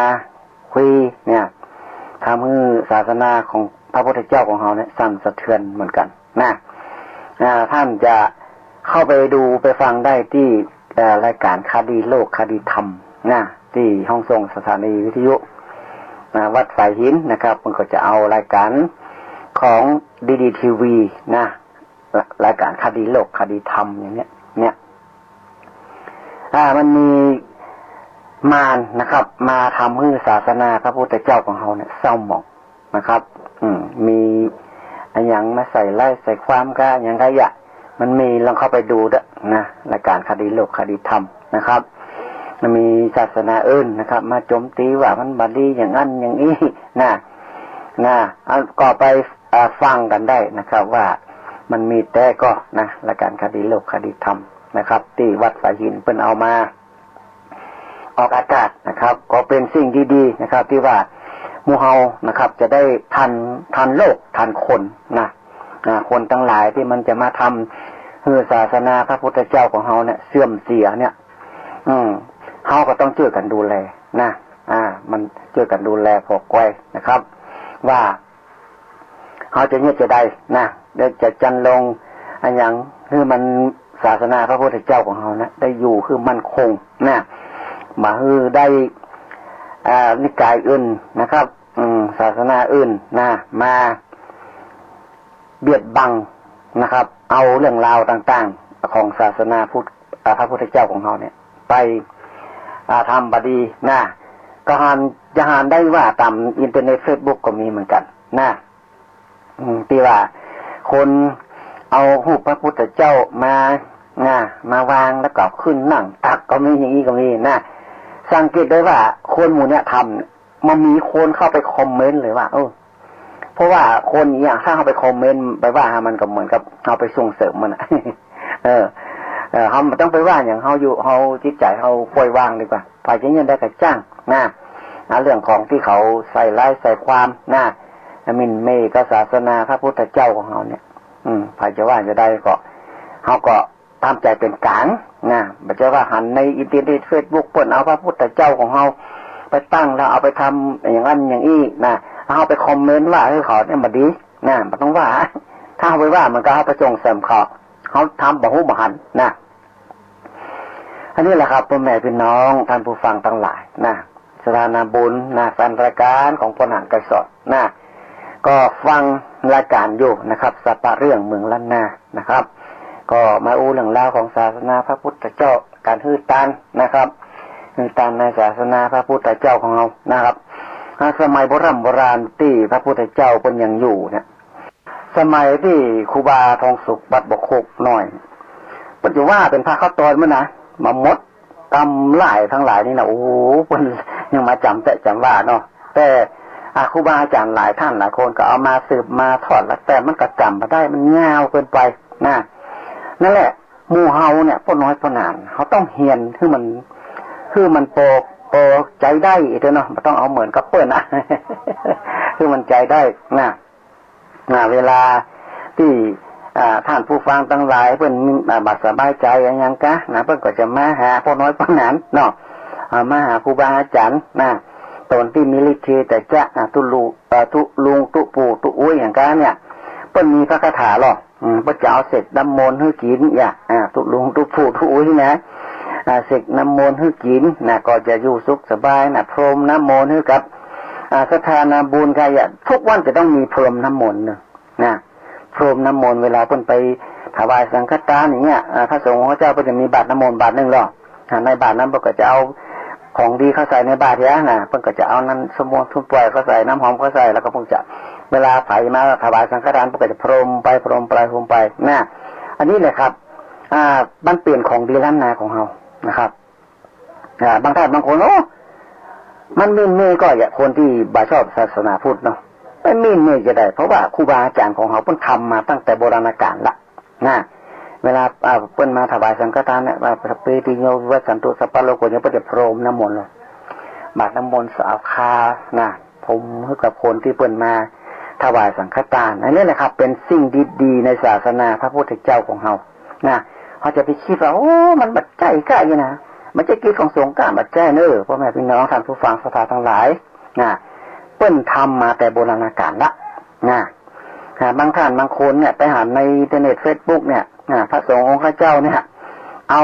คุยเนี่ยทำให้ศาสนาของพระพุทธเจ้าของเราเนี่ยสั่นสะเทือนเหมือนกันนะท่านจะเข้าไปดูไปฟังได้ที่รายการคดีโลกคดีธรรมนะที่ห้องส่งสถานีวิทยุวัดสายหินนะครับมันก็จะเอารายการของดีทีวีนะรายการคดีโลกคดีธรรมอย่างเนี้ยเนี่ยมันมีมารนะครับมาทำให้ศาสนาพระพุทธเจ้าของเราเนี่ยเศร้าหมองนะครับมีอย่างมาใส่ไล่ใส่ความก็อย่างไรอ่ะมันมีลองเข้าไปดูด้วยนะรายการคดีโลกคดีธรรมนะครับมีศาสนาอื่นนะครับมาโจมตีว่ามันบาลีอย่างนั้นอย่างนี้นะก็ไปฟังกันได้นะครับว่ามันมีแต่ก็นะรายการคดีโลกคดีธรรมนะครับที่วัดสายหินเพิ่นเอามาออกอากาศนะครับก็เป็นสิ่งดีๆนะครับที่ว่าหมู่เฮานะครับจะได้ทันโลกทันคนนะคนทั้งหลายที่มันจะมาทำให้ศาสนาพระพุทธเจ้าของเฮาเนี่ยเสื่อมเสียเนี่ยเฮาก็ต้องช่วยกันดูแลนะมันช่วยกันดูแลพอกไว้นะครับว่า เขาจะเนี่ยจะได้นะเดี๋ยวจะจันลงอันอย่างคือมันศาสนาพระพุทธเจ้าของเขานะได้อยู่คือมั่นคงนะมาคือได้นิกายอื่นนะครับศาสนาอื่นนะมาเบียดบังนะครับเอาเรื่องราวต่างๆของศาสนาพุทธพระพุทธเจ้าของเขาเนี่ยไปทำบดีนะก็จะหานได้ว่าตามอินเทอร์เน็ตเฟซบุ๊กก็มีเหมือนกันนะที่ว่าคนเอารูปพระพุทธเจ้ามามาวางแล้วก็ขึ้นนั่งตักก็มีอย่างนี้ก็มีนะสังเกตได้ว่าคนหมู่เนี้ยทำมันมีคนเข้าไปคอมเมนต์เลยว่าเพราะว่าคนนี้ถ้าเข้าไปคอมเมนต์ไปว่ามันก็เหมือนกับเอาไปส่งเสริมมันเขาต้องไปว่าอย่างเขาอยู่เขาจิตใจเขาปล่อยวางดีกว่าไปจะยังได้กระจ้างนะเรื่องของที่เขาใส่ร้ายใส่ความนะมินเมย์ก็ศาสนาพระพุทธเจ้าของเขาเนี่ยไปจะว่าจะได้ก็เขาก็ตามใจเป็นกลางนะไม่ใช่ว่าหันในอินเทอร์เน็ตเฟซบุ๊กเปิดเอาพระพุทธเจ้าของเขาไปตั้งแล้วเอาไปทำอย่างนั้นอย่างนี้นะเอาไปคอมเมนต์ว่าให้เขาเนี่ยมาดีนะมันต้องว่าถ้าเอาไปว่ามันก็เอาไปจงเสริมเขาทำบ่หูบ่หันนะอันนี้แหละครับพ่อแม่พี่น้องท่านผู้ฟังทั้งหลายนะสถานะบุญนะแฟนรายการของพลหันไกรสดนะก็ฟังรายการอยู่นะครับสัปเรื่องเมืองล้านนานะครับก็มาอู้เรื่องราวของศาสนาพระพุทธเจ้าการฮือตานนะครับฮือตานในศาสนาพระพุทธเจ้าของเรานะครับสมัยโบราณที่พระพุทธเจ้าเป็นยังอยู่เนี่ยสมัยที่ครูบาทองสุขบัดบกโคกหน่อยปัจจุบันเป็นพระข้าวตอนมั้ยนะมามดกำไล่ทั้งหลายนี่นะโอ้โหเพิ่นยังมาจำว่าเนาะแต่ครูบาอาจารย์หลายท่านหลายคนก็เอามาสืบมาทอดแล้วแต่มันก็จำมาได้มันยาวเกินไปนะนั่นแหละหมู่เฮาเนี่ยพ่อน้อยพ่อนานเขาต้องเฮียนคือมันโปใจได้เด้อเนาะไม่ต้องเอาเหมือนกับเปิ้นนะคือมันใจได้นะเวลาที่ท่านผู้ฟังทั้งหลายเพิ่นบัดสบายใจอย่างกะนะเพิ่นก็จะมาหาพ่อน้อยพ่อนานเนาะมาหาครูบาอาจารย์นะตอนที่มีฤทธิ์แต่จะตุลุงตุปู่ตุอุ้ยอย่างกะเนี่ยเพิ่นมีพระคาถาหรอเพิ่นจะเอาเสร็จน้ำมนต์ให้กินตุลุงตุปู่ตุอุ้ยนะเสกน้ำมนต์ให้กินนะก็จะอยู่สุขสบายนะพรมน้ำมนต์ให้กับสถานะบุญใครทุกวันจะต้องมีพรมน้ำมนต์นะพรมน้ำมนต์เวลาเพิ่นไปถวายสังฆทานอย่างเงี้ยพระสงฆ์พระเจ้าก็จะมีบาตรน้ำมนต์บาตรนึงหรอในบาตรนั้นเพิ่นก็จะเอาของดีเข้าใส่ในบาตรนะเพิ่นก็จะเอานั้นสมุนทุ่มปล่อยเข้าใส่น้ำหอมเข้าใส่แล้วก็เพิ่นจะเวลาไผมาถวายสังฆทานเพิ่นก็จะพรมไปนะอันนี้แหละครับมันเปลี่ยนของดีล้านนาของเฮานะครับบางท่านบางคนมันมินเมก็อย่างคนที่บ่ชอบศาสนาพุทธเนาะไม่มินเมจะได้เพราะว่าครูบาอาจารย์ของเขาเพิ่นทำมาตั้งแต่โบราณกาลละนะเวลาเพิ่นมาถวายสังฆทานเนี่ยพระเปติโยวัสันตุสัพพะโลกเนี่ยเพิ่นจะพรมน้ำมนต์เลยบาดน้ำมนต์สาวคานะผมให้กับคนที่เพิ่นมาถวายสังฆทานอันนี้แหละครับเป็นสิ่งดีๆในศาสนาพระพุทธเจ้าของเฮานะเขาจะไปคิดว่ามันบัดใจกล้าอยู่นะมันจะกิจของสงฆ์กล้าบัดใจเนอะพ่อแม่พี่น้องท่านผู้ฟังศรัทธาทั้งหลายนะเปิ้นทำมาแต่โบราณกาลละนะบางท่านบางคนเนี่ยไปหาในอินเทอร์เน็ตเฟซบุ๊กเนี่ยพระสงฆ์องค์เจ้าเนี่ยเอา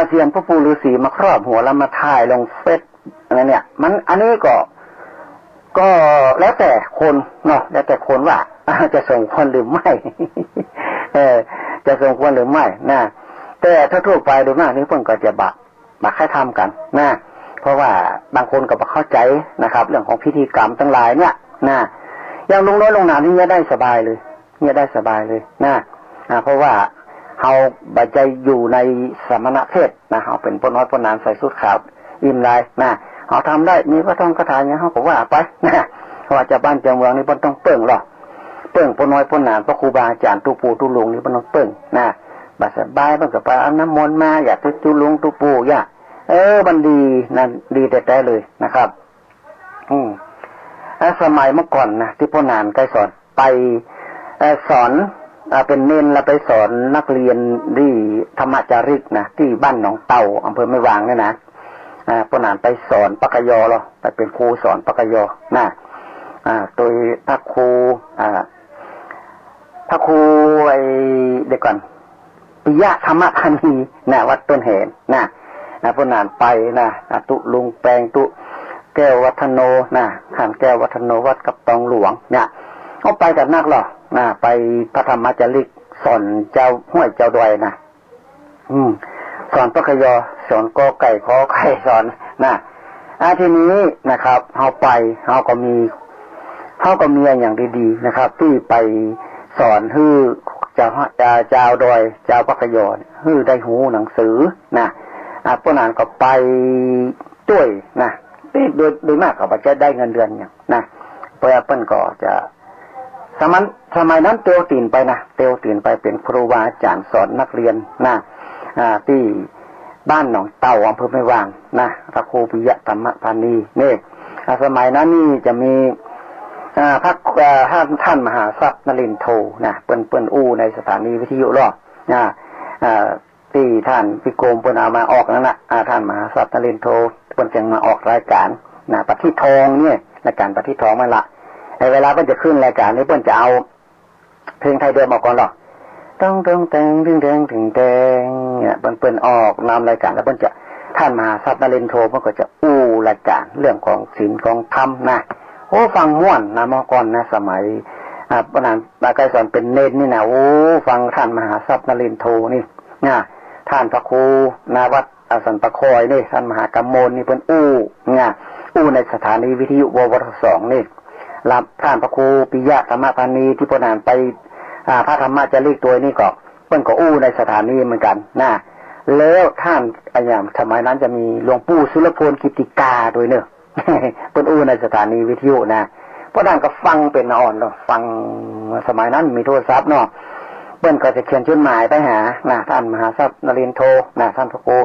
เสียงพระปู่ฤาษีมาครอบหัวแล้วมาถ่ายลงเฟซอะไรเนี่ยมันอันนี้ก็แล้วแต่คนเนาะแล้วแต่คนว่าจะส่งคนหรือไม่จะส่งควรหรือไม่นะแต่ถ้าทั่วไปโดยมากนี่เพิ่นก็จะบักให้ทำกันนะเพราะว่าบางคนก็บ่เข้าใจนะครับเรื่องของพิธีกรรมทั้งหลายเนี่ยนะอย่างลงน้อยลงหนานี่ได้สบายเลยนะเพราะว่าเฮาบ่ใจอยู่ในสมณเพศนะเฮาเป็นพ่อน้อยพ่อนานใส่ชุดขาวอิ่มลายนะเฮาทำได้มีพระท่องคาถาอย่างเฮาก็ว่าไปนะเพราะว่าจะบ้านจะเมืองนี่บ่ต้องเปิ้งหรอกเปิ้งพ่อน้อยพ่อนานพระครูบาอาจารย์ตุปู่ตุลุงนี่บ่ต้องเปิ้งนะบัดสบายมันก็ไปเอาน้ำมนต์มาอยากตุลุงตุปู่มันดีนะดีแต่เลยนะครับสมัยเมื่อก่อนนะที่พ่อนานใกล้สอนไปสอนเป็นเน้นแล้วไปสอนนักเรียนที่ธรรมจาริกนะที่บ้านหนองเต่าอำเภอแม่วางเนี่ยนะพ่อนานไปสอนปกยอหรอไปเป็นครูสอนปกยอนะ โดยพระครูไอเด็กก่อนปิยะธรรมธานีนะวัดต้นเหตุนะพวกนั้นไปนะตุลุงแปลงตุแก้ววัฒโนนะขันแก้ววัฒโนวัดกับตองหลวงเนี่ยเขาไปกับนักหรอนะไปพระธรรมจาริกสอนเจ้าห้วยเจ้าดอยนะสอนพระคยอสอนกอไก่ขอไข่สอนนะทีนี้นะครับเขาไปเขาก็มีอย่างดีๆนะครับที่ไปสอนฮื้อเจ้าดอยเจ้าพระคยอฮื้อได้หูหนังสือนะพวกนั้นก็ไปด้วยนะโดยมากก็จะได้เงินเดือนอย่างนะเพราะเปิ้นก็จะสมัยนั้นเตียวตีนไปนะเตียวตีนไปเป็นครูบาอาจารย์สอนนักเรียนนะที่บ้านหนองเต่าอำเภอแม่วางนะพระครูปิยะธรรมธานีนี่สมัยนั้นนี่จะมีท่านมหาทรัพย์นรินทร์โทนะเปิ้นอู้ในสถานีวิทยุหรอที่ท่านพิโกมเปิ้นเอามาออกนั่นแหละท่านมหาทรัพย์นรินทร์โทเปิ้นจึงมาออกรายการนะปฏิทองเนี่ยรายการปฏิทองมาละเวลาเปิ้นจะขึ้นรายการนี้เปิ้นจะเอาเพลงไทยเดิมออกก่อนหรอต้องแต่งถึงแดงถึงแดงเนี่ยเปิ้นออกนำรายการแล้วเปิ้นจะท่านมหาทรัพย์นรินทร์โทเปิ้นก็จะอู้รายการเรื่องของศีลของธรรมนะโอ้ฟังม่วนนะเมื่อก่อนนะสมัยปนานบาไกสอนเป็นเนนนี่นะโอ้ฟังท่านมหาทรัพย์นรินทร์โทนี่นะท่านพระครูนาวัดสันปะคอยนี่ท่านมหากำมลนี่เพิ่นอู้ในสถานีวิทยุววท2นี่รับท่านพระครูปิยะธรรมธานีที่ปนานไปพระธรรมจาริกตัวนี้ก็เพิ่นก็อู้ในสถานีเหมือนกันนะแล้วท่านอย่างสมัยนั้นจะมีหลวงปู่สุรพลกิตติกาด้วยเนอะเปิ้นอู้ในสถานีวิทยุนะเพราะท่านก็ฟังเป็นอ่อนเนาะฟังสมัยนั้นมีโทรศัพท์เนาะเปิ้นก็จะเขียนจดหมายไปหาท่านมหาทรัพย์นรินทร์โทท่านพระครู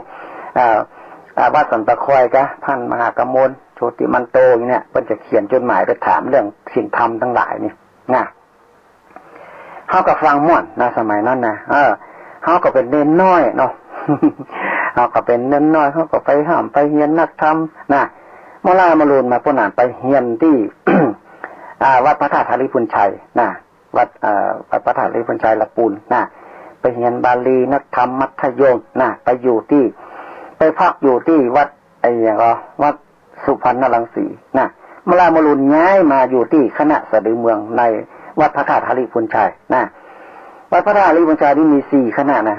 วัดสันตะคอยกะท่านมหากมลโชติมันโตอย่างเนี้ยเปิ้นจะเขียนจดหมายไปถามเรื่องศีลธรรมทั้งหลายนี่นะเฮาก็ฟังม่วนนะสมัยนั้นนะเฮาก็เป็นเน้นน้อยเนาะเฮาก็เป็นเน้นน้อยเฮาก็ไปห้ามไปเรียนนักธรรมนะมาลูนมาพวกนั้นไปเรียนที่ วัดพระธาตุธาริพุนชัยนะวัดพระธาตุธาริพุนชัยละปูนนะไปเรียนบาลีนักธรรมมัธยมนะไปพักอยู่ที่วัดวัดสุพรรณรังสีนะมาลูนย้ายมาอยู่ที่คณะสะดือเมืองในวัดพระธาตุธาริพุนชัยนะวัดพระธาตุธาริพุนชัยนี่มี4คณะนะ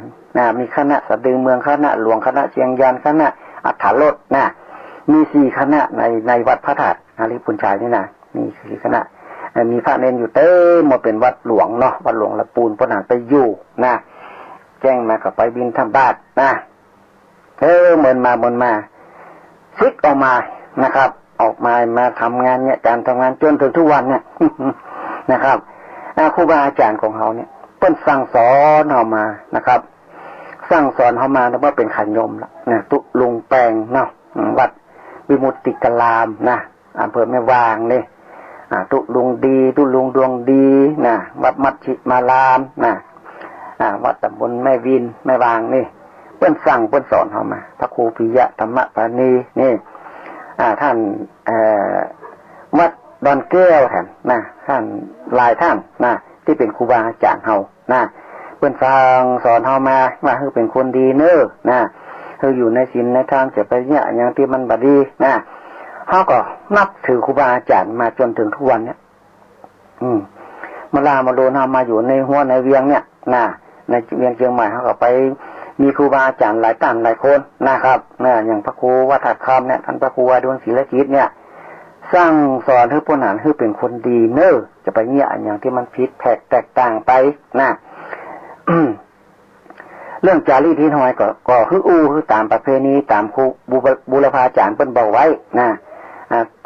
มีคณะสะดือเมืองคณะหลวงคณะเชียงยานคณะอัฏฐารสนะมี4คณะในวัดพระธาตุธาริพุนชัยนี่นะมี4คณะมีพระเนนอยู่เต็มหมดเป็นวัดหลวงเนาะวัดหลวงละปูนพนานไปอยู่นะแจ้งมากับไปบินทบาทนะเหมือนมาซิกออกมานะครับออกมาทำงานเนี่ยการทำงานจนถึงทุกวันเนี่ย นะครับครูบาอาจารย์ของเขาเนี่ยเพิ่นสั่งสอนเฮามานะครับสั่งสอนเฮามาแล้วว่าเป็นขันยมละนะตุลุงแปลงเนาะวัดวิมุตติกรามนะอำเภอแม่วางนี่ตุลุงดีตุลุงดวงดีนะวัดมัชชิมารามนะวัดตำบลแม่วินแม่วางนี่เพิ่นสั่งเพิ่นสอนเฮามาพระครูปิยะธรรมธานีนี่ท่านวัดดอนแก้วแห่งนะท่านหลายท่านนะที่เป็นครูบาอาจารย์เฮานะเพิ่นสั่งสอนเฮามาว่าคือเป็นคนดีเน้อนะคืออยู่ในศีลในธรรมจะไปเนี่ยอย่างที่มันบ่ดีนะเฮาก็นับถือครูบาอาจารย์มาจนถึงทุกวันเนี่ยมาโดนเฮามาอยู่ในหัวในเวียงเนี่ยนะในเวียงเชียงใหม่เฮาก็ไปมีครูบาอาจารย์หลายท่านหลายคนนะครับอย่างพระครูวัดถัดคำเนี่ยท่านพระครูวาดวงศิลจิตเนี่ยสร้างสอนให้พวกนั้นให้เป็นคนดีเน้อจะไปเนี่ยอย่างที่มันผิดแตกต่างไปนะ เรื่องจารีตที่น้อยก็คือตามประเพณีตามครูบูรพาจารย์เพิ่นบอกไว้นะ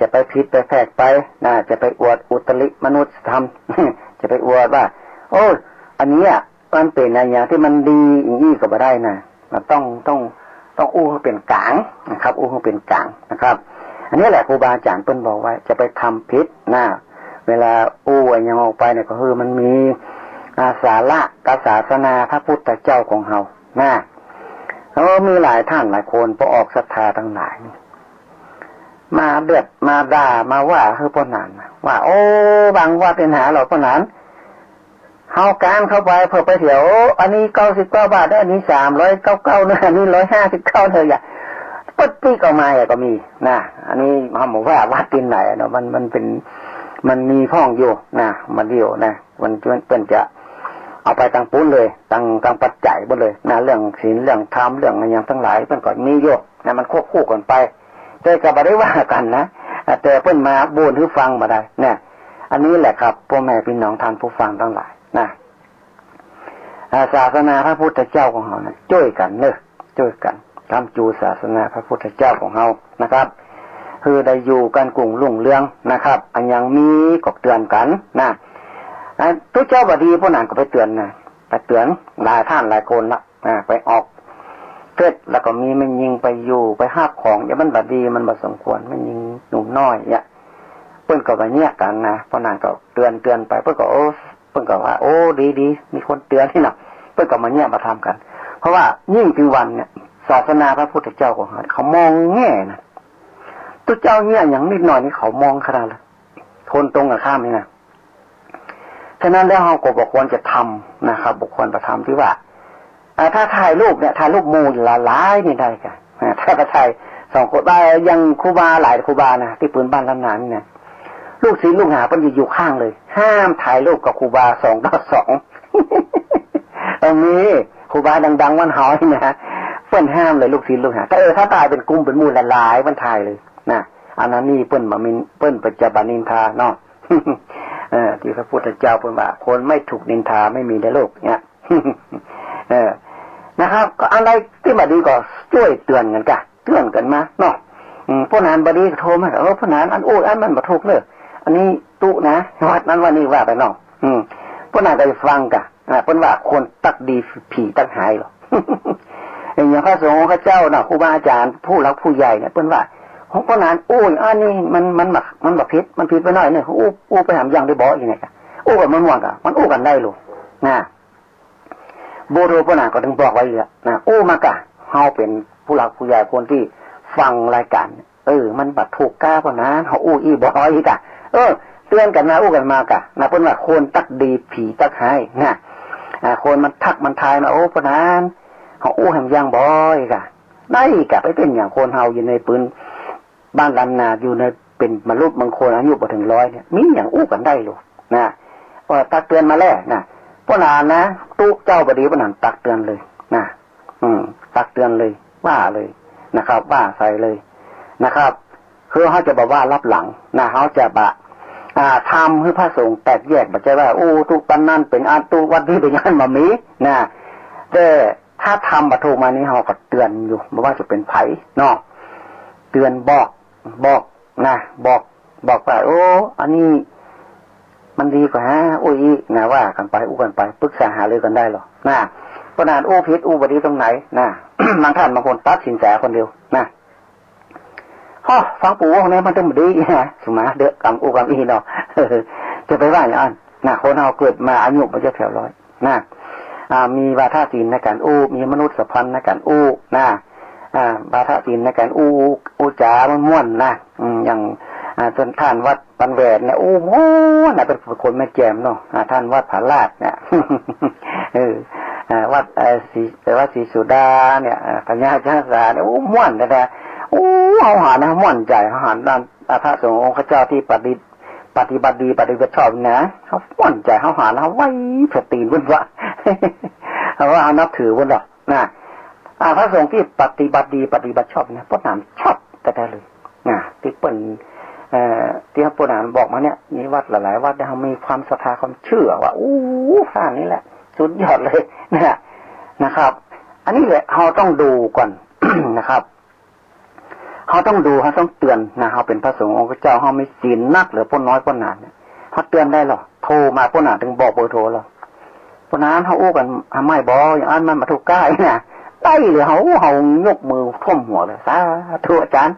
จะไปผิดไปแพกไปนะจะไปอวดอุตริมนุษยธรรม จะไปอวดว่าโอ้อันนี้มันเป็นอะไรอย่างที่มันดีอย่างนี้ก็บ่ได้นะต้องอู้ให้เป็นกลางนะครับอู้ให้เป็นกลางนะครับอันนี้แหละครูบาอาจารย์เพิ่นบอกไว้จะไปทำผิดนะเวลาอู้อย่างออกไปเนี่ยก็คือมันมีสาระกศาสนาพระพุทธเจ้าของเฮานะแล้วมีหลายท่านหลายคนพอออกศรัทธาทั้งหลาย มาเดือดมาด่ามาว่าคือปนานว่าโอ้บางว่าเป็นหาเราปนานเฮาการเข้าไปเพื่อไปเถียวอันนี้99 บาทอันนี้399นะอันนี้159เธออย่าปึ๊ดปีกออกมาก็มีนะอันนี้เฮาบอกว่าวัดที่ไหนเนาะมันเป็นมันมีพ่องอยู่นะมันเดียวนะมันเป็นจะเอาไปตั้งปุ้นเลยตั้งปัจจัยหมดเลยนะเรื่องศีลเรื่องธรรมเรื่องอะไรอย่างทั้งหลายเพิ่นก็มีอยู่นะมันควบคู่กันไปแต่ก็บ่ได้ว่ากันนะแต่เพิ่นมาบ่นให้ฟังมาได้เนี่ยอันนี้แหละครับพ่อแม่พี่น้องท่านผู้ฟังทั้งหลายนะศาสนาพระพุทธเจ้าของเรานะช่วยกันเนอะช่วยกันทำจูศาสนาพระพุทธเจ้าของเรานะครับคือได้อยู่กันกลุ่มรุ่งเรืองนะครับอันยังมีก็เตือนกันนะทุกเจ้าบดีพวกนั้นก็ไปเตือนนะไปเตือนหลายท่านหลายคนละไปออกเกิดแล้วก็มีมันยิงไปอยู่ไปหาของอย่ามันบดีมันบ่สมควรมันยิงหนุ่มน้อยเนี่ยเพิ่นก็ไปเนี่ยกันนะพวกนั้นก็เตือนไปเพิ่นก็เพิ่นก็ว่าโอ้ดีมีคนเตือนที่น่ะเพิ่นก็มาเนี่ยมาทำกันเพราะว่ายิ่งถึงวันเนี่ยศาสนาพระพุทธเจ้าของเขามองแง่นะตัวเจ้าเนี่ยอย่างนิดหน่อยนี่เขามองขนาดเลยคนตรงกับข้ามนี่นะฉะนั้นแล้วเราก็บอกควรจะทำนะครับบุคคลประทำที่ว่าถ้าถ่ายรูปเนี่ยถ่ายรูปมูลละลายนี่ได้กันถ้าก็ถ่าย2 คนได้ยังครูบาหลายครูบานะที่ปืนบ้านล้านนาเนี่ยลูกศิษย์ลูกหาเพิ่นอยู่ข้างเลยห้ามถ่ายรูปกับครูบา2 ต่อ 2ตรงนี้ครูบาดังๆวันหอยนะเพิ่นห้ามเลยลูกศิษย์ลูกหาแต่ถ้าถ่ายเป็นกลุ่มเป็นมูลละลายมันถ่ายเลยนะอันนั้นนี่เปิ้นบ่มีเปิ้นปัจจบันนินทาเนาะ ที่พระพุทธเจ้าเพิ่นว่าคนไม่ถูกนินทาไม่มีในโลกเนี่ย นะครับก็อะไรที่บ่ดีก็ช่วยเตือนกันกะเตือนกันมาเนาะผู้นั้นบ่ดีก็โทรมาผู้นั้นอันโอ้ยอันมันบ่ถูกเลยอันนี้ตุนะวัดนั้นว่านี่ว่าไปเนาะผู้นั้นก็ฟังกะเพิ่นว่าคนตักดีผีตักหายหรอ อย่างพระสงฆ์พระเจ้าน่ะครูบาอาจารย์ผู้รักผู้ใหญ่เนี่ยเพิ่นว่าของคนนั้นโอ้ยอันนี้มันบ่ผิดมันผิดไปหน่อยเนี่ยอู้ไปหามอย่างได้บ่อีกไงกะอู้กับมันม่วนกะมันอู้กันได้ลูกนะโบโรปนาก็ถึงบอกไว้เลยนะอู้มากะเฮาเป็นผู้หลักผู้ใหญ่คนที่ฟังรายการมันบัดถูกกล้าปะนะเฮาอู้อีบ่อีกะเตือนกันมาอู้กันมากะนะเพิ่นว่าคนตักดีผีตักหายนะคนมันทักมันทายมาโอ้ปะนั้นเฮาอู้หามอย่างบ่อีกะได้กะไปเป็นอย่างคนเฮาอยู่ในปืนบ้านลำนาอยู่ในเป็นมนุษย์บางคนอายุบ่ถึง100เนี่ยมีอย่างอู้กันได้ลูกนะตักเตือนมาแล้วนะพวกนั้นนะตุเจ้าบดีพวกนั้นตักเตือนเลยนะตักเตือนเลยว่าเลยนะครับว่าใส่เลยนะครับคือเขาจะบอกว่ารับหลังนะเขาจะทำให้พระสงฆ์แตกแยกบ่ใช่ว่าโอ้ทุกปันนั่นเป็นอันตุวัดนี้เป็นอันบ่มีนะแต่ถ้าทำบ่ถูกมานี้เขาก็เตือนอยู่บ่ว่าจะเป็นไผเนาะเตือนบอกนะบอกว่าโอ้อันนี้มันดีกว่าฮะโอ้ยนะว่ากันไปอู้กันไปปรึกษาหารือกันได้หรอนะขนาดอู้ผิดอู้บ่ดีตรงไหนนะ บางท่านบางคนตัดสินใจคนเดียวนะฟังปู่ของนี้มันต้องบ่ดีนะสมาเด้อกำอู้กำอีเนาะ จะไปว่าอย่างนั้นนะคนเราเกิดมาอายุมันจะแถวร้อยนะมีวาทศิลป์ในการอู้มีมนุษยสัมพันธ์ในการอู้นะวาทศิลป์ในการอู้จ๋ามันม่วนนะอย่างจนท่านวัดปันแหวนเนี่ยโอ้โหน่ะเป็นคนแม่แจ่มเนาะท่านวัดผาลาดเนี่ย วัดศรีสุดาเนี่ยปัญญาชาสาเนี่ยโอ้ม่วนแต่โอ้เอาหานะม่วนใจเขาหาด้านพระสงฆ์องค์เจ้าที่ปฏิบัติดีปฏิบัติชอบนะเขาม่วนใจเขาหานะไว้เพื่อตีนเพิ่นว่า เขาว่าเอานับถือเพิ่นหรอกนะพระสงฆ์ที่ปฏิบัติดีปฏิบัติชอบเนี่ยพวกนั้นชอบแต่เลยนะที่เปิ้นที่พระพุทธเจ้าบอกมาเนี่ยมีวัดหลายๆวัดเขามีความศรัทธาความเชื่อว่าพระนี่แหละสุดยอดเลยนะครับ อันนี้แหละเราต้องดูก่อน นะครับเขาต้องดูเขาต้องเตือนนะเขาเป็นพระสงฆ์องค์เจ้าเขาไม่ศีลนักหรือพวกน้อยพวกหนาเนี่ยเขาเตือนได้หรอโทรมาพวกหนาถึงบอกเบอร์โทรหรอพวกนั้นเขาอู้กันไม่บออย่างนั้นมันมาถูกใกล้นะได้หรือเขายกมือท่วมหัวเลยสาธุอาจารย์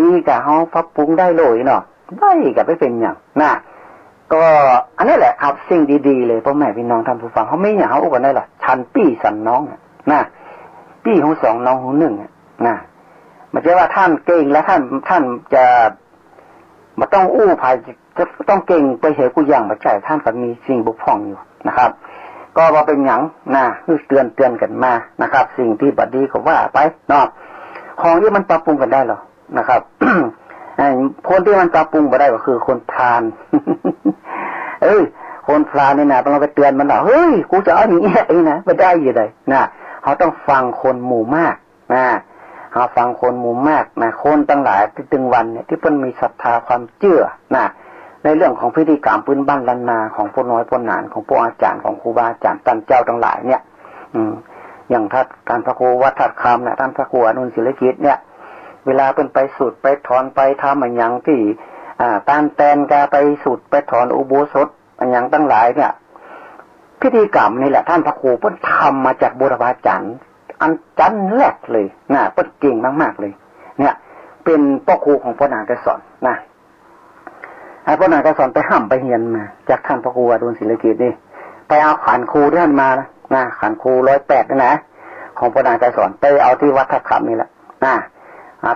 ดีกะเขาปรับปรุงได้เลยเนาะได้กะไม่เป็นอย่างน่ะก็อันนี้แหละครับสิ่งดีๆเลยพ่อแม่พี่น้องท่านผู้ฟังเขาไม่อย่างเขาอู้กันได้หรอชันปี้สันน้องนะปี้ของ2น้องของ1นะ ไม่ใช่ว่าท่านเก่งแล้วท่านจะมาต้องอู้ภายจะต้องเก่งไปเหตุกูอย่างมาใช่ท่านก็มีสิ่งบกพร่องอยู่นะครับก็ว่าเป็นหยังนะคือเตือนกันมานะครับสิ่งที่บัดดีก็ว่าไปเนาะของที่มันปรับปรุงกันได้หรอนะครับ คนที่มันปรับปรุงมาได้ก็คือคนพาล คนพาลนี่นะต้องไปเตือนมันว่าเฮ้ยกูจะเอาอย่างนี้เองนะไม่ได้ยังไงนะเขาต้องฟังคนหมู่มากนะเขาฟังคนหมู่มากนะคนตั้งหลายที่ตึงวันเนี่ยที่เพิ่นมีศรัทธาความเชื่อนะในเรื่องของพิธีกรรมพื้นบ้านล้านนาของพวกน้อยพวกหนานของพวกอาจารย์ของครูบาอาจารย์ท่านเจ้าทั้งหลายเนี่ยอย่างท่านพระครูวัดทัดคำเนี่ยท่านพระครูอนุนศิลกิจเนี่ยเวลาเป็นไปสุดไปถอนไปทำอย่างที่ตานแตนกาไปสุดไปถอนอุโบสถอย่างตั้งหลายเนี่ยพิธีกรรมนี่แหละท่านพระครูเพิ่นทำมาจากบุรพาจารย์อันจันแรกเลยนะเพิ่นเก่งมากๆเลยเนี่ยเป็นพ่อครูของพ่อนางไกรสอนนะพ่อนางไกรสอนไปห้ำไปเฮียนมาจากท่านพระครูอดุลศิลกิจนี่ไปเอาขันครูที่ท่านมานะขันครู108นี่นะของพ่อนางไกรสอนไปเอาที่วัดท่าคำนี่แหละนะ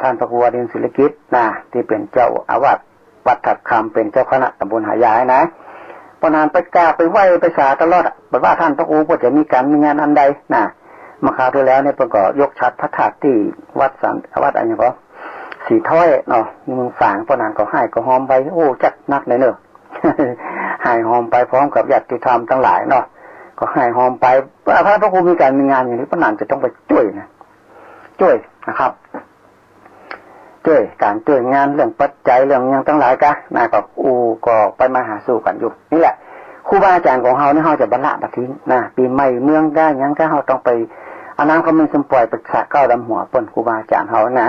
ท่านพระครูอดุลศิลกิจนะที่เป็นเจ้าอาวาสวัดท่าคำเป็นเจ้าคณะตำบลหายายนะพ่อนางไปกราบไปไหว้ไปสาตลอดบอกว่าท่านพระครูก็จะมีงานอันใดนะมาคราวที่แล้วเนี่ยเพิ่นก็ยกชัดพระธาตุที่วัดอะไรอย่างก็สีถ้อยเนาะมึงฝางพ่อนางก็ให้ก็หอมไปโอ้จัดนักเลยเนอะ ให้หอมไปพร้อมกับญาติธรรมทั้งหลายเนาะก็ให้หอมไปพระครูมีงานอย่างนี้พ่อนางจะต้องไปช่วยนะครับช่วยการช่วยงานเรื่องปัจจัยเรื่องยังทั้งหลายกะนะก็ไปมาหาสู่กันอยู่นี่แหละครูบาอาจารย์ของเฮานี่เฮาจะบรรละบัดทิ้งนะปีใหม่เมืองได้ยังก็เฮาต้องไปอันนั้นเขามีสมปล่อยปรึกษาเก้าดำหัวเปิ้นครูบาอาจารย์เฮานะ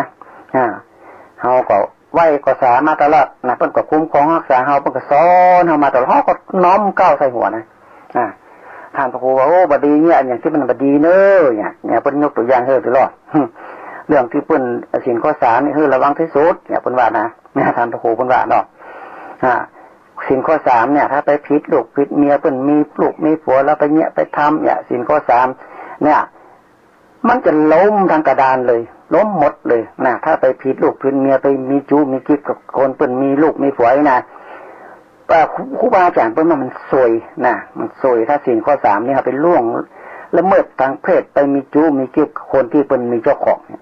เฮาก็ไหว้ก็สามาตลอดนะเปิ้นก็คุ้มครองรักษาเฮาเปิ้นก็สอนเฮามาตลอดเฮาก็น้อมก้าวใส่หัวนะท่านพระครูว่าโอ้บ่ดีเนี่ยอย่างที่มันบ่ดีเด้อเนี่ยเปิ้นยกตัวอย่างให้ตลอดเรื่องที่เปิ้นศีลข้อ3นี่คือระวังที่สุดเนี่ยเปิ้นว่านะท่านพระครูเปิ้นว่าเนาะศีลข้อ3เนี่ยถ้าไปผิดลูกผิดเมียเปิ้นมีลูกมีผัวแล้วไปเนี่ยไปทำเนี่ยศีลข้อ3เนี่ยมันจะล้มทางกระดานเลยล้มหมดเลยนะถ้าไปผิดลูกผิดเมียไปมีจู้มีกิ๊กกับคนเปิ้นมีลูกมีผัวนะครูบาอาจารย์เปิ้นว่ามันซวยนะมันซวยถ้าศีลข้อ3นี่เฮาไปล่วงละเมิดทางเพศไปมีจู้มีกิ๊กคนที่เปิ้นมีเจ้าของเนี่ย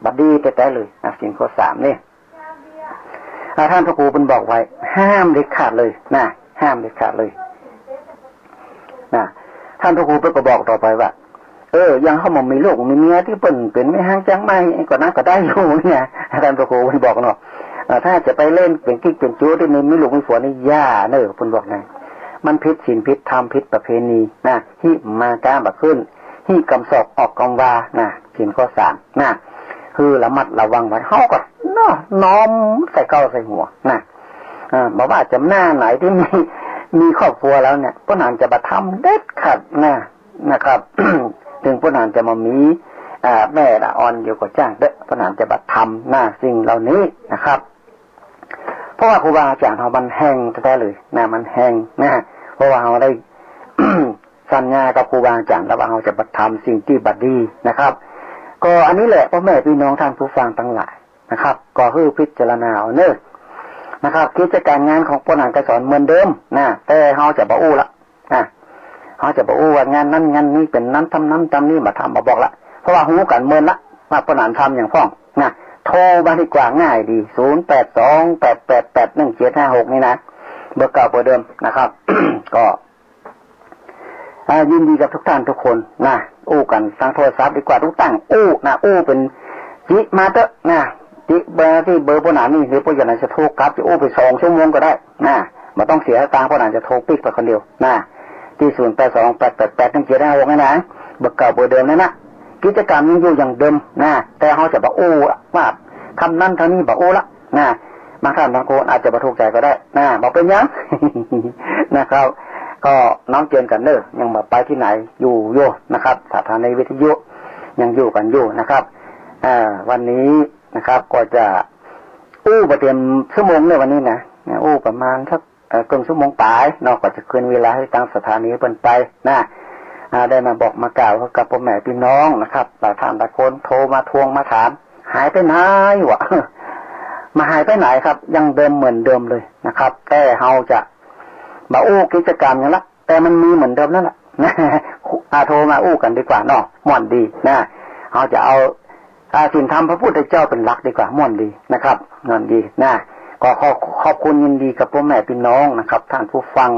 บัดดีแต่เลยศีลข้อ3นี่ท่านพระครูเปิ้นบอกไว้ห้ามเด็ดขาดเลยนะห้ามเด็ดขาดเลยนะท่านพระครูเปิ้นก็บอกต่อไปว่ายังเฮาบ่มีลูกมีเมียที่เปิ้นเป็นไม่ห่างจังไม่ก็นั้นก็ได้อยู่เนี่ยท่านพระครูเปิ้นบอกเนาะถ้าจะไปเล่นเป็นกิ๊กเป็นจู้ที่มีลูกมีผัวนี่ย่าเด้อเปิ้นบอกไงมันผิดศีลผิดธรรมผิดประเพณีนะหิมากาบ่ขึ้นหิกำศอกออกกำวานะศีลข้อ3นะคือระมัดระวังไว้เฮาก็น้อมใส่เก้าใส่หัวนะบอกว่าจำหน้าไหนที่มีครอบครัวแล้วเนี่ยพ่อหนานจะมาทำเด็ดขาดนะครับ ถึงพ่อหนานจะมามีแม่ละอ่อนอยู่กับจ้างเด้อพ่อหนานจะมาทำสิ่งเหล่านี้นะครับเพราะว่าครูบาอาจารย์เรามันแห้งแท้เลยนะมันแห้งนะเพราะว่าเราได้ สัญญากับครูบาอาจารย์แล้วว่าเราจะมาทำสิ่งที่บัดดีนะครับก็อันนี้แหละพ่อแม่พี่น้องท่านผู้ฟังทั้งหลายนะครับก็คือพิจารณาเอาเนอะนะครับกิจการงานของพ่อหนานไกรสอนเหมือนเดิมนะแต่เราจะบ่อู้ละเขาจะบอกว่างานนั้นงานนี้เป็นนั้นทำนั้นทำนี้มาทำมาบอกละเพราะว่าหูกันเมินละมาพ่อหนานทำอย่างพ่องนะโทรมาดีกว่าง่ายดี0828881756นี่นะเบอร์เก่าเบอร์เดิมนะครับ ก็ยินดีกับทุกท่านทุกคนนะอู้กันทางโทรศัพท์ดีกว่าทุกตั้งอู้เป็นจิมาเตอะนะจิเบอร์ที่เบอร์พ่อหนานนี่หรือพ่อหนานจะโทรกลับจะอู้ไป2 ชั่วโมงก็ได้นะไม่ต้องเสียตังค์พ่อหนานจะโทรปิกไปคนเดียวนะที่0828881756นี่นะเบอร์เก่าเบอร์เดิมนั่นนะกิจกรรมยังอยู่อย่างเดิมนะแต่เขาจะบอกว่าทำนั่นทำนี่บอกละนะบางท่านบางคนอาจจะประทุกใจก็ได้นะบอกเป็นยัง นะครับก็น้องเจนกันเนอยังมาไปที่ไหนอยู่โยนะครับสถานีวิทยุยังอยู่กันอยู่นะครับวันนี้นะครับก็จะประเตรียมชั่วโมงในวันนี้นะประมาณสักครึ่งชั่วโมงปลายนอกจากจะคืนเวลาให้ทางสถานีเปิดไปนะได้มาบอกมากล่าวกับพ่อแม่พี่น้องนะครับหลายท่านหลายคนโทรมาทวงมาถาม หายไปไหนวะ มาหายไปไหนครับยังเดิมเหมือนเดิมเลยนะครับ แต่เราจะมาอู้กิจกรรมอย่างละแต่มันมีเหมือนเดิมนั่นแหละโทรมาอู้กันดีกว่าเนาะม่วนดีนะเราจะเอาศีลธรรมพระพุทธเจ้าเป็นหลักดีกว่าม่วนดีนะครับม่วนดีนะก็ขอบคุณยินดีกับพ่อแม่พี่น้องนะครับท่านผู้ฟัง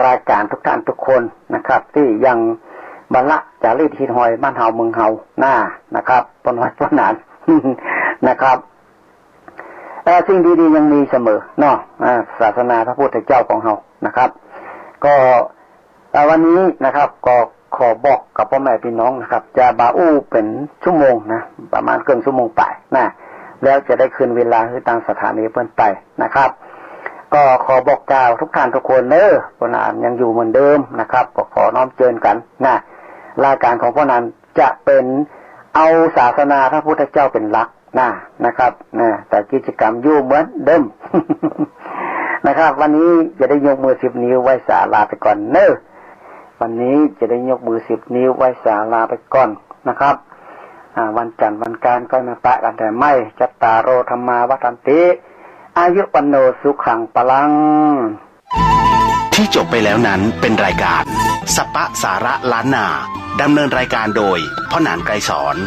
รายการทุกท่านทุกคนนะครับ ที่ยังบรรละจารีตหินหอยบ้านเฮาเมืองเฮาหน้านะครับปนวัดปนหนาน นะครับสิ่งดีๆยังมีเสมอเนาะศาสนาพระพุทธเจ้าของเฮานะครับก็วันนี้นะครับก็ขอบอกกับพ่อแม่พี่น้องนะครับจะบาอู้เป็นชั่วโมงนะประมาณเกินชั่วโมงไปนะแล้วจะได้คืนเวลาให้ทางสถานีเพิ่นไปนะครับก็ขอบอกกล่าวทุกท่านทุกคนเด้อพ่อหนานยังอยู่เหมือนเดิมนะครับก็ขอน้อมเชิญกันนะรายการของพ่อหนานจะเป็นเอาศาสนาพระพุทธเจ้าเป็นหลักนะครับแต่กิจกรรมอยู่เหมือนเดิม นะครับวันนี้จะได้ยกมือ10 นิ้วไว้สาลาไปก่อนเนอะวันนี้จะได้ยกมือ10 นิ้วไว้สาลาไปก่อนนะครับวันจันทร์วันการก็มาปะกันแต่ไม่จัตตาโรธรรมาวัฏันติอายุปโนสุขังปลังที่จบไปแล้วนั้นเป็นรายการสัปปะสาระล้านนาดำเนินรายการโดยพ่อหนานไกรสอน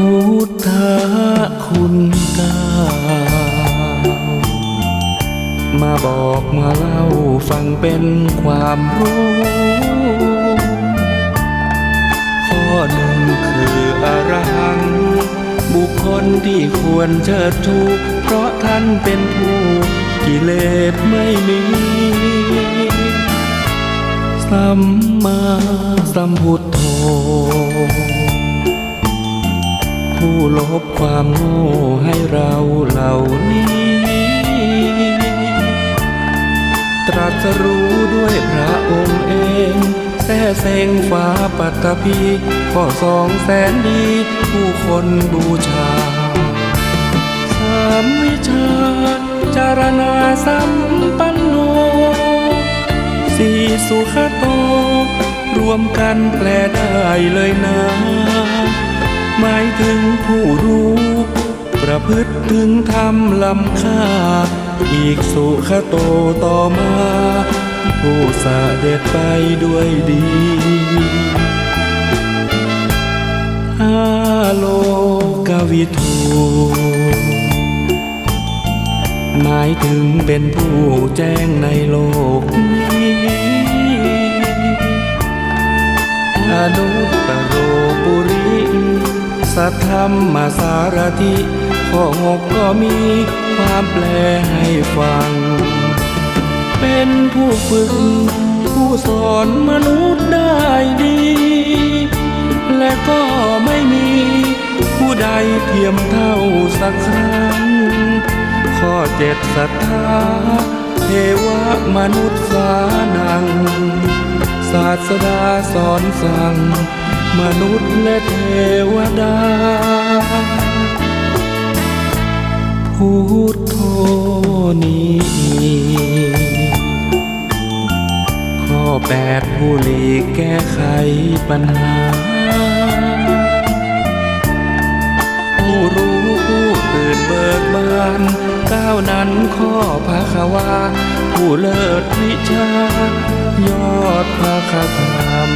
พุทธคุณเก้ามาบอกมาเล่าฟังเป็นความรู้ข้อหนึ่งคืออรหังต์บุคคลที่ควรเชิดชูเพราะท่านเป็นผู้กิเลสไม่มีสัมมาสัมพุทโธผู้ลบความโง่ให้เราเหล่านี้ตรัสรู้ด้วยพระองค์เองแท้เซ็งฟ้าปัตตภีข้อ200,000ดีผู้คนบูชา3วิชาจารณาสัมปันโน4สุขโตรวมกันแปลได้เลยนะหมายถึงผู้รู้ประพฤติถึงธรรมล้ำค่าอีกสุขโตต่อมาผู้เสด็จไปด้วยดีอาโลกวิทูหมายถึงเป็นผู้แจ้งในโลกนี้อนุตตโรปุริสัทธัมมาสารถิข้อ6ก็มีความแปลให้ฟังเป็นผู้ฝึกผู้สอนมนุษย์ได้ดีและก็ไม่มีผู้ใดเทียมเท่าสักครั้งข้อ7ศรัทธาเทวมนุษย์สานังศาสดาสอนสั่งมนุษย์และเทวดาพุทโธนี้ข้อ8ผู้หลีกแก้ไขปัญหาผู้รู้ผู้ตื่นเบิกบานก้าวนั้นข้อภควาผู้เลิศวิชายอดภคธรรม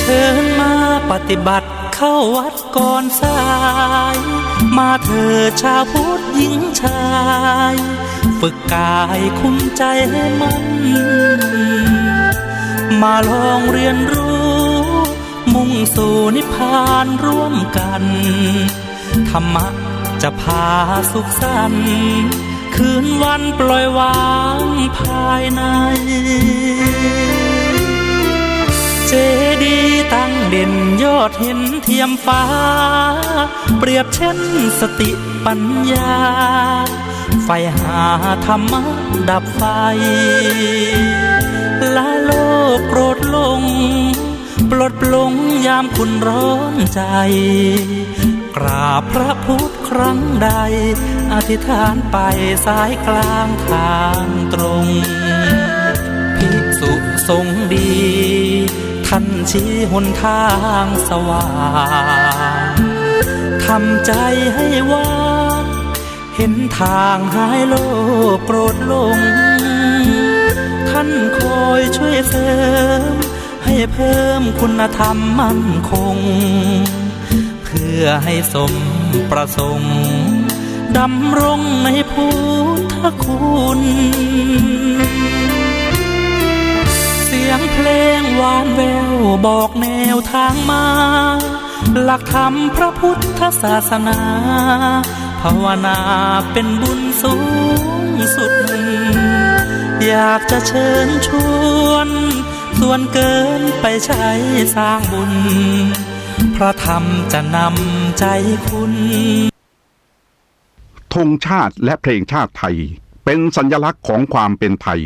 ชิญมาปฏิบัติเข้าวัดก่อนสายมาเถิดชาวพุทธหญิงชายฝึกกายคุ้มใจให้มันมาลองเรียนรู้มุ่งสู่นิพพานร่วมกันธรรมะจะพาสุขสันต์คืนวันปล่อยวางภายในเจดีย์ตั้งเด่นยอดเห็นเทียมฟ้าเปรียบเช่นสติปัญญาไฟหาธรรมะดับไฟละโลกโกรธลงปลดปลงยามคุณร้อนใจกราบพระพุทธครั้งใดอธิษฐานไปสายกลางทางตรงภิกษุสงฆ์ดีท่านชี้หนทางสว่างทำใจให้ว่างเห็นทางหายโลภโกรธหลงท่านคอยช่วยเสริมให้เพิ่มคุณธรรมมั่นคงเพื่อให้สมประสงค์ดำรงในพุทธคุณเสียงเพลงหวานแววบอกแนวทางมาหลักธรรมพระพุทธศาสนาภาวนาเป็นบุญสูงสุดอยากจะเชิญชวนส่วนเกินไปใช้สร้างบุญพระธรรมจะนำใจคุณ ธงชาติและเพลงชาติไทยเป็นสัญลักษณ์ของความเป็นไทย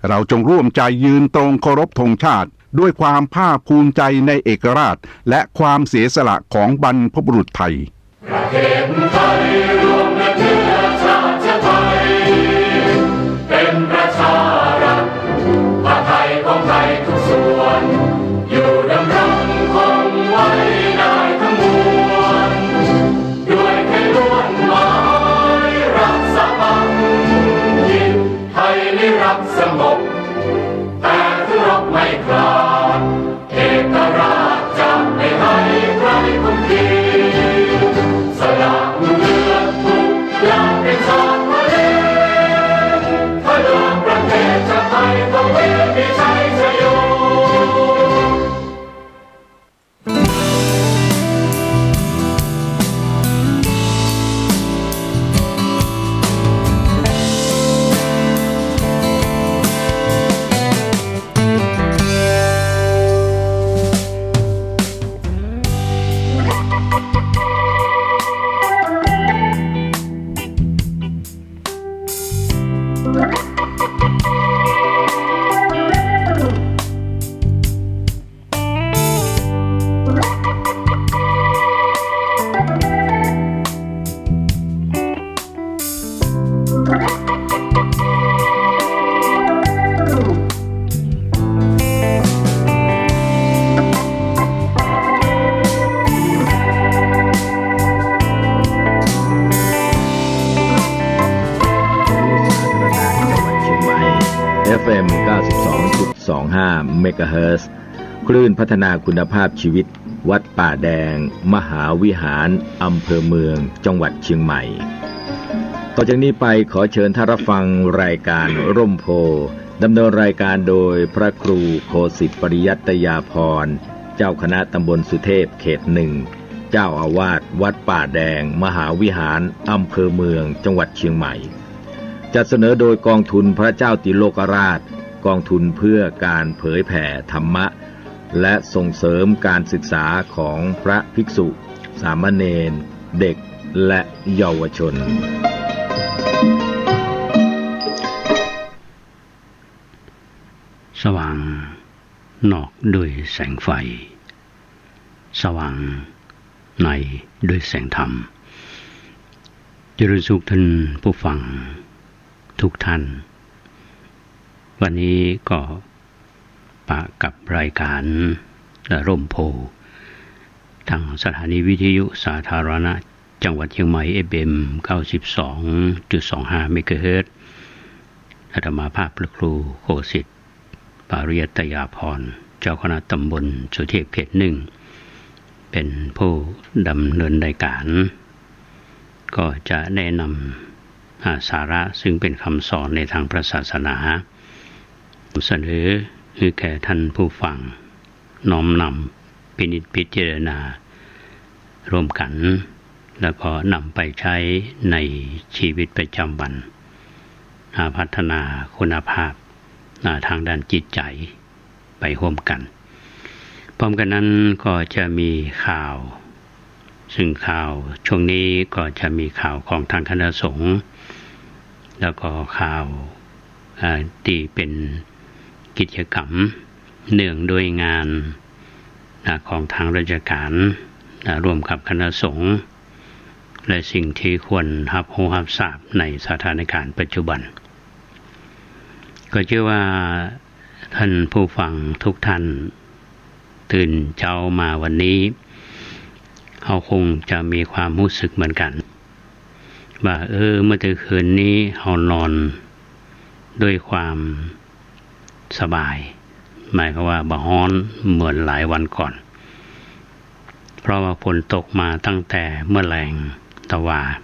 เราจงร่วมใจยืนตรงเคารพธงชาติด้วยความภาคภูมิใจในเอกราชและความเสียสละของบรรพบุรุษไทยประเทศไทยรวมและเชื้อชาติไทยเป็นประชารัฐผ้าไทยของไทยทุกส่วนอยู่ดำรงคงไว้ได้ทั้งมวลด้วยไทยล้วนหมายรักษาพันยินไทยนิรักสงบแต่ถึงรบไม่กล้าเอกราชจะไม่ให้ใครคุมขีสละเลือดทุกอย่างเป็นชาติมาเลถ้าเลือกประเทศชาติไทยต้องเวทีชัยชโยFM 92.25 เมกะเฮิรตซ์คลื่นพัฒนาคุณภาพชีวิตวัดป่าแดงมหาวิหารอำเภอเมืองจังหวัดเชียงใหม่ต่อจากนี้ไปขอเชิญท่านรับฟังรายการร่มโพดำเนินรายการโดยพระครูโคสิทธิปริยัตยาภรณ์เจ้าคณะตำบลสุเทพเขตหนึ่งเจ้าอาวาสวัดป่าแดงมหาวิหารอำเภอเมืองจังหวัดเชียงใหม่จัดเสนอโดยกองทุนพระเจ้าติโลกราชกองทุนเพื่อการเผยแผ่ธรรมะและส่งเสริมการศึกษาของพระภิกษุสามเณรเด็กและเยาวชนสว่างนอกด้วยแสงไฟสว่างในด้วยแสงธรรมเจริญสุขท่านผู้ฟังทุกท่านวันนี้ก็ปะกับรายการร่มโพทางสถานีวิทยุสาธารณะจังหวัดเชียงใหม่ FM 92.25 เมกะเฮิรตซ์อาตมาภาพพระครูโคสิทธิ์ปริยัตยาภรณ์ เจ้าคณะตำบลสุเทพเขตหนึ่งเป็นผู้ดำเนินรายการก็จะแนะนำสาระซึ่งเป็นคำสอนในทางพระศาสนาเสนอให้แก่ท่านผู้ฟังน้อมนำพินิจพิจารณาร่วมกันแล้วก็นำไปใช้ในชีวิตประจำวันพัฒนาคุณภาพทางด้านจิตใจไปร่วมกันพร้อมกันนั้นก็จะมีข่าวซึ่งข่าวช่วงนี้ก็จะมีข่าวของทางคณะสงฆ์แล้วก็ข่าวที่เป็นกิจกรรมเนื่องด้วยงานของทางราชการร่วมกับคณะสงฆ์และสิ่งที่ควรรับรู้รับทราบในสถานการณ์ปัจจุบันก็เชื่อว่าท่านผู้ฟังทุกท่านตื่นเช้ามาวันนี้เขาคงจะมีความรู้สึกเหมือนกันว่าเมื่อคืนนี้เขานอนด้วยความสบายหมายความว่าบ่ฮ้อนเหมือนหลายวันก่อนเพราะว่าฝนตกมาตั้งแต่เมื่อแรงตะวัน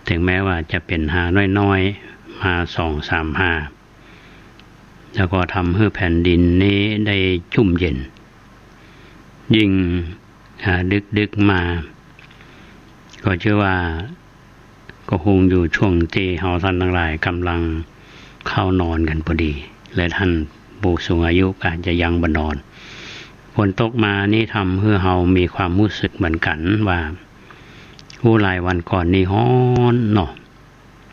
ถึงแม้ว่าจะเป็นหาน้อยๆมา2-3 หาแล้วก็ทำให้แผ่นดินนี้ได้ชุ่มเย็นยิ่งดึกมาก็เชื่อว่าก็คงอยู่ช่วงที่เฮาท่านทั้งหลายกำลังเข้านอนกันพอดีและท่านผู้สูงอายุอาจจะยังบ่นอนฝนตกมานี่ทำให้เฮามีความรู้สึกเหมือนกันว่าหลายวันก่อนนี่ร้อนเนาะ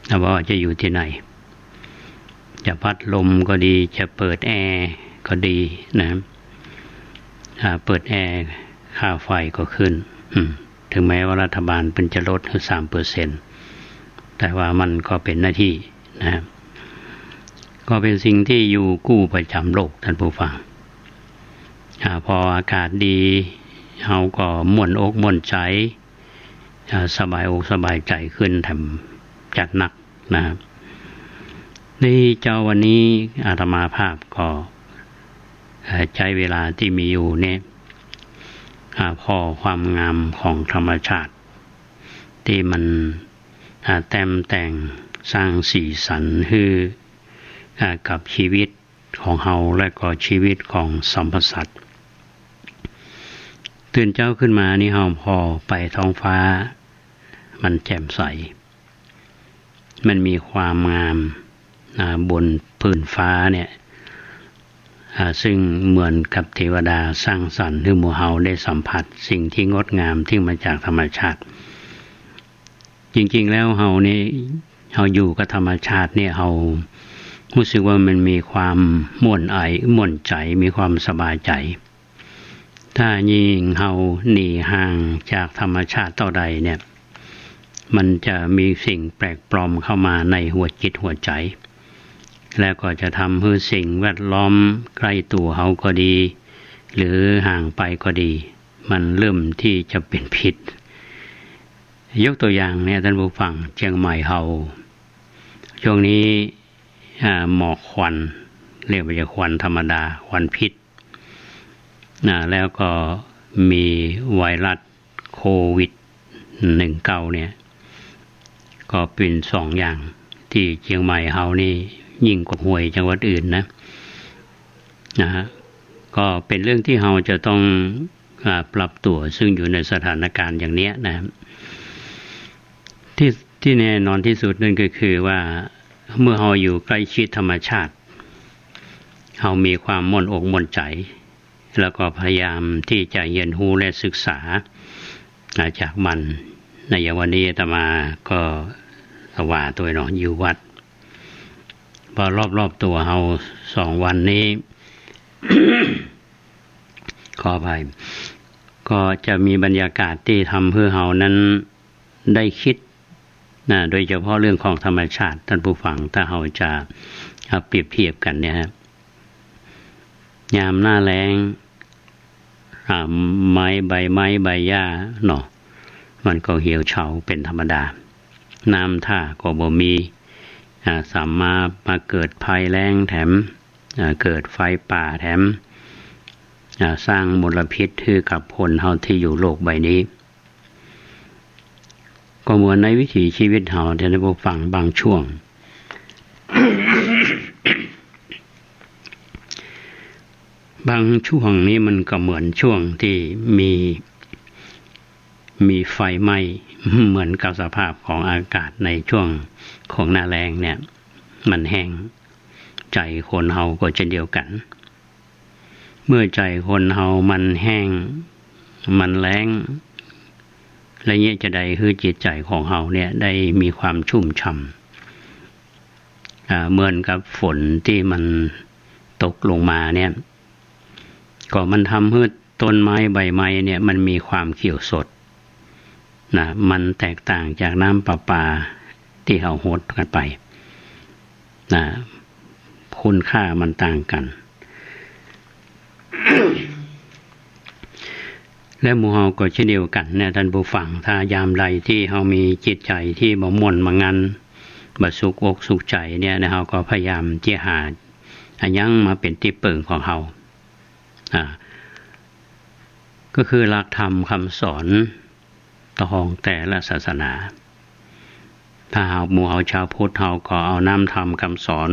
แต่ว่าจะอยู่ที่ไหนจะพัดลมก็ดีจะเปิดแอร์ก็ดีนะเปิดแอร์ค่าไฟก็ขึ้นถึงแม้ว่ารัฐบาลเป็นจะลดให้ 3% แต่ว่ามันก็เป็นหน้าที่นะครับก็เป็นสิ่งที่อยู่คู่ประจำโลกท่านผู้ฟังพออากาศดีเฮาก็ม่วนอกม่วนใจสบายอกสบายใจขึ้นแถมจัดหนักนะครับนี่เจ้าวันนี้อาตมาภาพก็ใช้เวลาที่มีอยู่เนี่ยพอความงามของธรรมชาติที่มันแต้มแต่งสร้างสีสันให้กับชีวิตของเฮาและก็ชีวิตของสรรพสัตว์ตื่นเช้าขึ้นมานี่เฮาพอไปท้องฟ้ามันแจ่มใสมันมีความงามบนพื้นฟ้าเนี่ยซึ่งเหมือนกับเทวดาสร้างสรรค์ให้หมู่เฮาได้สัมผัสสิ่งที่งดงามที่มาจากธรรมชาติจริงๆแล้วเฮานี่เฮาอยู่กับธรรมชาติเนี่ยเฮารู้สึกว่ามันมีความม่วนใจมีความสบายใจถ้ายิ่งเฮาหนีห่างจากธรรมชาติเท่าใดเนี่ยมันจะมีสิ่งแปลกปลอมเข้ามาในหัวจิตหัวใจแล้วก็จะทำให้สิ่งแวดล้อมใกล้ตัวเฮาก็ดีหรือห่างไปก็ดีมันเริ่มที่จะเป็นพิษยกตัวอย่างเนี่ยท่านผู้ฟังเชียงใหม่เฮาช่วงนี้หมอกควันเรียกว่าควันธรรมดาควันพิษแล้วก็มีไวรัสโควิด19เนี่ยก็เป็น2อย่างที่เชียงใหม่เฮานี่ยิ่งกว่าห้วยจังหวัดอื่นนะฮะก็เป็นเรื่องที่เฮาจะต้องปรับตัวซึ่งอยู่ในสถานการณ์อย่างนี้นะที่แน่นอนที่สุดนั่นก็คือว่าเมื่อเฮาอยู่ใกล้ชิดธรรมชาติเฮามีความม่วนอกม่วนใจแล้วก็พยายามที่จะเรียนรู้และศึกษาจากมันในวันนี้อาตมาก็สว่าตัวเนาะอยู่วัดพอรอบๆตัวเฮา2 วันนี้ ขออภัยก็จะมีบรรยากาศที่ทำเพื่อเฮานั้นได้คิดโดยเฉพาะเรื่องของธรรมชาติท่านผู้ฟังถ้าเฮาจะเปรียบเทียบกันเนี่ยครับยามหน้าแล้งใบหญ้าเนาะมันก็เหี่ยวเฉาเป็นธรรมดาน้ำท่าก็บ่มีสามารถมาเกิดภัยแล้งแถมเกิดไฟป่าแถม สร้างมลพิษให้กับคนเฮาที่อยู่โลกใบนี้ก็เหมือนในวิถีชีวิตเฮาที่ได้พบฟังบางช่วง บางช่วงนี้มันก็เหมือนช่วงที่มีไฟไหม้เหมือนกับสภาพของอากาศในช่วงของหน้าแล้งเนี่ยมันแห้งใจคนเฮาก็เช่นเดียวกันเมื่อใจคนเฮามันแห้งมันแล้งและเนี่ยจะได้คือจิตใจของเฮาเนี่ยได้มีความชุ่มฉ่ำเหมือนกับฝนที่มันตกลงมาเนี่ยก็มันทำให้ต้นไม้ใบไม้เนี่ยมันมีความเขียวสดนะมันแตกต่างจากน้ำประปาที่เราหดกันไปนะคุณค่ามันต่างกัน และหมู่เฮาก็เช่นเดียวกันเนี่ยท่านผู้ฟังถ้ายามใดที่เฮามีจิตใจที่บ่ม่วนบ่งันบ่สุขอกสุขใจเนี่ยเฮาก็พยายามที่หาอันยังมาเป็นที่เปิงของเฮาก็คือหลักธรรมคำสอนของแต่ละศาสนาถ้าหากหมู่เฮาชาวพุทธเฮาก็เอาน้ำธรรมคำสอน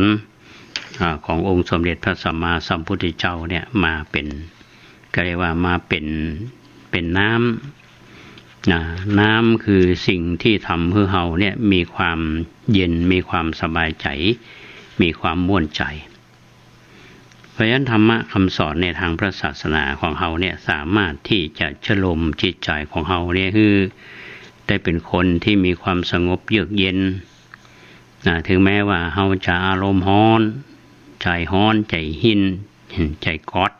ขององค์สมเด็จพระสัมมาสัมพุทธเจ้าเนี่ยมาเป็นก็เรียกว่ามาเป็นน้ำน้ำคือสิ่งที่ทำให้เฮาเนี่ยมีความเย็นมีความสบายใจมีความม่วนใจเพราะฉะนั้นธรรมะคำสอนในทางพระศาสนาของเฮาเนี่ยสามารถที่จะชโลมจิตใจของเฮาเนี่ยคือได้เป็นคนที่มีความสงบเยือกเย็นถึงแม้ว่าเฮาจะอารมณ์ร้อนใจร้อนใจหินใจก๊อด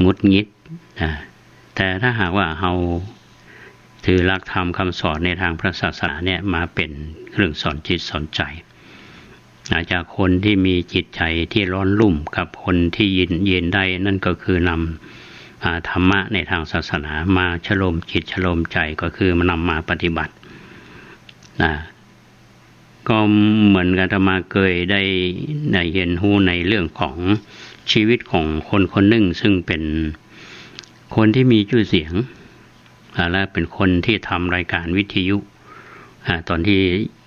งุดงิดแต่ถ้าหากว่าเฮาถือหลักธรรมคำสอนในทางพระศาสนาเนี่ยมาเป็นเครื่องสอนจิตสอนใจจากคนที่มีจิตใจที่ร้อนรุ่มกับคนที่เย็นได้นั่นก็คือนำธรรมะในทางศาสนามาชโลมจิตชโลมใจก็คือมานำมาปฏิบัติก็เหมือนกันมาเคยได้เห็นรู้ในเรื่องของชีวิตของคนคนหนึ่งซึ่งเป็นคนที่มีชื่อเสียงและเป็นคนที่ทำรายการวิทยุตอนที่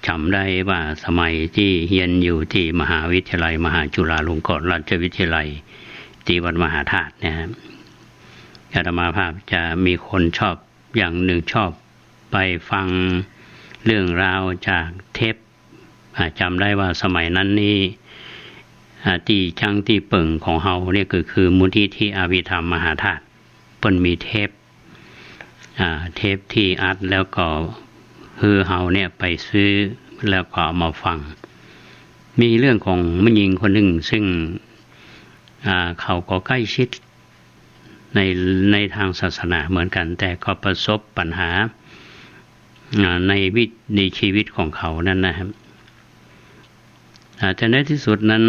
จำได้ว่าสมัยที่เรียนอยู่ที่มหาวิทยาลัยมหาจุฬาลงกรณราชวิทยาลัยที่วัดมหาธาตุนะครับอาตมาภาพจะมีคนชอบอย่างหนึ่งชอบไปฟังเรื่องราวจากเทปจำได้ว่าสมัยนั้นนี่ที่ช่างที่เปิ่งของเฮาเนี่ยก็คือมูลที่อาวิธรรมมหาธาตุเปิ้นมีเทปที่อัดแล้วก็คือเฮาเนี่ยไปซื้อแล้วก็เอามาฟังมีเรื่องของผู้หญิงคนหนึ่งซึ่งเขาก็ใกล้ชิดในทางศาสนาเหมือนกันแต่ก็ประสบปัญหาในชีวิตของเขานั่นนะครับแต่ในที่สุดนั้น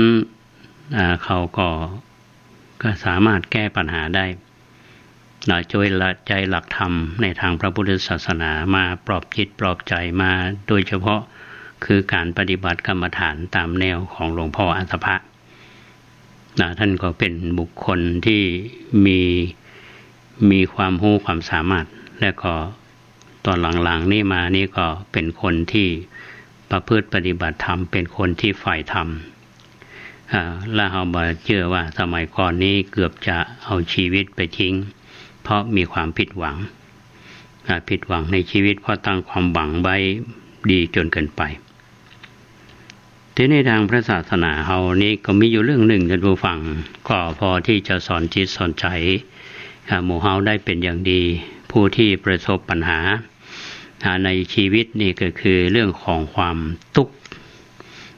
เขาก็สามารถแก้ปัญหาได้ช่วยใจหลักธรรมในทางพระพุทธศาสนามาปลอบจิตปลอบใจมาโดยเฉพาะคือการปฏิบัติกรรมฐานตามแนวของหลวงพ่ออัฏฐภะท่านก็เป็นบุคคลที่มีความรู้ความสามารถและก็ตอนหลังๆนี่มานี่ก็เป็นคนที่ประพฤติปฏิบัติธรรมเป็นคนที่ใฝ่ธรรมและเรามาเชื่อว่าสมัยก่อนนี้เกือบจะเอาชีวิตไปทิ้งเพราะมีความผิดหวังในชีวิตเพราะตั้งความหวังไว้ดีจนเกินไปที่ในทางพระศาสนาเฮานี้ก็มีอยู่เรื่องหนึ่งท่านผู้ฟังก็พอที่จะสอนจิตสอนใจหมู่เฮาได้เป็นอย่างดีผู้ที่ประสบปัญหาในชีวิตนี่ก็คือเรื่องของความทุกข์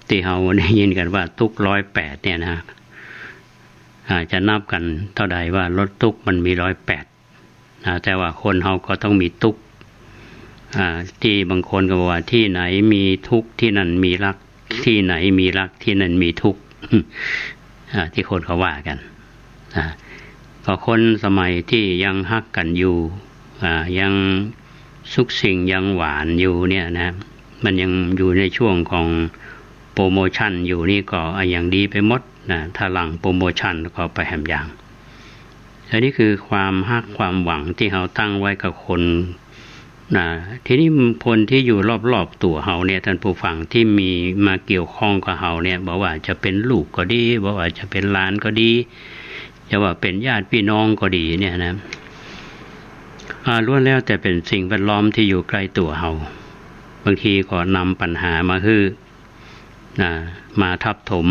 ที่เฮาได้ยินกันว่าทุกข์108เนี่ยนะจะนับกันเท่าใดว่ารถทุกข์มันมี108แต่ว่าคนเฮาก็ต้องมีทุกข์ที่บางคนก็บอกว่าที่ไหนมีทุกข์ที่นั่นมีรักที่ไหนมีรักที่นั่นมีทุกข์ที่คนเขาว่ากันก็คนสมัยที่ยังฮักกันอยู่ยังสุขสิ่งยังหวานอยู่เนี่ยนะมันยังอยู่ในช่วงของโปรโมชั่นอยู่นี่ก็อย่างดีไปหมดนะถ้าหลังโปรโมชั่นก็ไปแหมอย่าง อันนี้คือความฮักความหวังที่เราตั้งไว้กับคนทีนี้คนที่อยู่รอบๆตัวเราเนี่ยท่านผู้ฟังที่มีมาเกี่ยวข้องกับเราเนี่ยบอกว่าจะเป็นลูกก็ดีบอกว่าจะเป็นหลานก็ดีจะว่าเป็นญาติพี่น้องก็ดีเนี่ยนะล้วนแล้วแต่เป็นสิ่งแวดล้อมที่อยู่ใกล้ตัวเราบางทีก็นำปัญหามามาทับถม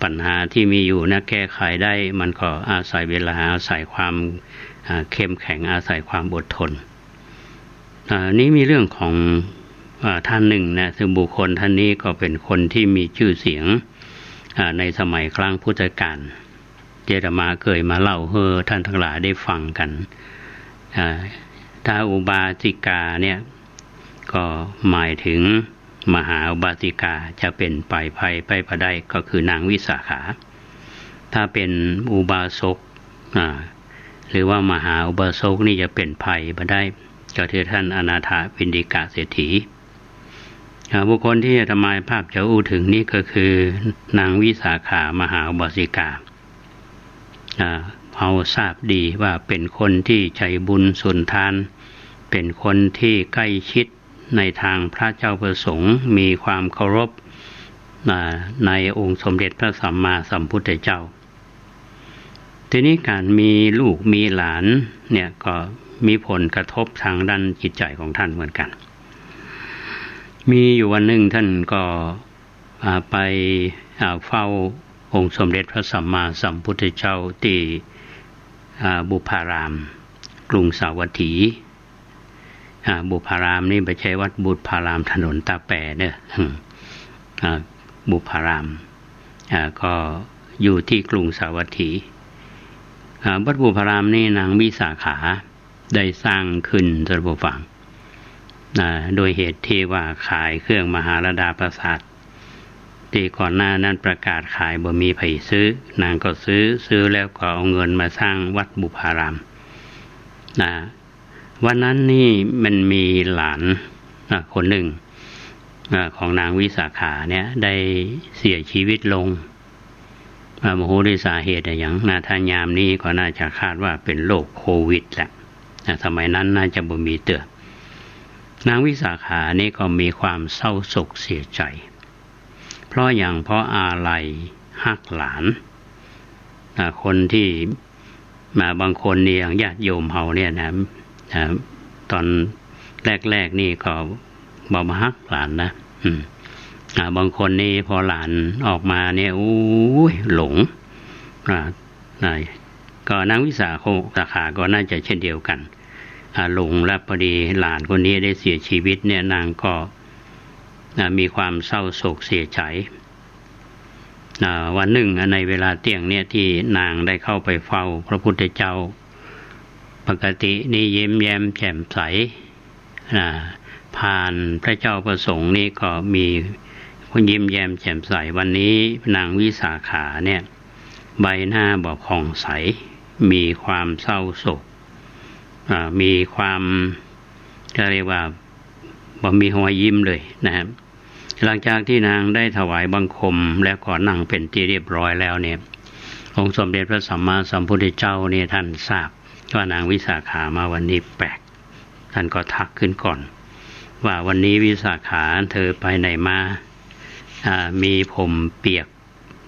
ปัญหาที่มีอยู่นะแก้ไขได้มันก็อาศัยเวลาอาศัยความเข้มแข็งอาศัยความอดทนนี้มีเรื่องของท่านหนึ่งนะซึ่งบุคคลท่านนี้ก็เป็นคนที่มีชื่อเสียงในสมัยครั้งพุทธกาลเจตมาเคยมาเล่าให้ท่านทั้งหลายได้ฟังกันถ้าอุบาสิกาเนี่ยก็หมายถึงมหาอุบาสิกาจะเป็นไปได้ก็คือนางวิสาขาถ้าเป็นอุบาสกหรือว่ามหาอุบาสกนี่จะเป็นไปได้ก็คือท่านอนาถปิณฑิกะเศรษฐีบุคคลที่อาตมาภาพจะอู้ถึงนี่ก็คือนางวิสาขามหาอุบาสิกาเราทราบดีว่าเป็นคนที่ใจบุญสุนทานเป็นคนที่ใกล้ชิดในทางพระเจ้าประสงค์มีความเคารพในองค์สมเด็จพระสัมมาสัมพุทธเจ้าทีนี้การมีลูกมีหลานเนี่ยก็มีผลกระทบทางด้านจิตใจของท่านเหมือนกันมีอยู่วันหนึ่งท่านก็ไปเฝ้าองค์สมเด็จพระสัมมาสัมพุทธเจ้าที่บุพารามกรุงสาวัตถีบุพารามนี่ไม่ใช่วัดบุพารามถนนตาแปเด้อบุพารามก็อยู่ที่กรุงสาวัตถีวัดบุพารามนี่นางวิสาขาได้สร้างขึ้นท่านผู้ฟังโดยเหตุที่ว่าขายเครื่องมหาราดาปราสาทที่ก่อนหน้านั้นประกาศขายบ่มีไผซื้อนางก็ซื้อแล้วก็เอาเงินมาสร้างวัดบุพารามวันนั้นนี่มันมีหลานคนหนึ่งของนางวิสาขาเนี่ยได้เสียชีวิตลงโมโหด้วยสาเหตุอย่างทางยามนี้ก็น่าจะคาดว่าเป็นโรคโควิดแหละสมัยนั้นน่าจะบ่มีเตือนางวิสาขานี่ก็มีความเศร้าโศกเสียใจเพราะอาลัยฮักหลานคนที่มาบางคนนี่อย่างญาติโยมเฮาเนี่ยนะตอนแรกนี่ก็บ่มาฮักหลานนะบางคนนี่พอหลานออกมาเนี่ยหลงก็นางวิสาขาก็น่าจะเช่นเดียวกันหลงและพอดีหลานคนนี้ได้เสียชีวิตเนี่ยนางก็มีความเศร้าโศกเสียใจวันหนึ่งในเวลาเที่ยงเนี่ยที่นางได้เข้าไปเฝ้าพระพุทธเจ้าปกตินี่ยิ้มแย้มแจ่มใสผ่านพระเจ้าประสงค์นี่ก็มียิ้มแย้มแจ่มใสวันนี้นางวิสาขาเนี่ยใบหน้าบ่ผ่องใสมีความเศร้าโศกมีความเรียกว่าบ่มีรอยยิ้มเลยนะครับหลังจากที่นางได้ถวายบังคมแล้วก็นั่งเป็นที่เรียบร้อยแล้วเนี่ยองค์สมเด็จพระสัมมาสัมพุทธเจ้าเนี่ยท่านทราบว่านางวิสาขามาวันนี้แปลกท่านก็ทักขึ้นก่อนว่าวันนี้วิสาขาเธอไปไหนมามีผมเปียก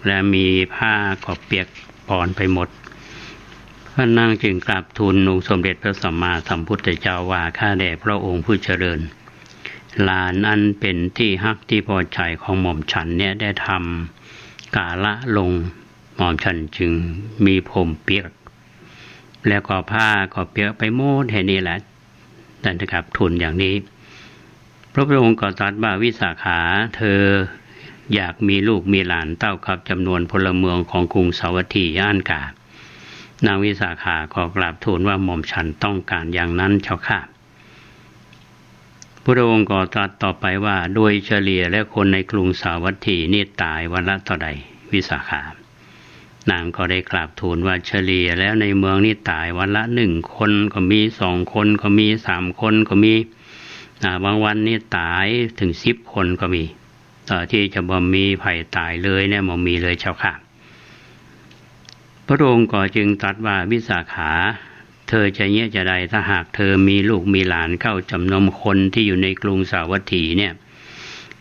และมีผ้าก็เปียกปอนไปหมดพระนางจึงกราบทูลองค์สมเด็จพระสัมมาสัมพุทธเจ้าว่าข้าแด่พระองค์ผู้เจริญหลานอันเป็นที่ฮักที่พอใจของหม่อมฉันเนี่ยได้ทำกาละลงหม่อมฉันจึงมีผมเปียกแล้วก็ผ้าก็เปียกไปหมดแค่นี้แหละท่านจะกราบทูลอย่างนี้พระพุทธองค์ก็ตรัสว่าวิสาขาเธออยากมีลูกมีหลานเต้ากับจำนวนพลเมืองของกรุงสาวัตถีย่านกานางวิสาขาก็กราบทูลว่าหม่อมฉันต้องการอย่างนั้นเจ้าค่ะพระองค์ก็ตรัสต่อไปว่าโดยเฉลี่ยและคนในกรุงสาวัตถีนี่ตายวันละเท่าใดวิสาขานางก็ได้กราบทูลว่าเฉลี่ยแล้วในเมืองนี่ตายวันละ1 คนก็มี2 คนก็มี3 คนก็มีบางวันนี่ตายถึง10 คนก็มีที่จะบ่มีไผตายเลยเนี่ยบ่มีเลยเจ้าค่ะ พระองค์ก็จึงตรัสว่าวิสาขาเธอจะเงี้ยจะใดถ้าหากเธอมีลูกมีหลานเข้าจำนมคนที่อยู่ในกรุงสาวัตถีเนี่ย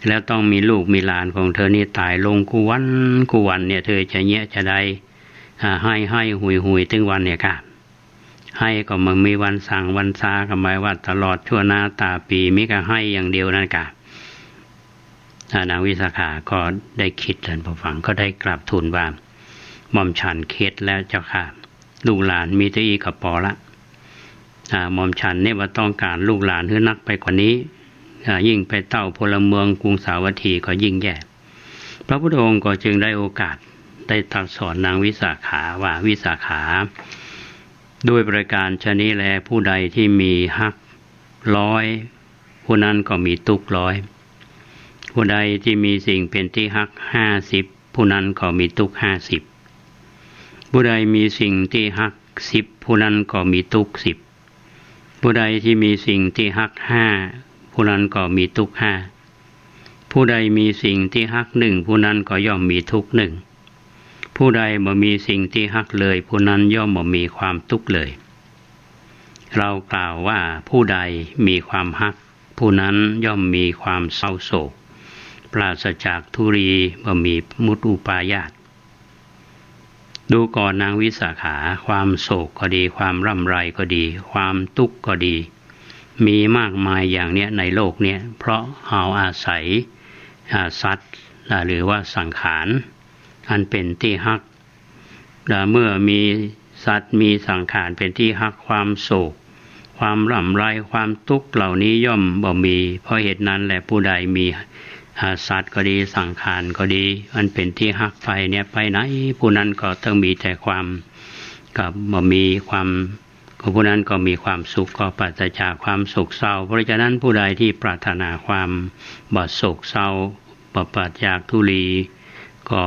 แล้วต้องมีลูกมีหลานของเธอนี่ตายลงกูวันเนี่ยเธอจะเงี้ยจะใดให้หุยถึงวันเนี่ยค่ะให้ก็มันมีวันสั่งวันซาก็หมายว่าตลอดชั่วหน้าตาปีมิก็ให้อย่างเดียวนั่นค่ะนางวิสาขาก็ได้คิดท่านผู้ฟังก็ได้กราบทูลว่าหม่อมฉันเคล็ดแล้วเจ้าค่ะลูกหลานมีแต่อีกพอละหม่อมฉันเนี่ยว่าต้องการลูกหลานให้นักไปกว่านี้ยิ่งไปเต้าพลเมืองกรุงสาวัตถีก็ยิ่งแย่พระพุทธองค์ก็จึงได้โอกาสได้ตรัสสอนนางวิสาขาว่าวิสาขาด้วยประการชนี้แลผู้ใดที่มีฮัก100ผู้นั้นก็มีทุกข์100ผู้ใดที่มีสิ่งเป็นที่ฮัก50ผู้นั้นก็มีทุกข์50ผู้ใดมีสิ่งที่ฮัก10ผู้นั้นก็มีทุกข์10ผู้ใดที่มีสิ่งที่ฮัก5ผู้นั้นก็มีทุกข์5ผู้ใดมีสิ่งที่ฮัก1ผู้นั้นก็ย่อมมีทุกข์1ผู้ใดบ่มีสิ่งที่ฮักเลยผู้นั้นย่อมบ่มีความทุกข์เลยเรากล่าวว่าผู้ใดมีความฮักผู้นั้นย่อมมีความเศร้าโศกปราศจากทุรีบ่มีมุตอุปายาตดูก่อนนางวิสาขาความโศกก็ดีความร่ำไรก็ดีความทุกข์ก็ดีมีมากมายอย่างเนี้ยในโลกเนี้ยเพราะเอาอาศัยสัตว์หรือว่าสังขารอันเป็นที่ฮักเมื่อมีสัตว์มีสังขารเป็นที่ฮักความโศกความร่ำไรความทุกข์เหล่านี้ย่อมบ่มีเพราะเหตุนั้นแหละผู้ใดมีสัตว์ก็ดีสังขารก็ดีอันเป็นที่ฮักไปเนี่ยไปไหนผู้นั้นก็ต้องมีแต่ความกับบ่มีความก็ผู้นั้นก็มีความสุขก็ปราศจากความโศกเศร้าเพราะฉะนั้นผู้ใดที่ปรารถนาความบ่โศกเศร้าบ่ปราศจากทุลีก็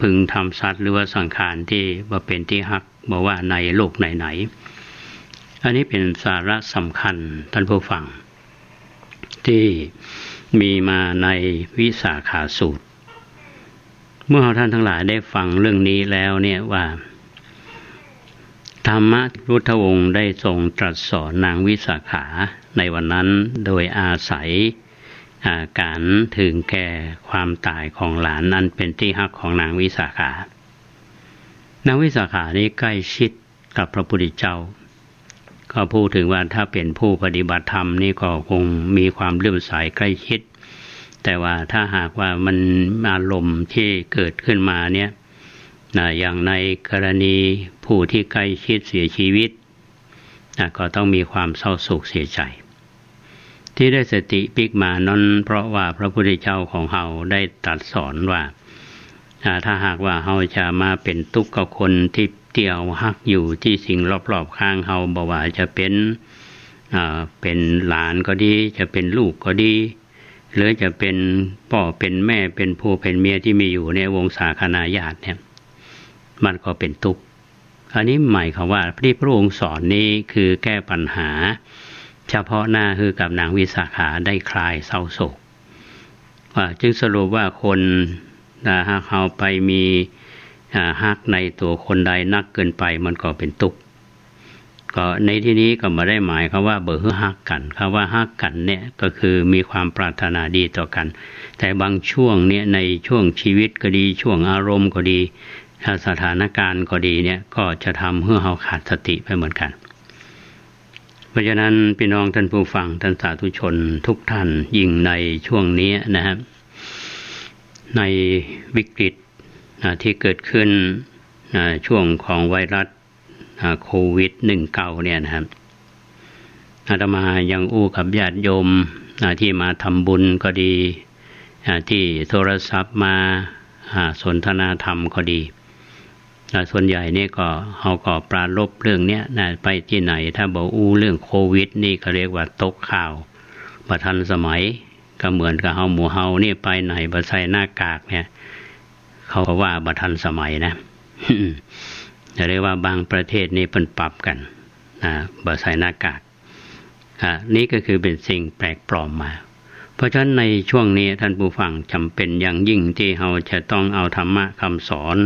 พึงทำสัตว์หรือว่าสังขารที่บ่เป็นที่ฮักบอกว่าในโลกไหนๆอันนี้เป็นสาระสำคัญท่านผู้ฟังที่มีมาในวิสาขาสูตรเมื่อท่านทั้งหลายได้ฟังเรื่องนี้แล้วเนี่ยว่าธรรมะพุทธวงศ์ได้ทรงตรัสสอนนางวิสาขาในวันนั้นโดยอาศัยการถึงแก่ความตายของหลานนั้นเป็นที่ฮักของนางวิสาขานางวิสาขานี้ใกล้ชิดกับพระพุทธเจ้าก็พูดถึงว่าถ้าเป็นผู้ปฏิบัติธรรมนี่ก็คงมีความเลื่อมใสใกล้ชิดแต่ว่าถ้าหากว่ามันอารมณ์ที่เกิดขึ้นมาเนี่ยอย่างในกรณีผู้ที่ใกล้ชิดเสียชีวิตก็ต้องมีความเศร้าโศกเสียใจที่ได้สติปิกมานั้นเพราะว่าพระพุทธเจ้าของเราได้ตรัสสอนว่าถ้าหากว่าเราจะมาเป็นทุกข์กับคนที่เตี่ยวฮักอยู่ที่สิ่งรอบๆข้างเราบอกว่าจะเป็นหลานก็ดีจะเป็นลูกก็ดีหรือจะเป็นพ่อเป็นแม่เป็นผัวเป็นเมียที่มีอยู่ในวงศาคณาญาติเนี่ยมันก็เป็นทุกข์อันนี้หมายความว่าที่พระองค์สอนนี้คือแก้ปัญหาเฉพาะหน้าคือกับนางวิสาขาได้คลายเศร้าโศกจึงสรุปว่าคนหากเขาไปมีฮักในตัวคนใดนักเกินไปมันก็เป็นทุกข์ก็ในที่นี้ก็ไม่ได้หมายความว่าเบื่อฮักกันคำว่าฮักกันเนี่ยก็คือมีความปรารถนาดีต่อกันแต่บางช่วงเนี่ยในช่วงชีวิตก็ดีช่วงอารมณ์ก็ดีสถานการณ์ก็ดีเนี่ยก็จะทำให้เราขาดสติไปเหมือนกันเพราะฉะนั้นพี่น้องท่านผู้ฟังท่านสาธุชนทุกท่านยิ่งในช่วงนี้นะครับในวิกฤตที่เกิดขึ้นช่วงของไวรัสโควิด-19เนี่ยนะครับอาตมายังอู้กับญาติโยมที่มาทำบุญก็ดีที่โทรศัพท์มาสนทนาธรรมก็ดีส่วนใหญ่นี่ก็เขาก็ปราลบเรื่องเนี้ยไปที่ไหนถ้าบอกอู้เรื่องโควิดนี่ก็เรียกว่าตกข่าวบ่ทันสมัยก็เหมือนกับเฮาหมู่เฮานี่ไปไหนบ่ใส่หน้ากากเนี่ยเขาก็ว่าบ่ทันสมัยนะจะเรียกว่าบางประเทศนี่เพิ่นปรับกันบ่ใส่หน้ากากนี่ก็คือเป็นสิ่งแปลกปลอมมาเพราะฉะนั้นในช่วงนี้ท่านผู้ฟังจำเป็นอย่างยิ่งที่เราจะต้องเอาธรรมะคำสอน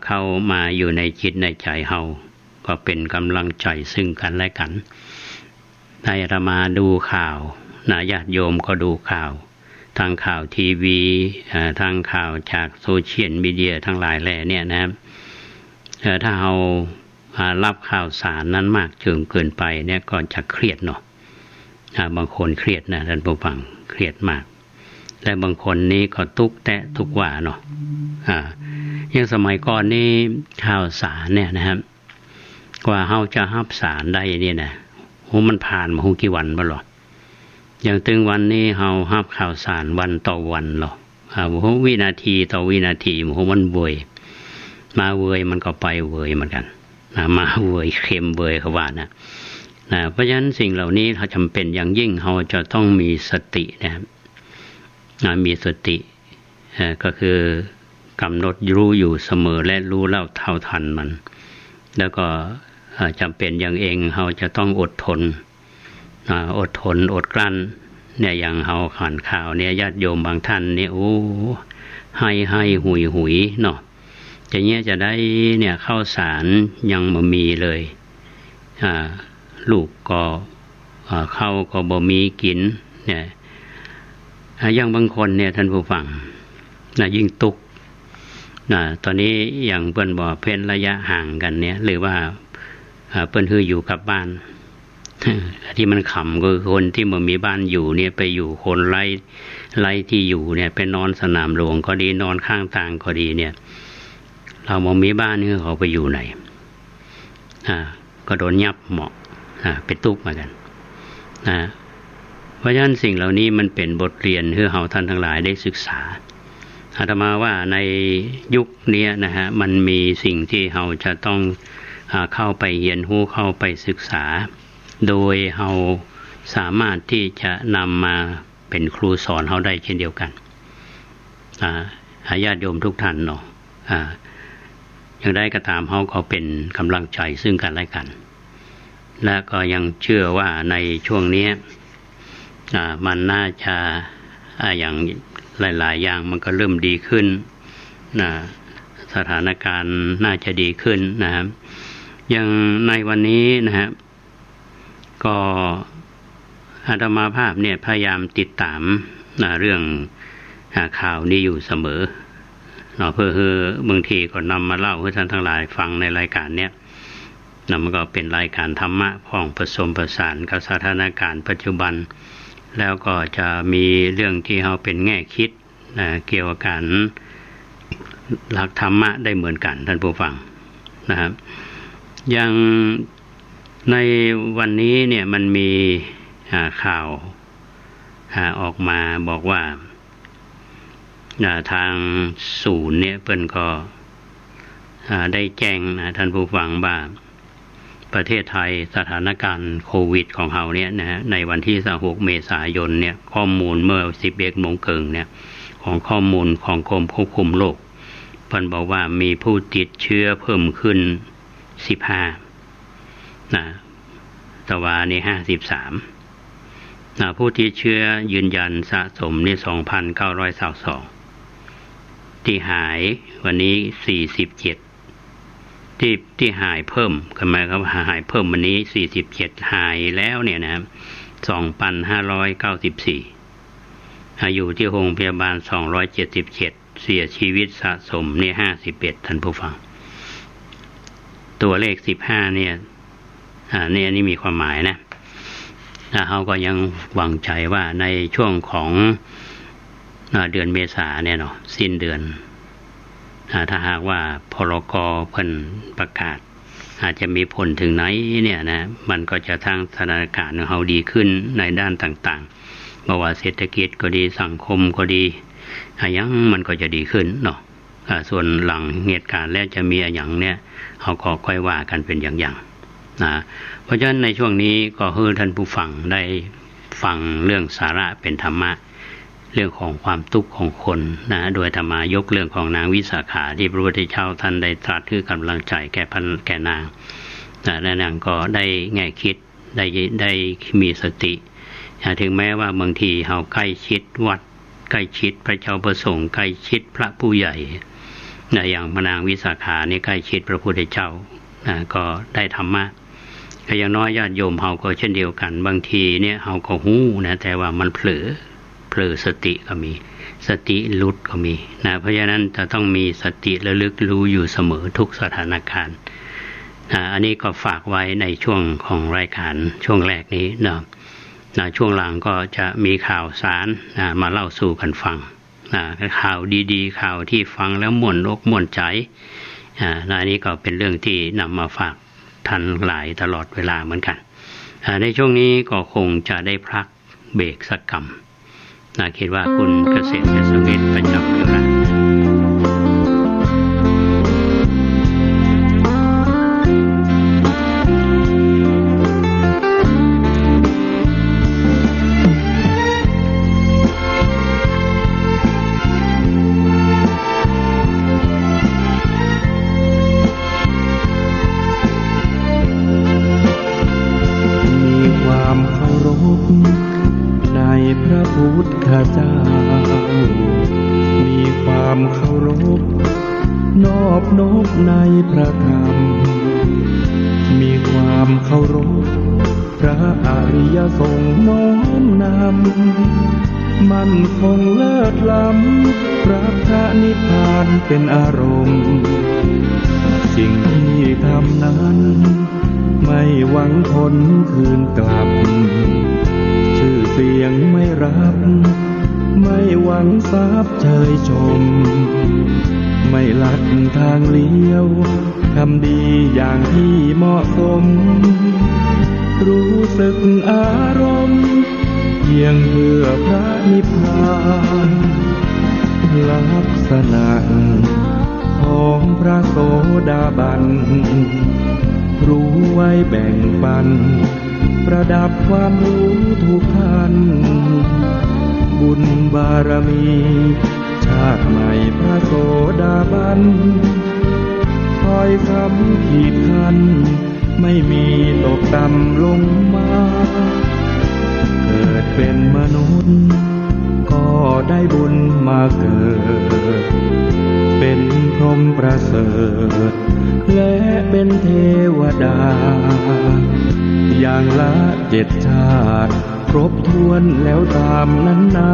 เข้ามาอยู่ในจิตในใจเฮาก็เป็นกำลังใจซึ่งกันและกันได้อาตมาดูข่าวญาติโยมก็ดูข่าวทางข่าวทีวีทางข่าวจากโซเชียลมีเดียทั้งหลายแหล่เนี่ยนะครับถ้าเรารับข่าวสารนั้นมากจนเกินไปเนี่ยก็จะเครียดเนาะบางคนเครียดนะท่านผู้ฟังเครียดมากและบางคนนี้ก็ตุกแตะทุกว่าเนาะอย่างสมัยก่อนนี่ข่าวสารเนี่ยนะครับกว่าเราจะรับสารได้เนี่ยนะมันผ่านมากี่วันบ่หรออย่างถึงวันนี้เรารับข่าวสารวันต่อวันหรอวินาทีต่อวินาทีมันเวยมาเวยมันก็ไปเวยเหมือนกันมาเวยเค็มเวยเขาว่านะเพราะฉะนั้นสิ่งเหล่านี้เราจำเป็นอย่างยิ่งเราจะต้องมีสตินะครับมีสติก็คือกำหนดรู้อยู่เสมอและรู้เล่าเท่าทันมันแล้วก็จำเป็นอย่างเองเราจะต้องอดทนอดกลั้นเนี่ยอย่างเราข่านข่าวเนี่ยญาติโยมบางท่านเนี่ยโอ้ให้หุยเนาะจะเนี้ยจะได้เนี่ยข้าวสารยังบ่มีเลยลูกก็ข้าวก็บ่มีกินเนี่ยอย่างบางคนเนี่ยท่านผู้ฟังยิ่งตุกตอนนี้อย่างเพิ่นบอกเพ้นระยะห่างกันเนี่ยหรือว่าเพิ่นคืออยู่กับบ้านที่มันขำก็คือคนที่บ่มีบ้านอยู่เนี่ยไปอยู่คนไร่ที่อยู่เนี่ยไปนอนสนามหลวงก็ดีนอนข้างทางก็ดีเนี่ยเราบ่มีบ้านนี่เขาไปอยู่ไหนก็โดนยับเหมาะไปตุกมากันเพราะฉะนั้นสิ่งเหล่านี้มันเป็นบทเรียนให้เราท่านทั้งหลายได้ศึกษาอาตมาว่าในยุคนี้นะฮะมันมีสิ่งที่เราจะต้องเข้าไปเรียนรู้เข้าไปศึกษาโดยเราสามารถที่จะนำมาเป็นครูสอนเราได้เช่นเดียวกันญาติโยมทุกท่านเนาะอย่างได้ก็ตามเขาก็เป็นกำลังใจซึ่งกันและกันและก็ยังเชื่อว่าในช่วงนี้มันน่าจะอย่างหลายๆอย่างมันก็เริ่มดีขึ้นสถานการณ์น่าจะดีขึ้นนะครับอย่างในวันนี้นะครับก็อาตมาภาพเนี่ยพยายามติดตามเรื่องข่าวนี้อยู่เสมอเพื่อบางทีก็นำมาเล่าให้ท่านทั้งหลายฟังในรายการเนี้ยมันก็เป็นรายการธรรมะพ้องผสมผสานกับสถานการณ์ปัจจุบันแล้วก็จะมีเรื่องที่เราเป็นแง่คิดเกี่ยวกับการหลักธรรมะได้เหมือนกันท่านผู้ฟังนะครับอย่างในวันนี้เนี่ยมันมีข่าวออกมาบอกว่าทางศูนย์เนี่ยเพิ่นก็ได้แจ้งท่านผู้ฟังว่าประเทศไทยสถานการณ์โควิดของเราเนี่ยนะในวันที่26เมษายนเนี่ยข้อมูลเมื่อ 11 โมงครึ่งเนี่ยของข้อมูลของกรมควบคุมโรคเพิ่นบอกว่ามีผู้ติดเชื้อเพิ่มขึ้น15ตะวันนี้53ผู้ติดเชื้อยืนยันสะสมนี่ 2,922 ที่หายวันนี้47ที่หายเพิ่มทำไมครับหายเพิ่มวันนี้47หายแล้วเนี่ยนะ 2,594 อยู่ที่โรงพยาบาล277เสียชีวิตสะสมนี่51ท่านผู้ฟังตัวเลข15เนี่ยเนี่ยนี่มีความหมายนะเขาก็ยังหวังใจว่าในช่วงของเดือนเมษาเนี่ยเนาะสิ้นเดือนถ้าหากว่าพรก.เพิ่นประกาศอาจจะมีผลถึงไหนเนี่ยนะมันก็จะทางสถานการณ์ของเขาดีขึ้นในด้านต่างๆไม่ว่าเศรษฐกิจก็ดีสังคมก็ดีอย่างมันก็จะดีขึ้นเนาะส่วนหลังเหตุการณ์แล้วจะมีอย่างเนี่ยเขาก็ค่อยว่ากันเป็นอย่างเพราะฉะนั้นในช่วงนี้ก็ให้ท่านผู้ฟังได้ฟังเรื่องสาระเป็นธรรมะเรื่องของความทุกข์ของคนโดยธรรมายกเรื่องของนางวิสาขาที่พระพุทธเจ้าท่านได้ตรัสคือกำลังใจแก่นางและนางก็ได้แง่คิดได้มีสติถึงแม้ว่าบางทีเราใกล้ชิดวัดใกล้ชิดพระเจ้าประสงค์ใกล้ชิดพระผู้ใหญ่ อย่างพระนางวิสาขานี่ใกล้ชิดพระพุทธเจ้าก็ได้ธรรมะก็อย่างน้อยญาติโยมเฮาก็เช่นเดียวกันบางทีเนี่ยเฮาก็หู้นะแต่ว่ามันเผลอสติก็มีสติหลุดก็มีนะเพราะฉะนั้นจะต้องมีสติระลึกรู้อยู่เสมอทุกสถานการณ์อันนี้ก็ฝากไว้ในช่วงของรายการช่วงแรกนี้นะช่วงหลังก็จะมีข่าวสารมาเล่าสู่กันฟังข่าวดีๆข่าวที่ฟังแล้วม่วนอกม่วนใจอันนี้ก็เป็นเรื่องที่นำมาฝากท่านหลายตลอดเวลาเหมือนกันในช่วงนี้ก็คงจะได้พักเบรกสักกำคิดว่าคุณเกษตรสมิทธิ์ประจำเวลาพระพุทธเจ้ามีความเคารพนอบน้อมในพระธรรมมีความเคารพพระอริยสงฆ์น้อมนำมั่นคงเลิศล้ำพระพระนิพพานเป็นอารมณ์สิ่งที่ทำนั้นไม่หวังผลคืนกลับชื่อเสียงไม่รับไม่หวังทรัพย์เชยชมไม่ลัดทางเลี้ยวทำดีอย่างที่เหมาะสมรู้สึกอารมณ์เพียงเพื่อพระนิพพานลักษณะของพระโสดาบันรู้ไว้แบ่งปันประดับความรู้ทุกท่านบุญบารมีชาติใหม่พระโสดาบันคอยคำขีดคันไม่มีตกต่ำลงมาเกิดเป็นมนุษย์ก็ได้บุญมาเกิดเป็นพรหมประเสริฐและเป็นเทวดาอย่างละ7 ชาติครบถ้วนแล้วตามนั้นนา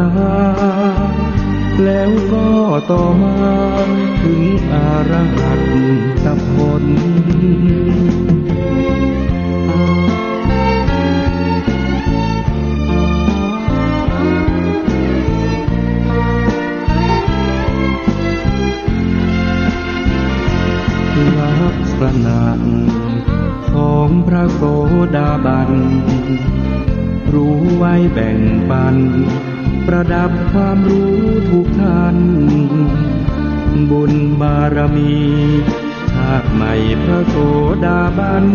แล้วก็ต่อมาถึงอรหัตผลลักษณะของพระโสดาบันรู้ไว้แบ่งปันประดับความรู้ทุกท่านบุญบารมีชาติใหม่พระโสดาบัน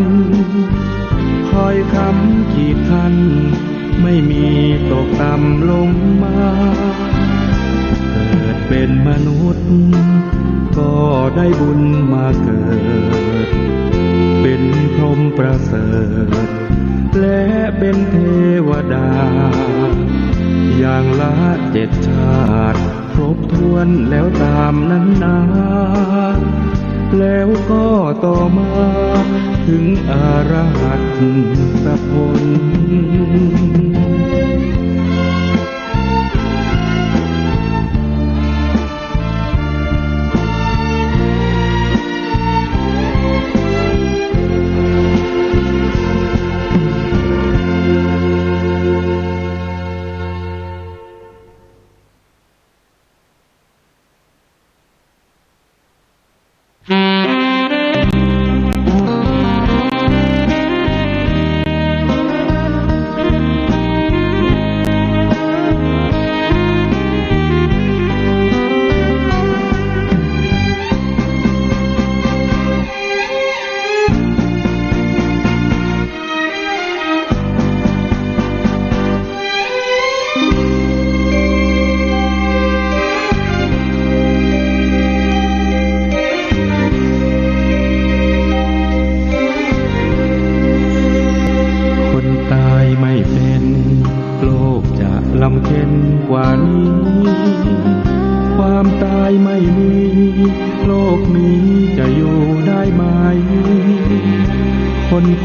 คอยคำขีดคันไม่มีตกต่ำลงมาเกิดเป็นมนุษย์ก็ได้บุญมาเกิดเป็นพรหมประเสริฐและเป็นเทวดาอย่างละ7 ชาติครบถ้วนแล้วตามนั้นนาแล้วก็ต่อมาถึงอรหัตผล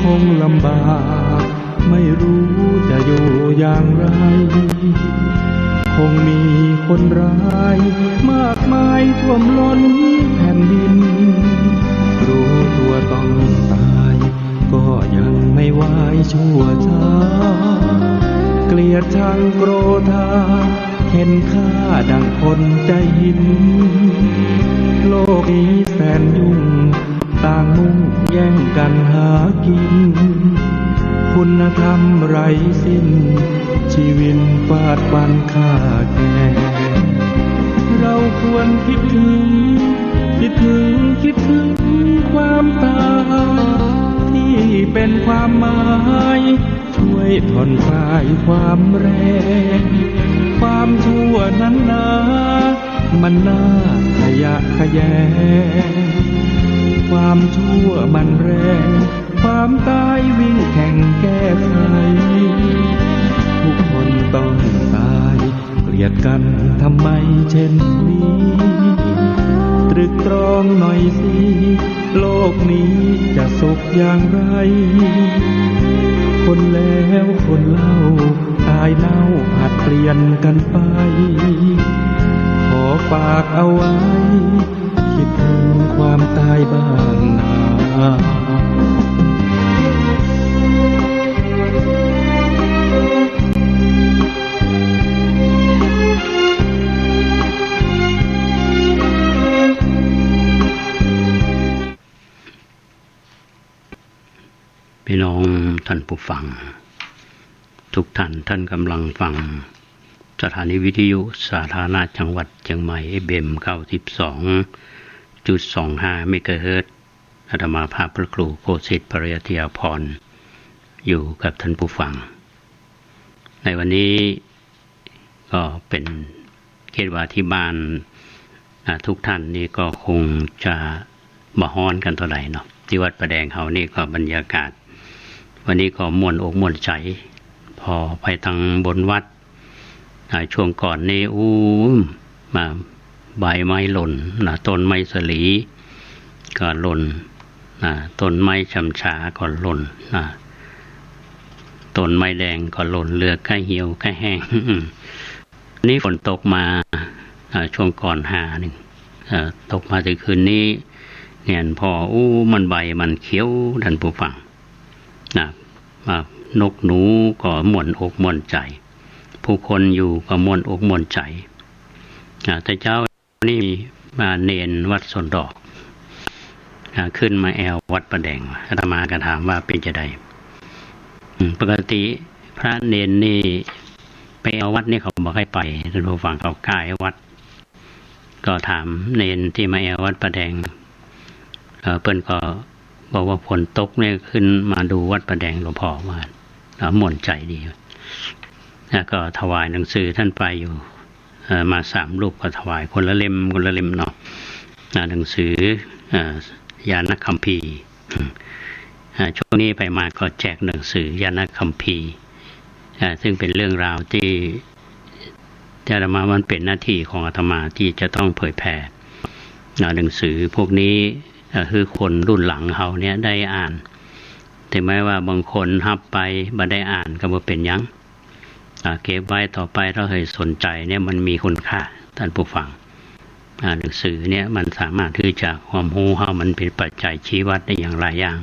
คงลำบากไม่รู้จะอยู่อย่างไรคงมีคนร้ายมากมายท่วมล้นแผ่นดินรู้ตัวต้องตายก็ยังไม่ไหวชั่วช้าเกลียดชังโกรธาเห็นค่าดังคนใจหินโลกนี้แสนยุ่งต่างมุ่งแย่งกันหากินคุณธรรมไร้สิ้นชีวิตฟาดฟันฆ่าแก่เราควรคิดถึงความตายที่เป็นความหมายช่วยผ่อนคลายความแรงความชั่วนั้นนามันน่าขยะแขยงความชั่วมันแรงความตายวิ่งแข่งแก้ไขทุกคนต้องตายเกลียดกันทำไมเช่นนี้ตรึกตรองหน่อยสิโลกนี้จะสุขอย่างไรคนแล้วคนเล่าตายเน่าผัดเปลี่ยนกันไปขอฝากเอาไว้คิดถึงความตายบ้างนะพี่น้องท่านผู้ฟังทุกท่านกำลังฟังสถานีวิทยุสาธารณะจังหวัดเชียงใหม่ FM 92.25 เมกะเฮิรตซ์อาตมาภาพพระครูโคสิทธิ์ปริยติยาภรณ์อยู่กับท่านผู้ฟังในวันนี้ก็เป็นคิดว่าที่บ้านทุกท่านนี่ก็คงจะบ่ฮ้อนกันเท่าไหร่เนาะที่วัดประแดงเขานี่ก็บรรยากาศวันนี้ก็ม่วนอกม่วนใจพอไปทางบนวัดช่วงก่อนนี่มาใบไม้หล่นต้นไม้สลีก็หล่นต้นไม้ชำชาก็หล่นต้นไม้แดงก็หล่นเลือกใกล้เหี่ยวใกล้แห้งนี่ฝนตกมาช่วงก่อน5ตกมาถึงคืนนี้เนี่ยพอมันใบมันเขียวท่านผู้ฟังนกหนูก็ม่วนอกม่วนใจผู้คนอยู่ก็ม่วนอกม่วนใจแต่เจ้านี่มาเนนวัดสนดอกขึ้นมาแอววัดประแดงอาตมาก็ถามว่าเป็นจะใดปกติพระเนนนี่ไปแอววัดนี่เขาบอกให้ไปท่านผู้ฟังเขาใกล้วัดก็ถามเนนที่มาแอววัดประแดงเปิ้นก็บอกว่าฝนตกเนี่ยขึ้นมาดูวัดประแดงหลวงพ่อว่าม่วนใจดีแล้วก็ถวายหนังสือท่านไปอยู่มา3 รูปก็ถวายคนละเล่มเนาะหนังสือยานคัมภีร์ช่วงนี้ไปมาก็แจกหนังสือยานคัมภีร์ซึ่งเป็นเรื่องราวที่อาตมามันเป็นหน้าที่ของอาตมาที่จะต้องเผยแผ่หนังสือพวกนี้คือคนรุ่นหลังเขาเนี่ยได้อ่านถึงแม้ว่าบางคนฮับไปบ่ได้อ่านก็บ่เป็นหยังเก็บไว้ต่อไปถ้าเคยสนใจเนี่ยมันมีคุณค่าท่านผู้ฟังหนังสือเนี่ยมันสามารถที่จะความรู้เฮามันเป็นปัจจัยชี้วัดได้อย่างหลายอย่าง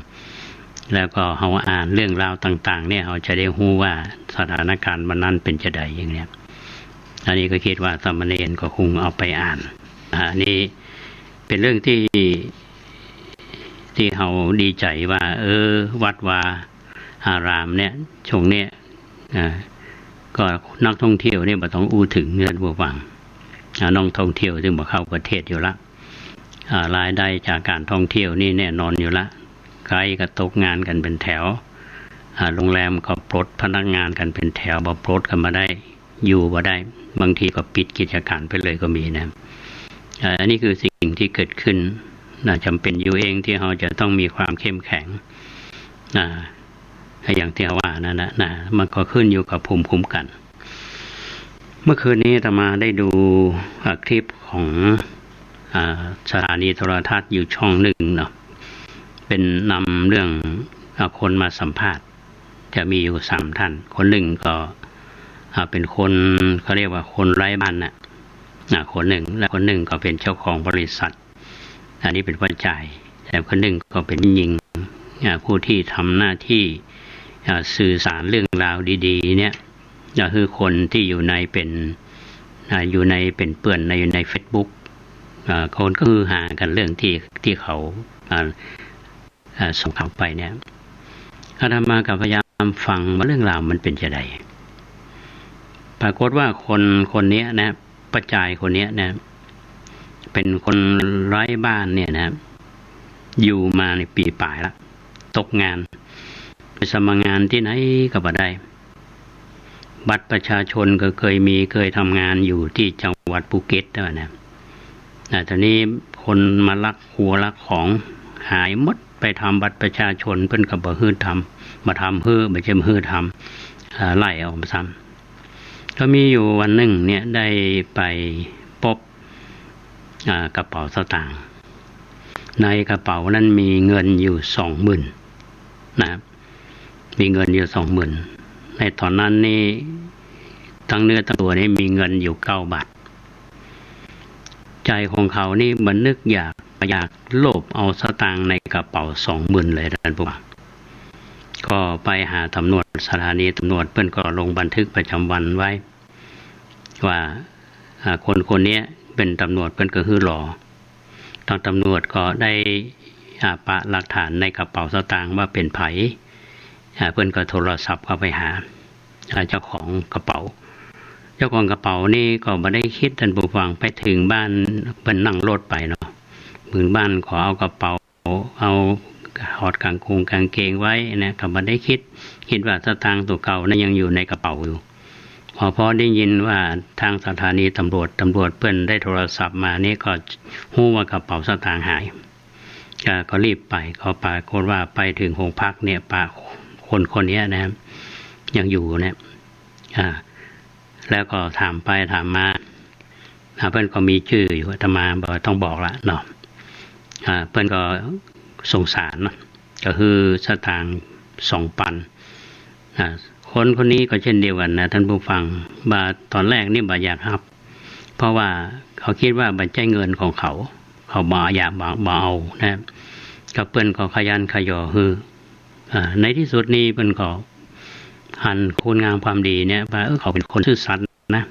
แล้วก็เฮาอ่านเรื่องราวต่างๆเนี่ยเฮาจะได้รู้ว่าสถานการณ์มันนั้นเป็นจะใดอย่างเนี้ยอันนี้ก็คิดว่าสามเณรก็คงเอาไปอ่านอันนี้เป็นเรื่องที่เขาดีใจว่าวัดวาอารามเนี่ยช่วงเนี้ยก็นักท่องเที่ยวเนี่ยบ่ต้องอู้ถึงเงินบ่ฟังนักท่องเที่ยวซึ่งบ่เข้าประเทศอยู่ละรายได้จากการท่องเที่ยวนี่แน่นอนอยู่ละไกด์ก็ตกงานกันเป็นแถวโรงแรมก็ปลดพนักงานกันเป็นแถวบ่ปลดกันมาได้อยู่บ่ได้บางทีก็ปิดกิจการไปเลยก็มีนะอันนี้คือสิ่งที่เกิดขึ้นจำเป็นอยู่เองที่เราจะต้องมีความเข้มแข็งอย่างที่ว่านั่นนะมันก็ขึ้นอยู่กับภูมิคุ้มกันเมื่อคืนนี้อาตมาได้ดูคลิปของสถานีโทรทัศน์อยู่ช่องหนึ่งเนาะเป็นนำเรื่อง คนมาสัมภาษณ์จะมีอยู่3ท่านคนหนึ่งก็เป็นคนเขาเรียกว่าคนไร้บ้านน่ะคนหนึ่งและคนหนึ่งก็เป็นเจ้าของบริษัทอันนี้เป็นผู้จ่ายแต่คนหนึ่งก็เป็นหญิงผู้ที่ทำหน้าที่สื่อสารเรื่องราวดีๆเนี่ยก็คือคนที่อยู่ในเป็นเปื่อนใน Facebook คนก็คือหากันเรื่องที่เขาส่งข่าวไปเนี่ยอาตมาก็พยายามฟังว่าเรื่องราวมันเป็นจะไดปรากฏว่าคนนี้นะประจายคนนี้นะเป็นคนไร้บ้านเนี่ยนะอยู่มาในปีปลายละตกงานไปสมัครงานที่ไหนก็บ่ได้บัตรประชาชนก็เคยทำงานอยู่ที่จังหวัดภูเก็ตด้วยนะตอนนี้คนมาลักหัวลักของหายหมดไปทำบัตรประชาชนเพิ่นก็บ่ฮื้อทำมาทำฮื้อไม่ใช่ฮื้อทำไล่ออกมาซ้ำก็มีอยู่วันหนึ่งเนี่ยได้ไปพบกระเป๋าสตางค์ในกระเป๋านั้นมีเงินอยู่ 20,000 นะครับมีเงินอยู่ 20,000 ในตอนนั้นนี่ทั้งเนื้อทั้งตัวนี่มีเงินอยู่9 บาทใจของเขานี่มันนึกอยากโลภเอาสตางค์ในกระเป๋า 20,000 เลยท่านผู้ฟังก็ไปหาตำรวจสถานีตำรวจเพิ่นก็ลงบันทึกประจำวันไว้ว่าคนนี้เป็นตำรวจเพิ่นก็คือหลอทางตำรวจก็ได้ปะหลักฐานในกระเป๋าสตางค์ว่าเป็นไผเพิ่นก็โทรศัพท์เข้าไปหาเจ้าของกระเป๋านี่ก็บ่ได้คิดท่านผู้ฟังไปถึงบ้านเพิ่นนั่งรถไปเนาะถึงบ้านขอเอากระเป๋าเอาถอดกางเกงไว้นะก็บ่ได้คิดว่าสตางค์ตัวเก่านั้นยังอยู่ในกระเป๋าอยู่พอได้ยินว่าทางสถานีตำรวจเพิ่นได้โทรศัพท์มานี่ก็ฮู้ว่ากระเป๋าสตางค์หายก็รีบไปก็ปรากฏว่าไปถึงโรงพักเนี่ยป้าคนนี้นะยังอยู่เนี่ยแล้วก็ถามไปถามมาเพิ่นก็มีชื่ออยู่อาตมาต้องบอกละเนาะเพิ่นก็สงสารเนาะก็คือสตางค์2 ปันคนนี้ก็เช่นเดียวกันนะท่านผู้ฟังบ่าตอนแรกนี่บ่อยากรับเพราะว่าเขาคิดว่าบัญชีเงินของเขาบ่อยากบ่เอานะก็เพิ่นก็ขยันขยอคือในที่สุดนี้เพิ่นก็หันคุณงามความดีเนี่ยว่าเขาเป็นคนซื่อสัตย์นะ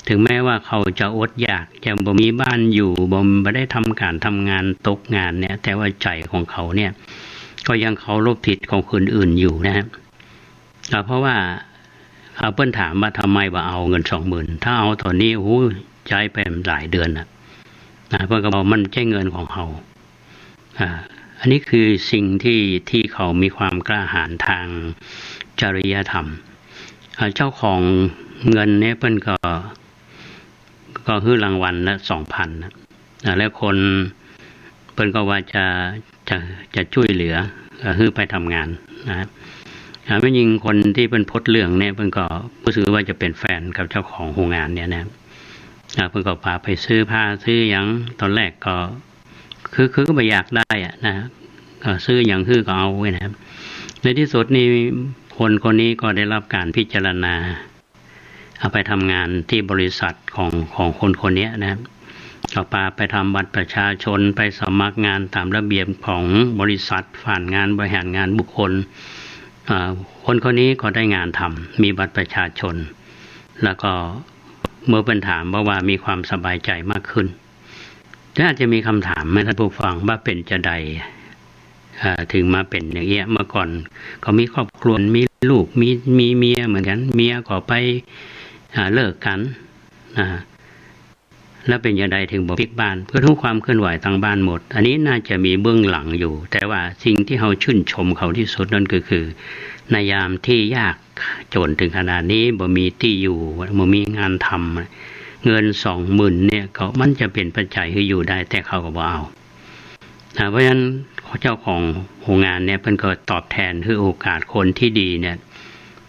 ถึงแม้ว่าเขาจะอดอยากจะบ่มีบ้านอยู่บ่ได้ทำงานตกงานเนี่ยแต่ว่าใจของเขาเนี่ยก็ยังเคารพสิทธิ์ของคนอื่นอยู่นะครับเพราะว่าเพิ่นถามว่าทำไมบ่เอาเงิน 20,000 ถ้าเอาตอนนี้โอ้ใจไปหลายเดือนนะเพิ่นก็บอกมันใช่เงินของเขาอันนี้คือสิ่งที่เขามีความกล้าหาญทางจริยธรรมเจ้าของเงินเนี่ยเพิ่นก็คือรางวัลละ 2,000 นะแล้วคนเพิ่นก็ว่าจะช่วยเหลือคือไปทำงานนะครับไม่ยิงคนที่เป็นพดเรื่องเนี่ยเพิ่นก็รู้สึกว่าจะเป็นแฟนกับเจ้าของโรงงานเนี่ยนะเพิ่นก็พาไปซื้อผ้าซื้อหยังตอนแรกก็คือก็ไม่อยากได้นะก็ซื้อหยังคือก็เอาไว้นะครับในที่สุดนี่คนนี้ก็ได้รับการพิจารณาเอาไปทำงานที่บริษัทของคนนี้นะครับก็พาไปทำบัตรประชาชนไปสมัครงานตามระเบียบของบริษัทผ่านงานบริหารงานบุคคลคนนี้ก็ได้งานทำมีบัตรประชาชนแล้วก็เมื่อเป็นถามว่ามีความสบายใจมากขึ้นแต่อาจจะมีคำถามไหมท่านผู้ฟังว่าเป็นจะใดถึงมาเป็นอย่างเงี้ยเมื่อก่อนเขามีครอบครัวมีลูกมีเมียเหมือนกันเมียก็ไปเลิกกันแล้วเป็นอย่างใดถึงบอกพลิกบ้านเพื่อทุกความเคลื่อนไหวทางบ้านหมดอันนี้น่าจะมีเบื้องหลังอยู่แต่ว่าสิ่งที่เขาชื่นชมเขาที่สุดนั่นก็คือในยามที่ยากจนถึงขนาดนี้บ่มีที่อยู่บ่มีงานทำเงิน 20,000 เนี่ยก็มันจะเป็นปัจจัยให้อยู่ได้แต่เขาก็บ่เอาเพราะฉะนั้นเจ้าของโรงงานเนี่ยเพิ่นก็ตอบแทนคือโอกาสคนที่ดีเนี่ย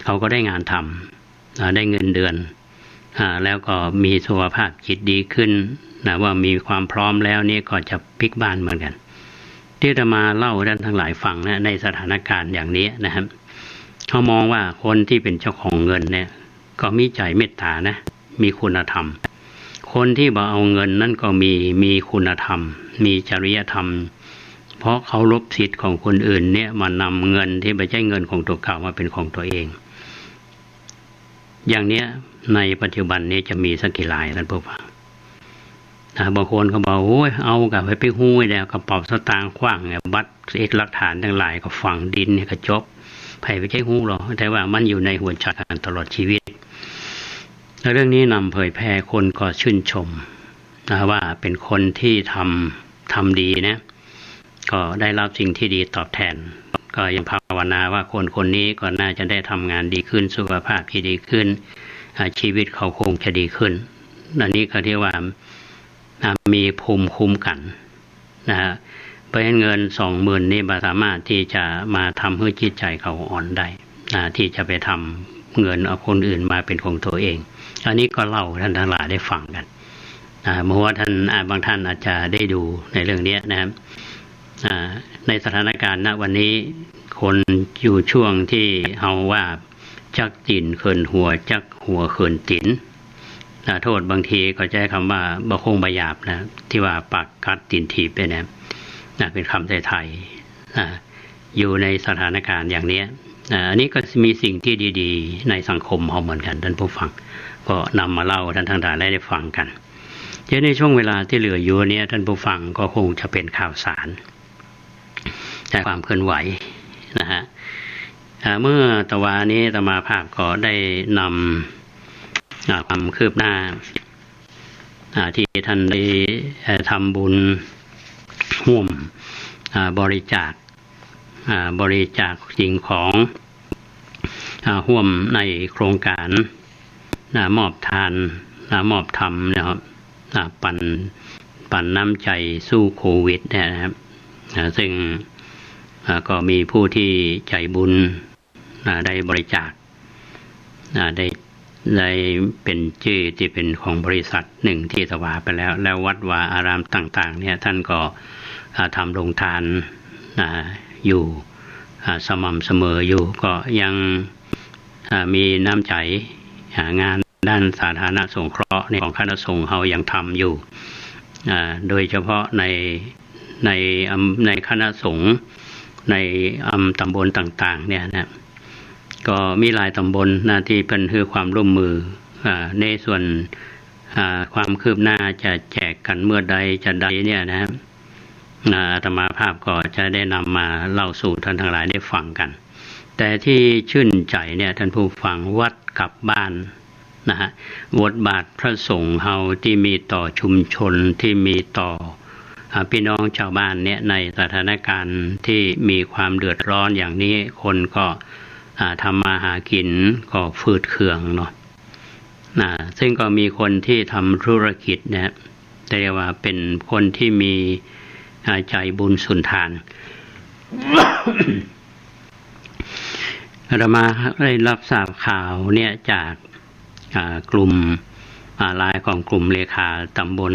เขาก็ได้งานทำได้เงินเดือนแล้วก็มีสุขภาพจิตดีขึ้นนะว่ามีความพร้อมแล้วนี่ก็จะพลิกบ้านเหมือนกัน ที่จะมาเล่าท่านทั้งหลายฟังนะในสถานการณ์อย่างนี้นะครับเขามองว่าคนที่เป็นเจ้าของเงินเนี่ยก็มีใจเมตตานะมีคุณธรรมคนที่บ่เอาเงินนั่นก็มีคุณธรรมมีจริยธรรมเพราะเขาลบสิทธิ์ของคนอื่นเนี่ยมานำเงินที่ไม่ใช่เงินของตัวเขามาเป็นของตัวเองอย่างเนี้ยในปัจจุบันนี้จะมีสักกี่รายท่านผู้ฟังบางคนเขาบอกโอ้ยเอากับไปหุ้ยแล้วกระเป๋าสตางค์ขว้างเนี่ยบัตรเอกหลักฐานทั้งหลายก็ฝังดินเนี่ยก็จบไผ่ไปใช้หู้หรอแต่ว่ามันอยู่ในหัวใจกันตลอดชีวิตแล้วเรื่องนี้นำเผยแพร่คนก็ชื่นชมว่าเป็นคนที่ทำดีนะก็ได้รับสิ่งที่ดีตอบแทนก็ยังภาวนาว่าคนนี้ก็น่าจะได้ทำงานดีขึ้นสุขภาพที่ดีขึ้นชีวิตเขาคงจะดีขึ้นอันนี้ก็เรียกว่ามีภูมิคุ้มกันนะฮะเพราะฉะนั้นเงิน 20,000 นี่สามารถที่จะมาทำให้จิตใจเขาอ่อนได้ที่จะไปทำเงินเอาคนอื่นมาเป็นของตัวเองอันนี้ก็เล่าท่านทั้งหลายได้ฟังกันเมื่อว่าท่านบางท่านอาจจะได้ดูในเรื่องนี้นะครับในสถานการณ์ณวันนี้คนอยู่ช่วงที่เฮาว่าจักจินเขินหัวจักหัวเขินตินโทษบางทีก็ใช้คำว่าบะคงบะหยาบนะที่ว่าปากกัดตินถีบไปนะเป็นคำไทยๆอยู่ในสถานการณ์อย่างนี้อันนี้ก็มีสิ่งที่ดีๆในสังคมเราเหมือนกันท่านผู้ฟังก็นำมาเล่าท่านทั้งหลายได้ฟังกันในช่วงเวลาที่เหลืออยู่นี้ท่านผู้ฟังก็คงจะเป็นข่าวสารจากความเคลื่อนไหวนะฮะเมื่อตะวานี้อาตมาภาพก็ได้นำความคืบหน้าที่ท่านได้ทำบุญร่วมบริจาคสิ่งของร่วมในโครงการมอบทานมอบธรรมนะครับปั่นน้ำใจสู้โควิดนะครับซึ่งก็มีผู้ที่ใจบุญได้บริจาคได้เป็นชื่อที่เป็นของบริษัทหนึ่งที่ถวายไปแล้ววัดวาอารามต่างๆเนี่ยท่านก็ทำโรงทานอยู่สม่ำเสมออยู่ก็ยังมีน้ำใจงานด้านสาธารณสงเคราะห์ของคณะสงฆ์เขายังทำอยู่โดยเฉพาะในคณะสงฆ์ในตำบลต่างๆเนี่ยนะก็มีหลายตำบลที่เป็นคือความร่วมมือในส่วนความคืบหน้าจะแจกกันเมื่อใดจะใดเนี่ยนะครับอาตมาภาพก็จะได้นำมาเล่าสู่ท่านทั้งหลายได้ฟังกันแต่ที่ชื่นใจเนี่ยท่านผู้ฟังวัดกลับบ้านนะฮะบทบาทพระสงฆ์เฮาที่มีต่อชุมชนที่มีต่อพี่น้องชาวบ้านเนี่ยในสถานการณ์ที่มีความเดือดร้อนอย่างนี้คนก็ทำมาหากินก็ฝืดเคืองเนาะซึ่งก็มีคนที่ทำธุรกิจเนี่ยเรียกว่าเป็นคนที่มีใจบุญสุนทาน เรามาได้รับทราบข่าวเนี่ยจากกลุ่มไลน์ของกลุ่มเลขาตำบล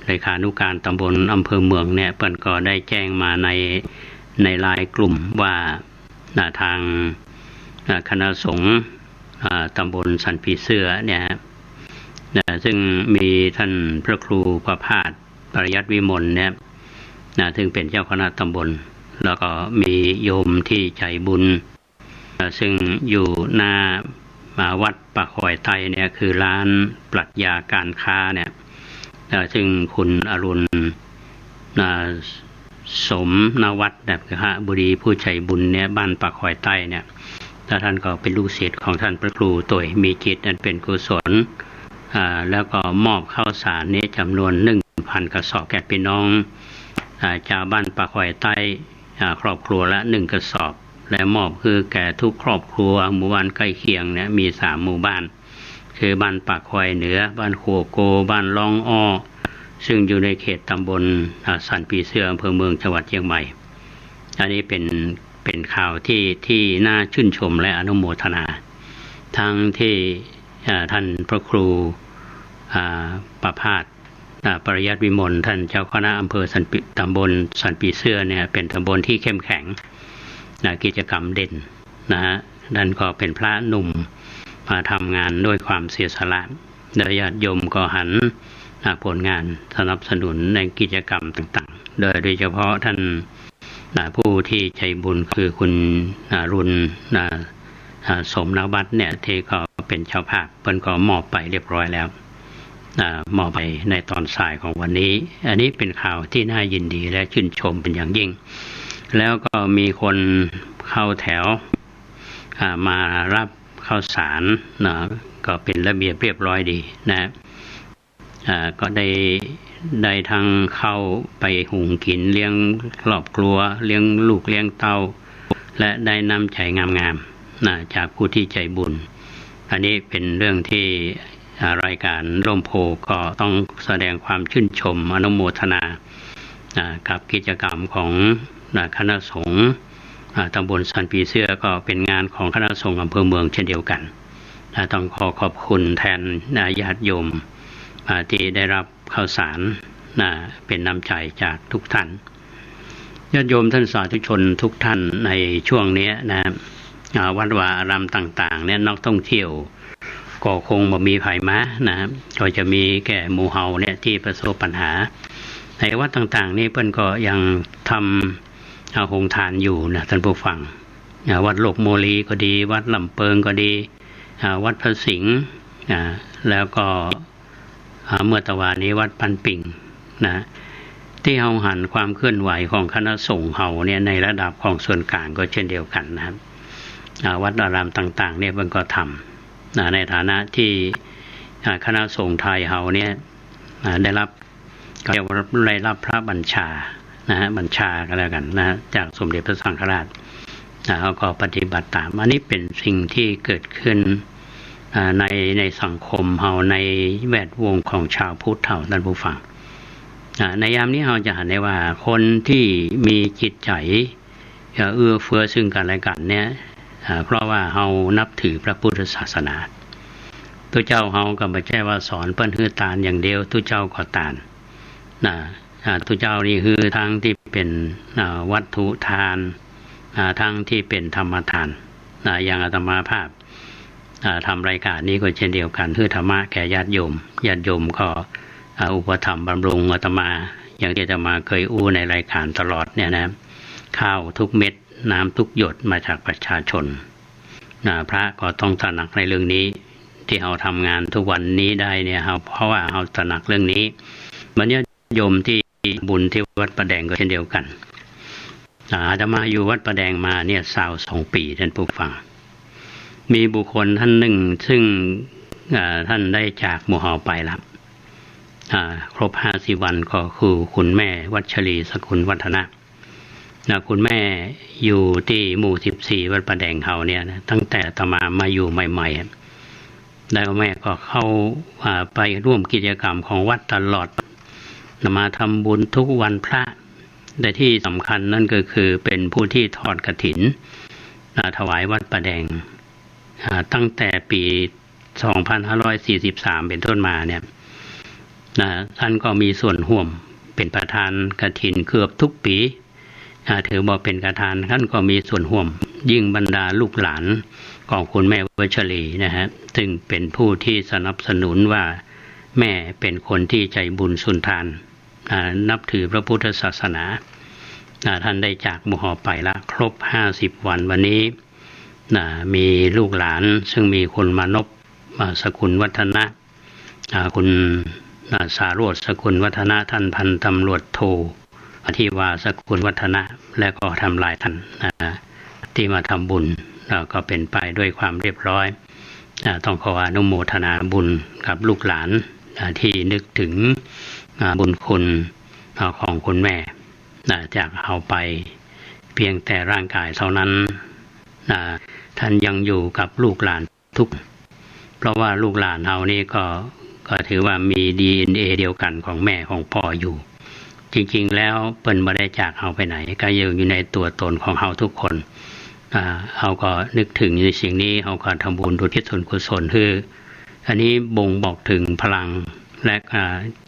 เลขานุการตำบลอำเภอเมืองเนี่ยเปิ้นก็ได้แจ้งมาในไลน์กลุ่มว่าทางคณะสงฆ์ตำบลสันผีเสื้อเนี่ยซึ่งมีท่านพระครูประภาสปริยัติวิมลเนี่ยซึ่งเป็นเจ้าคณะตำบลแล้วก็มีโยมที่ใจบุญซึ่งอยู่หน้าวัดปากคอยไทยเนี่ยคือร้านปรัชญาการค้าเนี่ยซึ่งคุณอรุณสมนวัฒน์แบบฮะบุรีผู้ใจบุญเนี่ยบ้านปากคอยใต้เนี่ยท่านก็เป็นลูกศิษย์ของท่านพระครูตัวมีจิตนั้นเป็นกุศลแล้วก็มอบข้าวสารนี้จำนวน 1,000 กระสอบแก่พี่น้องชาวบ้านปากคอยใต้ครอบครัวละ1กระสอบและมอบคือแก่ทุกครอบครัวหมู่บ้านใกล้เคียงเนี่ยมี3หมู่บ้านคือบ้านปากคอยเหนือบ้านขัวโกบ้านล่องอ้อซึ่งอยู่ในเขตตำบลสันปีเสื้ออำเภอเมืองจังหวัดเชียงใหม่อันนี้เป็นข่าวที่น่าชื่นชมและอนุโมทนาทั้งที่ท่านพระครูประภาส ปริยัติวิมลท่านเจ้าคณะอำเภอตำบลสันปีเสื้อเนี่ยเป็นตำบลที่เข้มแข็งกิจกรรมเด่นนะฮะท่านก็เป็นพระหนุ่มมาทำงานด้วยความเสียสละญาติโยมก็หันผลงานสนับสนุนในกิจกรรมต่างๆโดยเฉพาะท่านผู้ที่ใจบุญคือคุณรุณสมนวัตเนี่ยที่ก็เป็นเจ้าภาพเพิ่นก็มอบไปเรียบร้อยแล้วมอบไปในตอนสายของวันนี้อันนี้เป็นข่าวที่น่ายินดีและชื่นชมเป็นอย่างยิ่งแล้วก็มีคนเข้าแถวมารับข้าวสารก็เป็นระเบียบเรียบร้อยดีนะก็ได้ทั้งเข้าไปหุงกินเลี้ยงครอบครัวเลี้ยงลูกเลี้ยงเต้าและได้น้ำใจงามๆจากผู้ที่ใจบุญอันนี้เป็นเรื่องที่รายการร่มโพก็ต้องแสดงความชื่นชมอนุโมทนากับกิจกรรมของคณะสงฆ์ตำบลสันปีเสื้อก็เป็นงานของคณะสงฆ์อำเภอเมืองเช่นเดียวกันต้องขอบคุณแทนญาติโยมที่ได้รับข้าวสารเป็นน้ำใจจากทุกท่านญาติโยมท่านสาธุชนทุกท่านในช่วงนี้นะวัดวาอารามต่างๆเนี่ยนักท่องเที่ยวก็คงบ่มีภัยมานะครับก็จะมีแก่หมู่เฮาเนี่ยที่ประสบปัญหาในวัดต่างๆนี่เพิ่นก็ยังทำโรงทานอยู่นะท่านผู้ฟังวัดโลกโมลีก็ดีวัดลำเปิงก็ดีวัดพระสิงห์แล้วก็เมื่อตะวันนี้วัดปันปิ่งนะที่เฮาหันความเคลื่อนไหวของคณะสงฆ์เฮาเนี่ยในระดับของส่วนกลางก็เช่นเดียวกันนะครับวัดอารามต่างๆเนี่ยเพิ่นก็ทำในฐานะที่คณะสงฆ์ไทยเฮาเนี่ยได้รับพระบัญชานะฮะบัญชาก็แล้วกันนะจากสมเด็จพระสังฆราชเขาก็ปฏิบัติตามอันนี้เป็นสิ่งที่เกิดขึ้นในสังคมเฮาในแวดวงของชาวพุทธเฮาท่านผู้ฟังในยามนี้เราจะเห็นได้ว่าคนที่มีจิตใจเอื้อเฟื้อซึ่งกันและกันเนี่ยเพราะว่าเฮานับถือพระพุทธศาสนาตัวเจ้าเฮาก็ไม่ใช่ว่าสอนเปิ้นฮือตานอย่างเดียวตัวเจ้าก็ตานตัวเจ้านี่คือทั้งที่เป็นวัตถุทานทั้งที่เป็นธรรมทานอย่างอาตมาภาพทำรายการนี้ก็เช่นเดียวกันคือธรรมะแก่ญาติโยมก็อุปถัมภ์บำรุงอาตมาอย่างที่อาตมาเคยอู้ในรายการตลอดเนี่ยนะข้าวทุกเม็ดน้ำทุกหยดมาจากประชาชนพระก็ต้องตระหนักในเรื่องนี้ที่เราทำงานทุกวันนี้ได้เนี่ยเพราะว่าเราตระหนักเรื่องนี้วันนี้โยมที่บุญที่วัดประแดงก็เช่นเดียวกันอาตมาอยู่วัดประแดงมาเนี่ย22 ปีท่านผู้ฟังมีบุคคลท่านหนึ่งซึ่งท่านได้จากหมู่เฮาไปแล้วครบ50 วันก็คือคุณแม่วัชรีสกุลวัฒนะคุณแม่อยู่ที่หมู่14วัดประแดงเฮาเนี่ยนะตั้งแต่อาตมาอยู่ใหม่ๆแล้วแม่ก็เข้าไปร่วมกิจกรรมของวัดตลอดมาทำบุญทุกวันพระแต่ที่สำคัญนั่นก็คือเป็นผู้ที่ทอดกฐินถวายวัดประแดงตั้งแต่ปี 2543 เป็นต้นมาเนี่ยท่านก็มีส่วนร่วมเป็นประธานกฐินเกือบทุกปีถือว่าเป็นประธานท่านก็มีส่วนร่วมยิ่งบรรดาลูกหลานของคุณแม่วัชรีนะฮะซึ่งเป็นผู้ที่สนับสนุนว่าแม่เป็นคนที่ใจบุญสุนทานนับถือพระพุทธศาสนาท่านได้จากหมู่เฮาไปละครบ50 วันวันนี้มีลูกหลานซึ่งมีคุณมานพสกุลวัฒนะคุณสาโรจน์สกุลวัฒนะท่านพันตำรวจโทที่ว่าสกุลวัฒนะและก็ทำลายท่านที่มาทำบุญก็เป็นไปด้วยความเรียบร้อยต้องขออนุโมทนาบุญกับลูกหลานที่นึกถึงบุญคุณของคุณแม่จากเอาไปเพียงแต่ร่างกายเท่านั้นท่านยังอยู่กับลูกหลานทุกเพราะว่าลูกหลานเฮานี่ก็ถือว่ามี DNA เดียวกันของแม่ของพ่ออยู่จริงๆแล้วเปิ้นบ่ได้จากเฮาไปไหนก็อยู่ในตัวตนของเฮาทุกคนเฮาก็นึกถึงในสิ่งนี้เฮาก็ทำบุญอุทิศส่วนกุศลคืออันนี้บ่งบอกถึงพลัง และ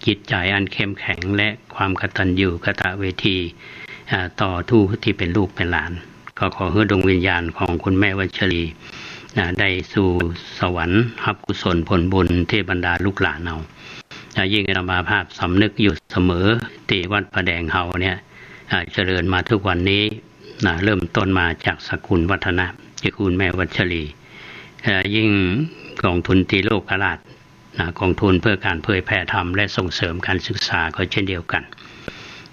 จิตใจอันเข้มแข็งและความกตัญญูกตเวทีต่อทูตที่เป็นลูกเป็นหลานก็ขอให้ดวงวิญญาณของคุณแม่วัชรีได้สู่สวรรค์รับกุศลผลบุญที่บรรดาลูกหลานเอายิ่งอาตมาภาพสำนึกอยู่เสมอที่วัดประแดงเฮาเนี่ยเจริญมาทุกวันนี้เริ่มต้นมาจากสกุลวัฒนะที่คุณแม่วัชรียิ่งกองทุนตีโลกราชกองทุนเพื่อการเผยแผ่ธรรมและส่งเสริมการศึกษาก็เช่นเดียวกัน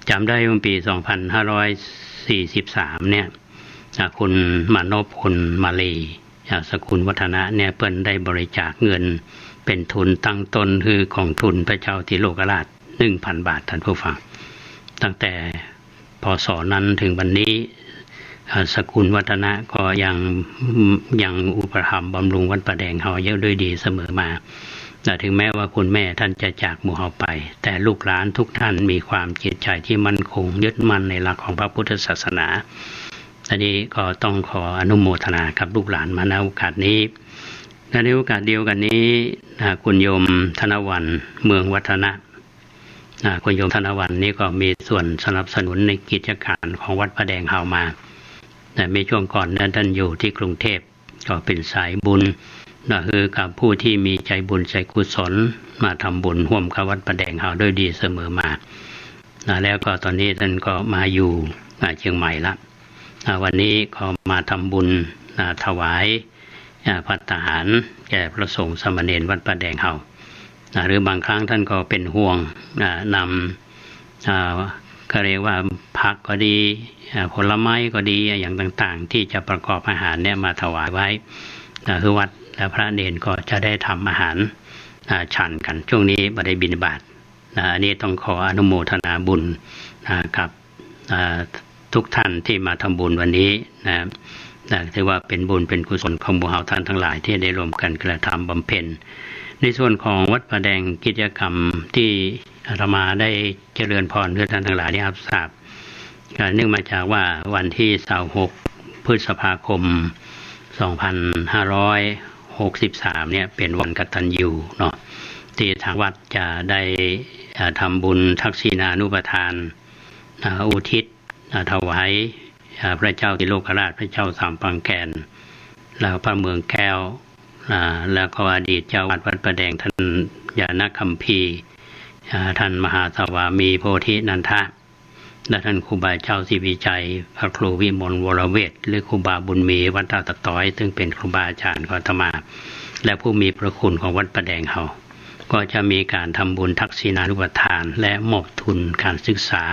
จำได้ว่าปี 2543 เนี่ยคุณมานพคุณมาลีสกุลวัฒนะเนี่ยเปิ้นได้บริจาคเงินเป็นทุนตั้งต้นคือกองทุนพระเจ้าติโลกราช 1,000 บาทท่านผู้ฟังตั้งแต่พศนั้นถึงวันนี้สกุลวัฒนะก็ยังอุปถัมภ์บำรุงวัดประแดงเฮาเยอะด้วยดีเสมอมาถึงแม้ว่าคุณแม่ท่านจะจากหมู่เฮาไปแต่ลูกหลานทุกท่านมีความจิตใจที่มั่นคงยึดมั่นในหลักของพระพุทธศาสนาอันนี้ก็ต้องขออนุโมทนากับลูกหลานมาในโอกาสนี้และในโอกาสเดียวกันนี้คุณโยมธนวรรณเมืองวัฒนะคุณโยมธนวรรณนี่ก็มีส่วนสนับสนุนในกิจการของวัดประแดงเฮามาแต่ในช่วงก่อนนั้นท่านอยู่ที่กรุงเทพก็เป็นสายบุญคือกับผู้ที่มีใจบุญใจกุศลมาทำบุญร่วมกับวัดประแดงเฮาด้วยดีเสมอมาแล้วก็ตอนนี้ท่านก็มาอยู่เชียงใหม่ละวันนี้ก็มาทำบุญถวายภัตตาหารแก่พระสงฆ์สามเณรวัดประแดงเฮาหรือบางครั้งท่านก็เป็นห่วงนำก็เรียกว่าผักก็ดีผลไม้ก็ดีอย่างต่างๆที่จะประกอบอาหารเนี่ยมาถวายไว้คือวัดและพระเนรก็จะได้ทำอาหารฉันกันช่วงนี้บ่ได้บิณฑบาตอันนี้ต้องขออนุโมทนาบุญกับทุกท่านที่มาทำบุญวันนี้ถือว่าเป็นบุญเป็นกุศลของหมู่เฮาท่านทั้งหลายที่ได้ร่วมกันกระทำบำเพ็ญในส่วนของวัดประแดงกิจกรรมที่อาตมาได้เจริญพรเพื่อท่านทั้งหลายได้รับทราบเนื่องมาจากว่าวันที่26 พฤษภาคม 2563 เนี่ยเป็นวันกตัญญูเนาะที่ทางวัดจะได้ทำบุญทักษิณานุปทานอุทิศถวายพระเจ้าติโลกราชพระเจ้าสามปังแกนแล้วพระเมืองแก้วแล้วก็อดีตเจ้าวัดประแดงท่านยานคัมภีร์ท่านมหาสวามีโพธินันทะและท่านครูบาเจ้าศรีวิจัยพระครูวิมลวรเวทหรือครูบาบุญมีวัดตาตะต้อยซึ่งเป็นครูบาอาจารย์ของอาตมาและผู้มีพระคุณของวัดประแดงเฮาก็จะมีการทำบุญทักษิณานุปทานและมอบทุนการศึกษา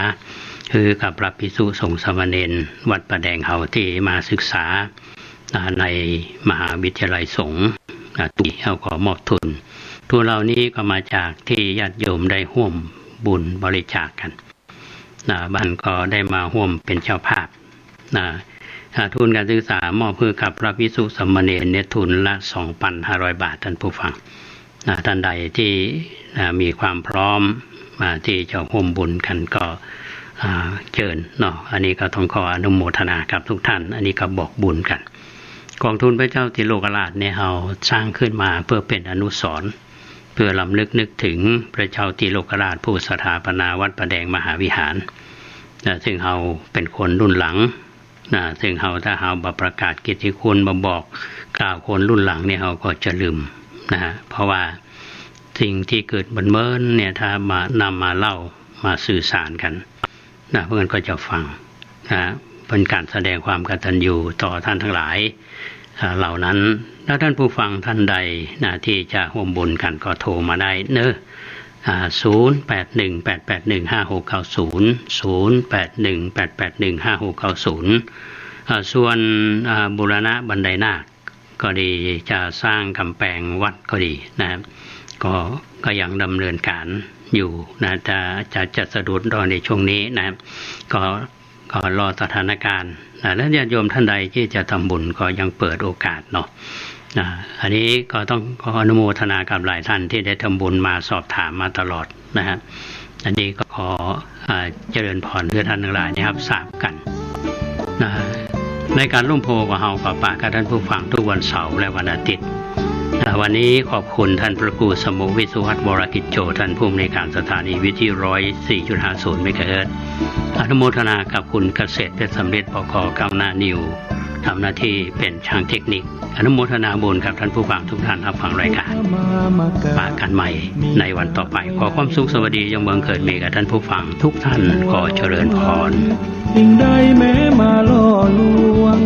คือกับพระภิกษุสงฆ์สามเณรวัดประแดงเฮาที่มาศึกษาในมหาวิทยาลัยสงฆ์ที่เฮาขอมอบทุนทุนเหล่านี้ก็มาจากที่ญาติโยมได้ร่วมบุญบริจาคกันบ้านก็ได้มาร่วมเป็นเจ้าภาพทุนการศึกษามอบเพื่อกับพระภิกษุสามเณรเนี่ยทุนละ 2,500 บาทท่านผู้ฟังท่านใดที่มีความพร้อมที่จะร่วมบุญกันก็เชิญเนาะอันนี้ก็ต้องขออนุโมทนากับทุกท่านอันนี้ก็บอกบุญกันกองทุนพระเจ้าติโลกราชเนี่ยเราสร้างขึ้นมาเพื่อเป็นอนุสรณ์เพื่อรำลึกนึกถึงพระเจ้าติโลกราชผู้สถาปนาวัดประแดงมหาวิหารซึ่งเราเป็นคนรุ่นหลังซึ่งเราถ้าเราประกาศกิตติคุณมาบอกกล่าวคนรุ่นหลังเนี่ยเราก็จะลืมเพราะว่าสิ่งที่เกิดบนเมินเนี่ยถ้ามานำมาเล่ามาสื่อสารกันเพื่อนก็จะฟังเป็นการแสดงความกตัญญูต่อท่านทั้งหลายเหล่านั้นถ้าท่านผู้ฟังท่านใดที่จะร่วมบุญกันก็โทรมาได้เนอะ0818815690 ส่วนบูรณะบันไดนาคก็ดีจะสร้างกำแพงวัดก็ดีนะครับก็ยังดำเนินการอยู่จะสะดุดรอในช่วงนี้นะครับก็รอสถานการณ์และญาติโยมท่านใดที่จะทำบุญก็ยังเปิดโอกาสเนาะอันนี้ก็ต้องขออนุโมทนากับหลายท่านที่ได้ทำบุญมาสอบถามมาตลอดนะครับอันนี้ก็ขอเจริญพรเพื่อท่านทั้งหลายนะครับทราบกันในการร่วมโพของเฮากับปากกับท่านผู้ฟังทุกวันเสาร์และวันอาทิตย์ วันนี้ขอบคุณท่านพระครูสมุวิสุวัฒน์วรกิจโจท่านผู้อำนวยการสถานีวิทยุ 104.50 เมกะเฮิรตซ์อนุโมทนากับคุณเกษตรเพชรสำเร็จปกก้าวหน้านิวทำหน้าที่เป็นช่างเทคนิคอนุโมทนาบุญกับท่านผู้ฟังทุกท่านรับฟังรายการฝากกันใหม่ในวันต่อไปขอความสุขสวัสดีจงบังเกิดมีกับท่านผู้ฟังทุกท่านขอเจริญพร สิ่งใดแม้มาล่อลวง